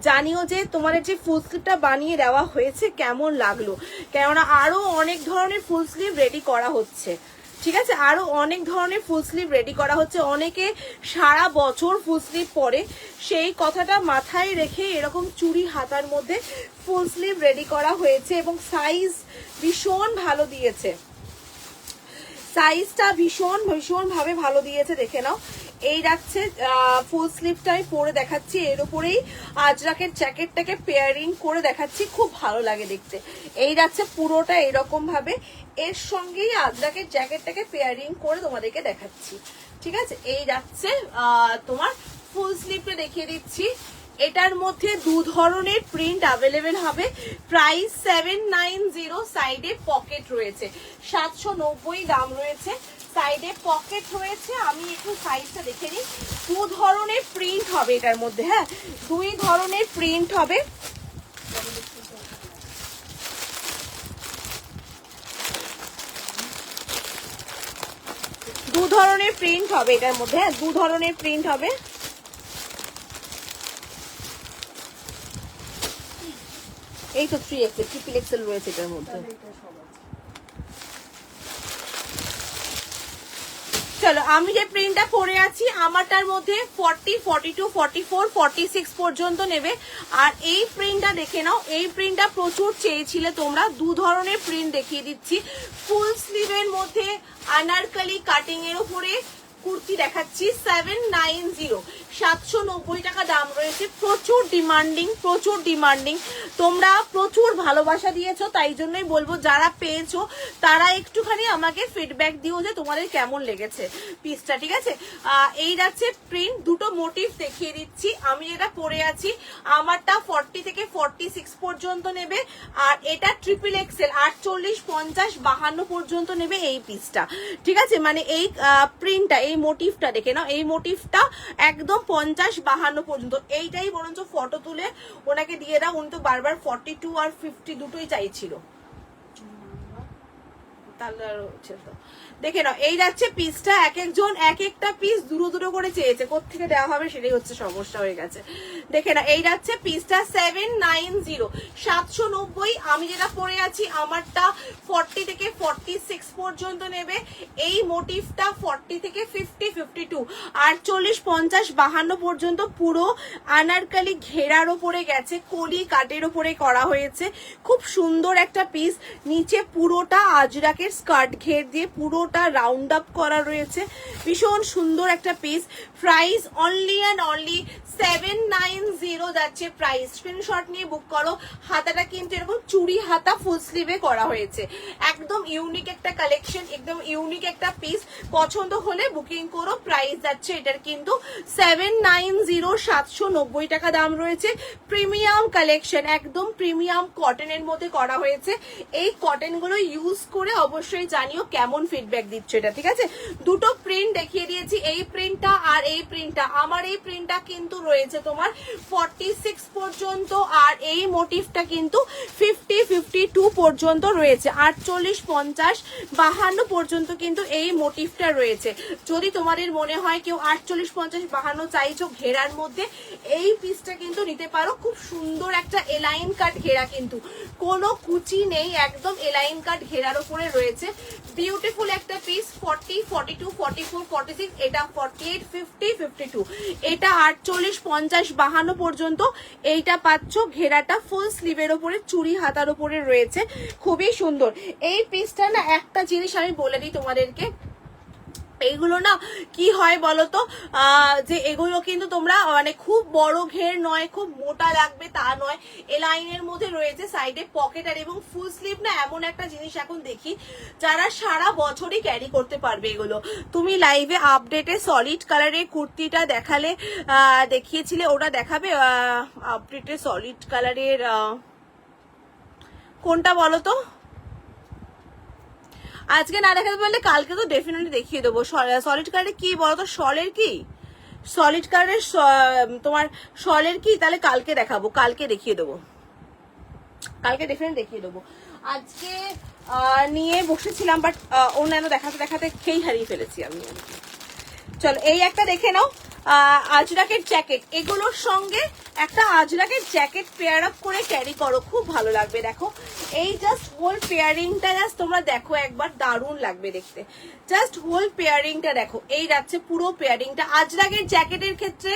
জানিও যে তোমাদের যে ফুল স্লিভটা বানিয়ে দেওয়া হয়েছে কেমন লাগলো। কেননা আরো অনেক ধরনের ফুল স্লিভ রেডি করা হচ্ছে, ঠিক আছে, আরো অনেক ধরনের ফুল স্লিভ রেডি করা হচ্ছে। অনেকে সারা বছর ফুল স্লিভ পরে, সেই কথাটা মাথায় রেখে এরকম চুড়ি হাতার মধ্যে ফুল স্লিভ রেডি করা হয়েছে, এবং সাইজ ভীষণ ভালো দিয়েছে, সাইজটা ভীষণ ভীষণ ভাবে ভালো দিয়েছে, দেখে নাও। এই যাচ্ছে ফুল স্লিভটাই পরে দেখাচ্ছি, এর উপরেই আজরাকের জ্যাকেটটাকে পেয়ারিং করে দেখাচ্ছি, খুব ভালো লাগে দেখতে। এই যাচ্ছে পুরোটা এরকম ভাবে, এর সঙ্গেই আজরাকের জ্যাকেটটাকে পেয়ারিং করে তোমাদেরকে দেখাচ্ছি, ঠিক আছে। এই যাচ্ছে তোমার ফুল স্লিভটা দেখিয়ে দিচ্ছি। এটার মধ্যে দু ধরনের প্রিন্ট অ্যাভেলেবেল হবে। প্রাইস 790, সাইডে পকেট রয়েছে, 790 দাম রয়েছে, সাইডে পকেট রয়েছে। আমি একটু সাইজটা দেখে নিই। দু ধরনের প্রিন্ট হবে এটার মধ্যে, হ্যাঁ দুই ধরনের প্রিন্ট হবে। দু ধরনের প্রিন্ট হবে এটার মধ্যে, হ্যাঁ দু ধরনের প্রিন্ট হবে। এই তো 3XL, ট্রিপল এক্সেল রয়েছে এটার মধ্যে। চলো আমি যে প্রিন্টটা পরে আছি আমারটার মধ্যে 40, 42, 44, 46 পর্যন্ত নেবে। আর এই প্রিন্টটা দেখে নাও, এই প্রিন্টটা প্রচুর চেয়েছিলে তোমরা, দু ধরনের প্রিন্ট দেখিয়ে দিচ্ছি। ফুল স্লিভের মধ্যে আনারকলি কাটিং এর উপরে কুর্তি দেখাচ্ছি 790, 790 টাকা দাম রয়েছে। প্রচুর ডিমান্ডিং, তোমরা প্রচুর ভালোবাসা দিয়েছো, তাই জন্যই বলবো যারা পেয়েছো তারা একটুখানি আমাকে ফিডব্যাক দিও যে তোমাদের কেমন লেগেছে পিসটা, ঠিক আছে। এই যাচ্ছে প্রিন্ট, দুটো মোটিভ দেখিয়ে দিচ্ছি। আমি যেটা পরে আছি আমারটা 40 থেকে 46 পর্যন্ত নেবে, আর এটা ট্রিপল এক্সেল 48, 50, 52 পর্যন্ত নেবে এই পিসটা, ঠিক আছে। মানে এই প্রিন্টটা, এই মোটিভটা দেখে নাও, এই মোটিভটা একদম 50, 52 পর্যন্ত। এইটাই বরঞ্চ ফটো তুলে ওনাকে দিয়ে দাও, উনি তো বারবার 42 আর 50 দুটোই চাইছিল, তাহলে আর হচ্ছে তো। দেখে নাও, এই যাচ্ছে পিসটা, এক একজন এক একটা পিস দুটো করে চেয়েছে, কোত্থেকে দেওয়া হবে সেটাই হচ্ছে সমস্যা হয়ে গেছে। দেখে নাও, এই যাচ্ছে পিসটা 790, 790। আমি যেটা পরে আছি আমারটা 40 থেকে 46 পর্যন্ত নেবে। এই মোটিভটা 40 থেকে 50, 52, 48, 50, 52 পর্যন্ত পুরো আনারকালি ঘেরার ওপরে গেছে, কলি কাটের ওপরে করা হয়েছে। খুব সুন্দর একটা পিস, নিচে পুরোটা আজরাকের স্কার্ট ঘের দিয়ে পুরোটা রাউন্ড আপ করা রয়েছে, ভীষণ সুন্দর একটা piece. Price only and only 790 যাচ্ছে প্রাইস। স্ক্রিনশট নিয়ে বুক করো। হাতাটা কিন্তু এরকম চুড়ি হাতা ফুল স্লিভে করা হয়েছে, একদম ইউনিক একটা কালেকশন, একদম ইউনিক একটা পিস। পছন্দ হলে বুকিং করো। প্রাইস যাচ্ছে এটার কিন্তু 790, 790 টাকা দাম রয়েছে। প্রিমিয়াম কালেকশন, একদম প্রিমিয়াম কটনের মধ্যে করা হয়েছে। এই কটনগুলো ইউজ করে অবশ্যই জানিও কেমন ফিডব্যাক দিচ্ছ এটা, ঠিক আছে। দুটো প্রিন্ট দেখিয়ে দিয়েছি, এই প্রিন্টটা আর এই প্রিন্টটা। আমার এই প্রিন্টটা কিন্তু রয়েছে তোমার 46 পর্যন্ত, আর এই মোটিভটা কিন্তু 50, 52 পর্যন্ত রয়েছে, 48, 50, 52 পর্যন্ত কিন্তু এই মোটিভটা রয়েছে। যদি তোমাদের মনে হয় কেউ 48, 50, 52 চাইছো ঘেরার মধ্যে, এই পিসটা কিন্তু নিতে পারো। খুব সুন্দর একটা এলাইন কাট ঘেরা, কিন্তু কোনো কুচি নেই, একদম এলাইন কাট ঘেরার উপরে রয়েছে। বিউটিফুল একটা পিস। 40, 42, 44, 46, এটা 48, 50, 52, এটা 48, 50, 52 পর্যন্ত। এইটা পাচ্ছ ঘেরাটা ফুল স্লিভের ওপরে চুড়ি হাতার উপরে রয়েছে, খুবই সুন্দর এই পিসটা। না একটা জিনিস আমি বলে দিই তোমাদেরকে, এইগুলো না কি হয় বলতো, যে এগুলো কিন্তু তোমরা মানে খুব বড় ঘের নয়, খুব মোটা লাগবে তা নয়, এ লাইনের মধ্যে রয়েছে, সাইডে পকেট আর এবং ফুল স্লিভ। না এমন একটা জিনিস এখন দেখি যারা সারা বছরই ক্যারি করতে পারবে এগুলো। তুমি লাইভে আপডেটে সলিড কালারের কুর্তিটা দেখালে, দেখিয়েছিলে, ওটা দেখাবে আপডেটে সলিড কালারের কোনটা বলো তো? আজকে না দেখাতে পারলে কালকে তো ডেফিনেটলি দেখিয়ে দেবো। সলিড কালারের কি বলতো, শলের কি, সলিড কালারের তোমার শলের কি, তাহলে কালকে দেখাবো, কালকে দেখিয়ে দেবো, কালকে ডেফিনেটলি দেখিয়ে দেবো। আজকে নিয়ে বসেছিলাম, বাট অন্যান্য দেখাতে দেখাতে খেই হারিয়ে ফেলেছি আমি। চলো এই একটা দেখে নাও, আজরাকের জ্যাকেট, এগুলোর সঙ্গে একটা আজরাকের জ্যাকেট পেয়ার আপ করে ক্যারি করো, খুব ভালো লাগবে। দেখো এই জাস্ট হোল পেয়ারিংটা জাস্ট তোমরা দেখো একবার, দারুণ লাগবে দেখতে। জাস্ট হোল পেয়ারিংটা দেখো, এই যাচ্ছে পুরো পেয়ারিংটা। আজরাকের জ্যাকেটের ক্ষেত্রে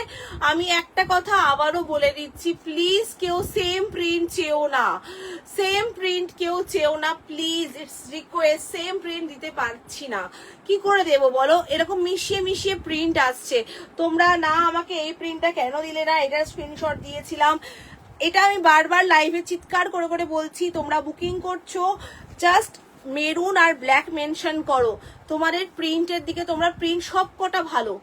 আমি একটা কথা আবারও বলে দিচ্ছি, প্লিজ কেউ সেম প্রিন্ট চেও না, সেম প্রিন্ট কেউ চেও না, please, it's request. Same print দিতে পারছি না, কি করে দেবো বলো? এরকম মিশিয়ে মিশিয়ে প্রিন্ট আসছে, তোমরা না আমাকে এই প্রিন্টটা কেন দিলে না, এটার স্ক্রিনশট দিয়েছিলাম। এটা আমি বারবার লাইভে চিৎকার করে করে বলছি, তোমরা বুকিং করছো জাস্ট মেরুন আর ব্ল্যাক মেনশন করো তোমাদের প্রিন্টের দিকে। তোমরা প্রিন্ট সব কটা ভালো,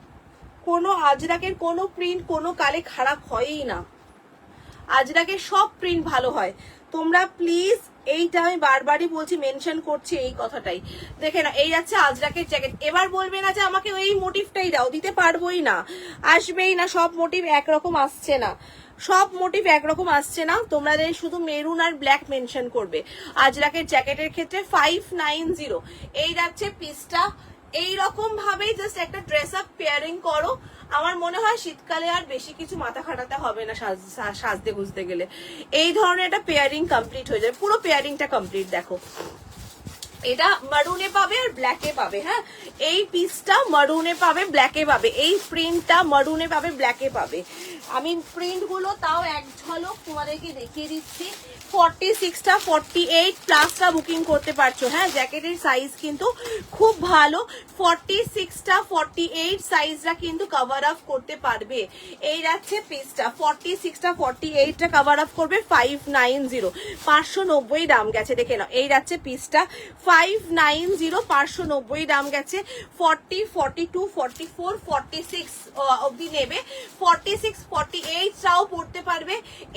কোনো আজরাকের কোনো প্রিন্ট কোনো কালে খারাপ হয়ই না, আজরাকের সব প্রিন্ট ভালো হয়। তোমরা প্লিজ, এইটা আমি বারবারই বলছি, মেনশন করছি এই কথাটাই। দেখে না, এই যাচ্ছে আজরাকের জ্যাকেট। এবার বলবে না যে আমাকে ওই মোটিভটাই দাও, দিতে পারবোই না, আসবেই না, সব মোটিভ একরকম আসছে না, সব মোটিভ একরকম আসছে না। তোমাদের শুধু মেরুন আর ব্ল্যাক মেনশন করবে। আজরাকের জ্যাকেটের ক্ষেত্রে 590 এই যাচ্ছে পিসটা। এইরকম ভাবেই জাস্ট একটা ড্রেস আপ পেয়ারিং করো। আমার মনে হয় শীতকালে আর বেশি কিছু মাথা খাটাতে হবে না সাজতে গুজতে গেলে, এই ধরনের একটা পেয়ারিং কমপ্লিট হয়ে যাবে। পুরো পেয়ারিংটা কমপ্লিট দেখো, এটা মারুনে পাবে আর ব্ল্যাকে পাবে। হ্যাঁ, এই পিসটা মারুনে পাবে, ব্ল্যাকে পাবে, এই প্রিন্টটা মারুনে পাবে, ব্ল্যাকে পাবে। আমি প্রিন্ট গুলো তাও এক ঝলক তোমাদেরকে দেখিয়ে দিচ্ছি। 46টা 48 প্লাসটা বুকিং করতে পারছো। হ্যাঁ, জ্যাকেটের সাইজ কিন্তু খুব ভালো। 46টা 48 সাইজটা কিন্তু কভার আপ করতে পারবে। এই যাচ্ছে পিসটা 46টা 48টা কভার আপ করবে 590, 590 দাম গেছে। দেখে নাও, এই যাচ্ছে পিসটা 590, 590 দাম গেছে। 40 42 44 46 অবধি নেবে, 46 48 টাও পড়তে পারবে।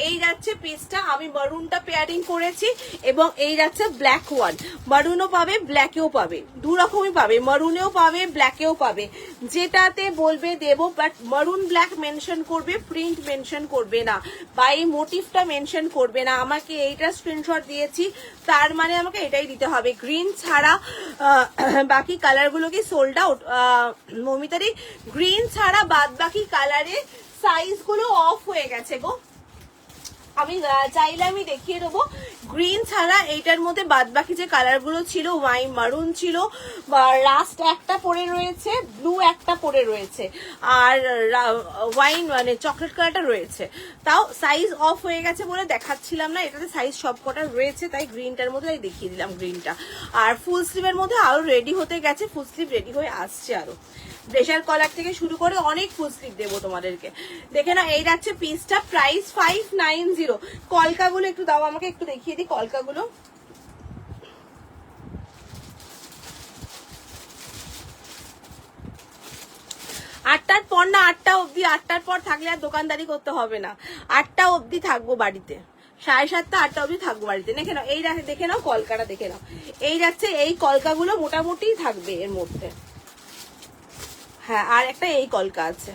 এই যাচ্ছে পিসটা, আমি মারুনটা পেয়ারিং করেছি এবং এই যাচ্ছে ব্ল্যাক ওয়ান। মারুনও পাবে, ব্ল্যাকেও পাবে, দু রকমই পাবে, মারুনেও পাবে, ব্ল্যাকেও পাবে, যেটাতে বলবে দেবো। বাট মারুন ব্ল্যাক মেনশন করবে, প্রিন্ট মেনশন করবে না, বা এই মোটিভটা মেনশন করবে না। আমাকে এইটা স্ক্রিনশট দিয়েছি, তার মানে আমাকে এটাই দিতে হবে। গ্রিন ছাড়া বাকি কালারগুলো কি সোল্ড আউট মমিতারি? গ্রিন ছাড়া বাদ বাকি কালারের সাইজগুলো অফ হয়ে গেছে গো। আমি চাইলে আমি দেখিয়ে দেবো। গ্রিন ছাড়া এইটার মধ্যে বাদ বাকি যে কালারগুলো ছিল, ওয়াইন মারুন ছিল, রাস্ট একটা পরে রয়েছে, ব্লু একটা পরে রয়েছে, আর ওয়াইন মানে চকলেট কালারটা রয়েছে। তাও সাইজ অফ হয়ে গেছে বলে দেখাচ্ছিলাম না, এটাতে সাইজ সব কটা রয়েছে, তাই গ্রিনটার মধ্যে তাই দেখিয়ে দিলাম গ্রিনটা। আর ফুল স্লিভের মধ্যে আরো রেডি হতে গেছে, ফুল স্লিভ রেডি হয়ে আসছে আরো। ব্রেশার কলার থেকে শুরু করে অনেক ফুল স্লিভ দেবো তোমাদেরকে। দেখে না, এই যাচ্ছে পিসটা, প্রাইস 590। কলকাগুলো একটু দাও আমাকে, একটু দেখিয়ে দিই কলকাগুলো। আটটার পর না, 8টা অবধি, 8টার পর থাকলে আর দোকানদারি করতে হবে না। 8টা অবধি থাকবো বাড়িতে, 7:30 8টা অবধি থাকবো বাড়িতে। দেখে নাও, এই দেখে নাও কলকাটা, দেখে নাও। এই যাচ্ছে, এই কলকাগুলো মোটামুটি থাকবে এর মধ্যে। হ্যাঁ, আর একটা এই কলকা আছে।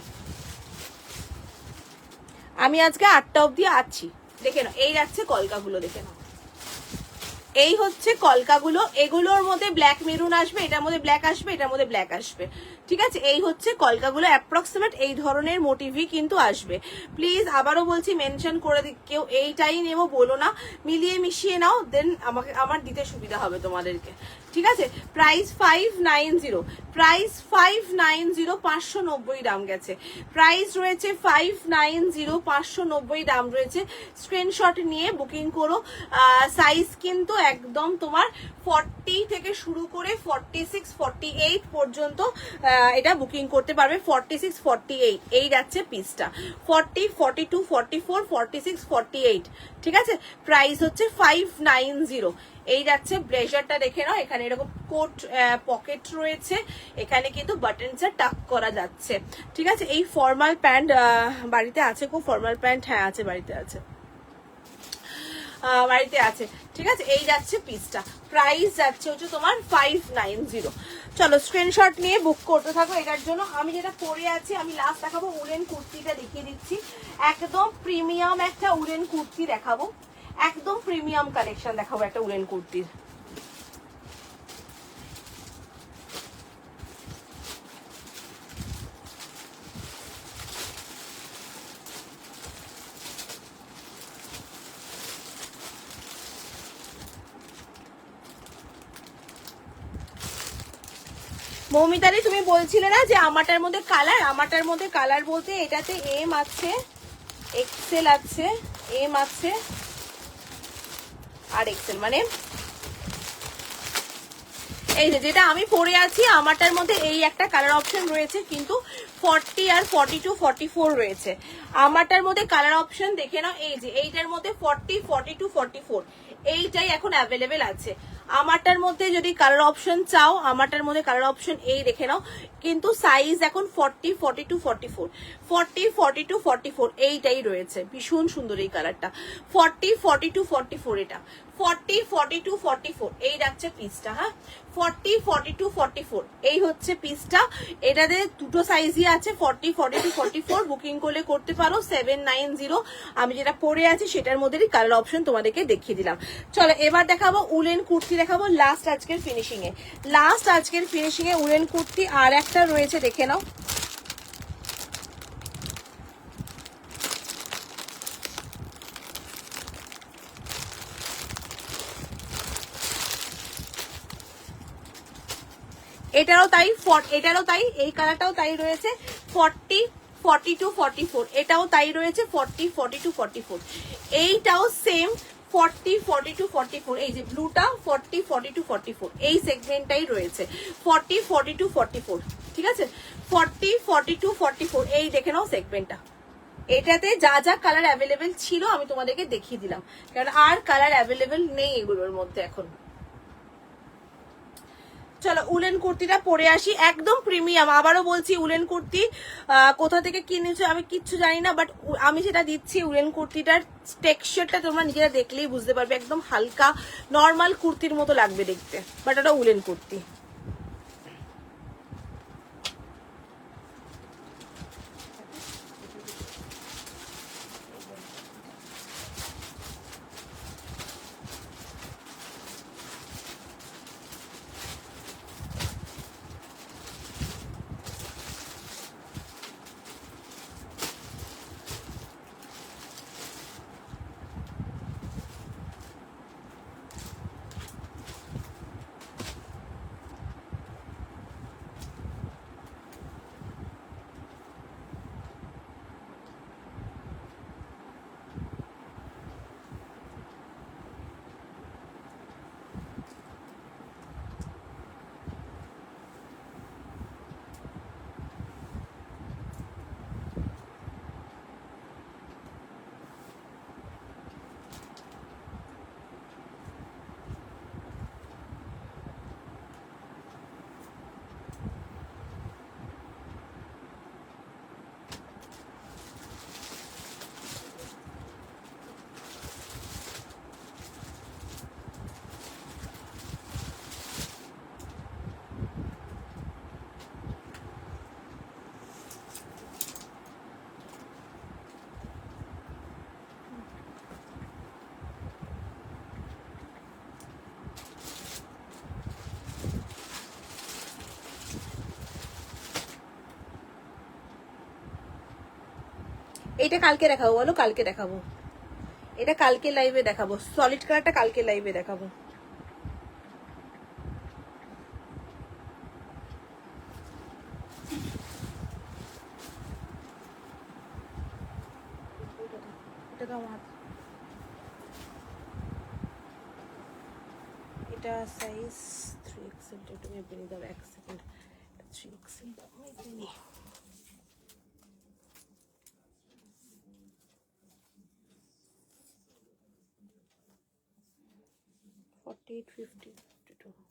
আমি আজকে 8টা অবধি আছি। দেখে নাও, এই যাচ্ছে কলকাগুলো, দেখে নাও। এই হচ্ছে কলকাগুলো, এগুলোর মধ্যে ব্ল্যাক মেরুন আসবে, এটার মধ্যে ব্ল্যাক আসবে, এটার মধ্যে ব্ল্যাক আসবে। ঠিক আছে, এই হচ্ছে কলকাগুলো, অ্যাপ্রক্সিমেট এই ধরনের মোটিভই কিন্তু আসবে। প্লিজ আবারও বলছি, মেনশন করে কেউ এইটাই নেবো বলো না, মিলিয়ে মিশিয়ে নাও, দেন আমাকে আমার দিতে সুবিধা হবে তোমাদেরকে। ঠিক আছে, প্রাইস 590, প্রাইস 590, 590 দাম গেছে। প্রাইস রয়েছে 590, 590 দাম রয়েছে। স্ক্রিনশট নিয়ে বুকিং করো। সাইজ কিন্তু একদম তোমার 40 থেকে শুরু করে 46 48 পর্যন্ত এটা বুকিং করতে পারবে। 46 48 এই যাচ্ছে পিসটা, 40 42 44 46 48। ঠিক আছে, প্রাইস হচ্ছে 590। এই যাচ্ছে ব্লেজারটা, দেখে নাও, এখানে এরকম কোট পকেট রয়েছে, এখানে কিন্তু বাটনসটা টাক করা যাচ্ছে। ঠিক আছে, এই ফর্মাল প্যান্ট বাড়িতে আছে গো, ফর্মাল প্যান্ট হ্যাঁ আছে, বাড়িতে আছে, বাড়িতে আছে। ঠিক আছে, এই যাচ্ছে পিসটা, প্রাইস যাচ্ছে হচ্ছে তোমার 590। চলো স্ক্রিনশট নিয়ে বুক করতে থাকো। এটার জন্য আমি যেটা পরে আছি, আমি লাস্ট দেখাবো উলেন কুর্তিটা দেখিয়ে দিচ্ছি। একদম প্রিমিয়াম একটা উলেন কুর্তি দেখাবো, একদম প্রিমিয়াম কালেকশন দেখাবো একটা উলেন কুর্তির। মৌমিতারি, তুমি বলছিলে না যে আমাটার মধ্যে কালার, আমাটার মধ্যে কালার বলতে এটাতে এম আছে, এক্সেল আছে, এম আছে আর এক্সেল, মানে এই যেটা আমি পরে আছি আমাটার মধ্যে এই একটা কালার অপশন রয়েছে, কিন্তু 40 আর 42 44 রয়েছে। আমাটার মধ্যে কালার অপশন দেখে নাও, এই যে এইটার মধ্যে 40 42 44 এইটাই এখন অ্যাভেলেবেল আছে। আমাটার মধ্যে যদি কালার অপশন চাও, আমাটার মধ্যে কালার অপশন এই দেখে নাও, কিন্তু সাইজ এখন 40 42 44 40 42 44 এইটাই রয়েছে। ভীষণ সুন্দর এই কালারটা, 40 42 44 এটা 40 42 44 এই যাচ্ছে পিসটা। হ্যাঁ, 40 42 44 এই হচ্ছে পিসটা। এটাতে দুটো সাইজই আছে, 40 42 44 বুকিং করলে করতে পারো 790। আমি যেটা পরে আছি সেটার মধ্যেই কালার অপশন তোমাদেরকে দেখিয়ে দিলাম। চলো এবার দেখাবো উলেন কুর্তি, দেখাবো লাস্ট আজকের ফিনিশিং এ, লাস্ট আজকের ফিনিশিং এ উলেন কুর্তি আর একটা রয়েছে, দেখে নাও। এটারও তাই, এই কালারটাও তাই রয়েছে, 40 42-44, এটাও তাই রয়েছে 40-42-44। এইটাও সেম 40-42-44, এই যে ব্লুটা 40-42-44, এই সেগমেন্টটাই রয়েছে 40-42-44, ঠিক আছে? 40-42-44, এই দেখে নাও সেগমেন্টটা। এটাতে যা যা কালার অ্যাভেলেবেল ছিল আমি তোমাদেরকে দেখিয়ে দিলাম, কারণ আর কালার অ্যাভেলেবেল নেই এগুলোর মধ্যে এখন। চলো উলেন কুর্তিটা পরে আসি, একদম প্রিমিয়াম। আবারও বলছি, উলেন কুর্তি কোথা থেকে কিনেছো আমি কিচ্ছু জানি না, বাট আমি যেটা দিচ্ছি উলেন কুর্তিটার টেক্সচারটা তোমরা নিজেরা দেখলেই বুঝতে পারবে, একদম হালকা নর্মাল কুর্তির মতো লাগবে দেখতে, বাট ওটা উলেন কুর্তি। এটা কালকে দেখাবো, বলো কালকে দেখাবো, এটা কালকে লাইভে দেখাবো, সলিড কালারটা কালকে লাইভে দেখাবো। এটা দাও আমার হাতে। এটা সাইজ 3XL, এটা তুমি বেরিয়ে দাও, 1 সেকেন্ড। 3XL দাও, আমি বেরিয়ে 48, 50, 52।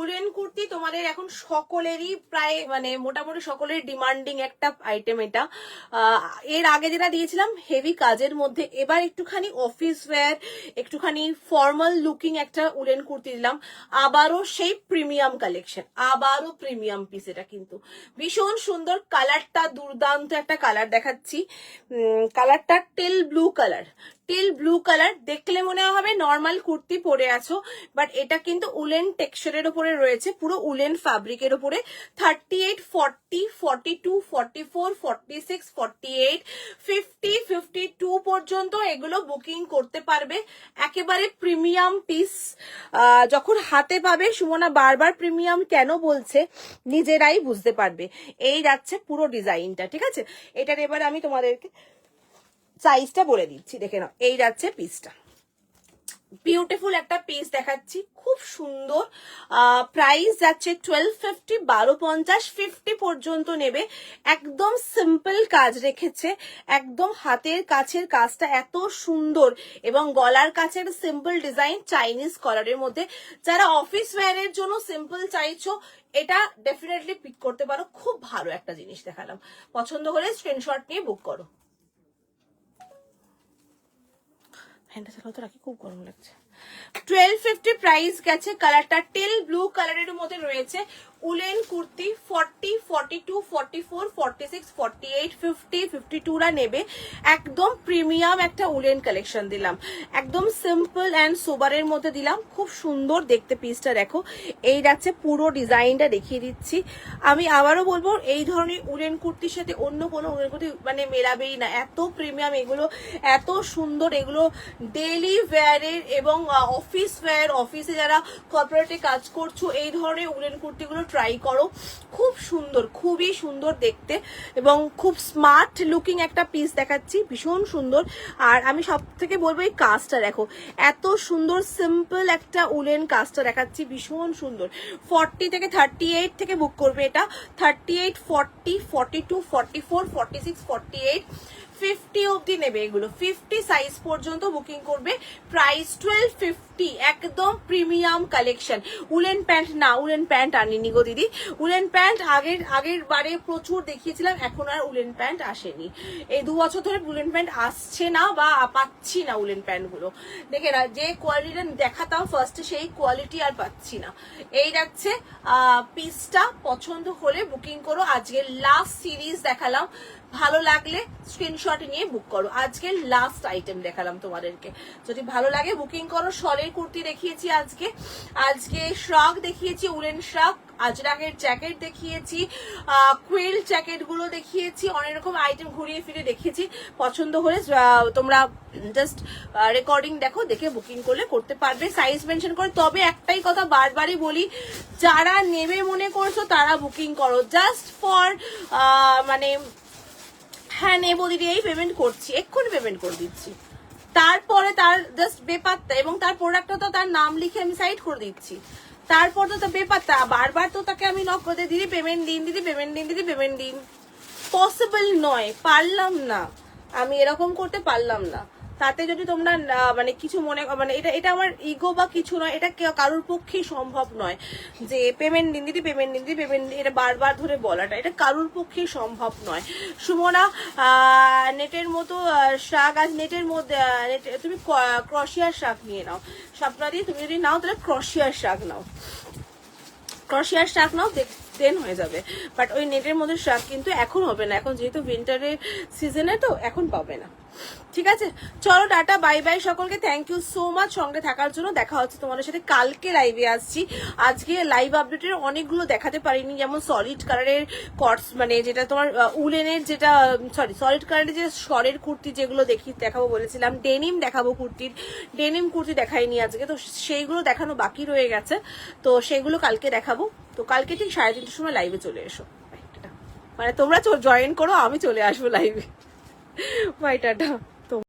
উলেন কুর্তি তোমাদের এখন সকলেরই প্রায় মানে মোটামুটি সকলের ডিমান্ডিং একটা আইটেম এটা। এর আগে যেটা দিয়েছিলাম হেভি কাজের মধ্যে, এবার একটুখানি অফিস ওয়্যার, একটুখানি ফর্মাল লুকিং একটা উলেন কুর্তি দিলাম। আবারও সেই প্রিমিয়াম কালেকশন, আবারও প্রিমিয়াম পিস। এটা কিন্তু ভীষণ সুন্দর, কালারটা দুর্দান্ত একটা কালার দেখাচ্ছি। কালারটা teal blue colour, teal blue colour. দেখলে মনে হবে নর্মাল কুর্তি পরে আছো, বাট এটা কিন্তু উলেন টেক্সচারের উপরে রয়েছে, পুরো উলেন ফ্যাব্রিকের উপরে। 38, 40, 42, 44, 46, 48, 50, 52 পর্যন্ত এগুলো বুকিং করতে পারবে। একেবারে প্রিমিয়াম পিস। যখন হাতে পাবে, সুমনা বারবার প্রিমিয়াম কেন বলছে নিজেরাই বুঝতে পারবে। এই যাচ্ছে পুরো ডিজাইনটা, ঠিক আছে? এটার এবার আমি তোমাদেরকে সাইজটা বলে দিচ্ছি, দেখে নাও। এই যাচ্ছে পিসটা, বিউটিফুল একটা পিস দেখাচ্ছি, খুব সুন্দর। প্রাইস যাচ্ছে 1250, 1250, 50 পর্যন্ত নেবে। একদম সিম্পল কাজ রেখেছে, একদম হাতের কাছের কাজটা এত সুন্দর, এবং গলার কাছের সিম্পল ডিজাইন চাইনিজ কলারের মধ্যে। যারা অফিস ওয়্যারের জন্য সিম্পল চাইছো, এটা ডেফিনেটলি পিক করতে পারো। খুব ভালো একটা জিনিস দেখালাম, পছন্দ হলে স্ক্রিনশট নিয়ে বুক করো। ফ্যানটা চালাও তো রাখি, খুব গরম লাগছে। 1250 প্রাইস গেছে। কালারটা টেল ব্লু কালারের মধ্যে রয়েছে। উলেন কুর্তি 40, 42, 44, 46, 48, 50, 52 রা নেবে। একদম প্রিমিয়াম একটা উলেন কালেকশন দিলাম, একদম সিম্পল অ্যান্ড সোবারের মধ্যে দিলাম। খুব সুন্দর দেখতে পিসটা দেখো। এই যাচ্ছে পুরো ডিজাইনটা দেখিয়ে দিচ্ছি। আমি আবারও বলবো এই ধরনের উলেন কুর্তির সাথে অন্য কোনো উলেন কুর্তি মানে মেলাবেই না, এত প্রিমিয়াম এগুলো, এত সুন্দর এগুলো। ডেইলি ওয়্যারের এবং অফিস ওয়্যার, অফিসে যারা কর্পোরেটে কাজ করছো এই ধরনের উলেন কুর্তিগুলো ট্রাই করো। খুব সুন্দর, খুবই সুন্দর দেখতে এবং খুব স্মার্ট লুকিং একটা পিস দেখাচ্ছি, ভীষণ সুন্দর। আর আমি সব থেকে বলবো এই কাজটা দেখো, এত সুন্দর সিম্পল একটা উলেন কাজটা দেখাচ্ছি, ভীষণ সুন্দর। 40 থেকে 38 থেকে বুক করবে এটা। 38, 40, 42, 44, 46, 48, 50 অবধি নেবে এগুলো। 50 সাইজ পর্যন্ত বুকিং করবে। প্রাইস 1250, একদম প্রিমিয়াম কালেকশন। উলেন প্যান্ট না, উলেন প্যান্ট আনিনি গো দিদি। উলেন প্যান্ট আগের বারে প্রচুর দেখিয়েছিলাম, এখন আর উলেন প্যান্ট আসেনি। এই 2 বছর ধরে উলেন প্যান্ট আসছে না বা পাচ্ছি না উলেন প্যান্ট গুলো। দেখে না, যে কোয়ালিটি দেখাতাম ফার্স্টে সেই কোয়ালিটি আর পাচ্ছি না। এই যাচ্ছে পিসটা, পছন্দ হলে বুকিং করো। আজকের লাস্ট সিরিজ দেখালাম, ভালো লাগলে স্ক্রিনশট নিয়ে বুক করো। আজকের লাস্ট আইটেম দেখালাম তোমাদেরকে, যদি ভালো লাগে বুকিং করো। শলের কুর্তি দেখিয়েছি আজকে শ্রাগ দেখিয়েছি, উলেন শ্রাগ, আজরাগের জ্যাকেট দেখিয়েছি, কুইল জ্যাকেট গুলো দেখিয়েছি, অনেক রকম আইটেম ঘুরিয়ে ফিরে দেখিয়েছি। পছন্দ হলে তোমরা জাস্ট রেকর্ডিং দেখো, দেখে বুকিং করলে করতে পারবে, সাইজ মেনশন করে। তবে একটাই কথা বারবারই বলি, যারা নেবে মনে করছো তারা বুকিং করো, জাস্ট ফর মানে হ্যাঁ নেবো দিদি এই পেমেন্ট করছি, এক্ষুনি পেমেন্ট করে দিচ্ছি, তারপরে তার জাস্ট বেপাত্তা, এবং তার প্রোডাক্টটা তো তার নাম লিখে আমি সাইড করে দিচ্ছি। তারপর তো বেপাত্তা, বারবার তো তাকে আমি নক করে দিদি পেমেন্ট দিন, দিদি পেমেন্ট দিন, দিদি পেমেন্ট দিন। পসিবল নয়, পারলাম না, আমি এরকম করতে পারলাম না। তাতে যদি তোমরা মানে কিছু মনে মানে এটা আমার ইগো বা কিছু নয়, এটা কারোর পক্ষেই সম্ভব নয় যে পেমেন্ট দিন দিদি, পেমেন্ট দিন দিদি, পেমেন্ট, এটা বারবার ধরে বলাটা এটা কারোর পক্ষেই সম্ভব নয়। সুমনা নেটের মতো শাক, আজ নেটের মধ্যে তুমি ক্রশিয়ার শাক নিয়ে নাও। স্বপ্নাদি তুমি যদি নাও তাহলে ক্রশিয়ার শাক নাও, ক্রশিয়ার শাক নাও, দেন হয়ে যাবে। বাট ওই নেটের মধ্যে শাক কিন্তু এখন হবে না, এখন যেহেতু উইন্টারের সিজনে তো এখন পাবে না। ঠিক আছে, চলো টাটা, বাই বাই সকলকে। থ্যাংক ইউ সো মাচ সঙ্গে থাকার জন্য। দেখা হচ্ছে তোমাদের সাথে কালকে লাইভে আসছি। আজকে লাইভ আপডেটের অনেকগুলো দেখাতে পারিনি, যেমন সলিড কালারের কটস মানে যেটা তোমার উলেনের, যেটা সলিড কালারের যে শরের কুর্তি যেগুলো দেখাবো বলেছিলাম, ডেনিম দেখাবো, ডেনিম কুর্তি দেখাইনি আজকে, তো সেইগুলো দেখানো বাকি রয়ে গেছে, তো সেগুলো কালকে দেখাবো। তো কালকে ঠিক 3:30 সময় লাইভে চলে এসো, মানে তোমরা জয়েন করো, আমি চলে আসবো লাইভে। Bye tata.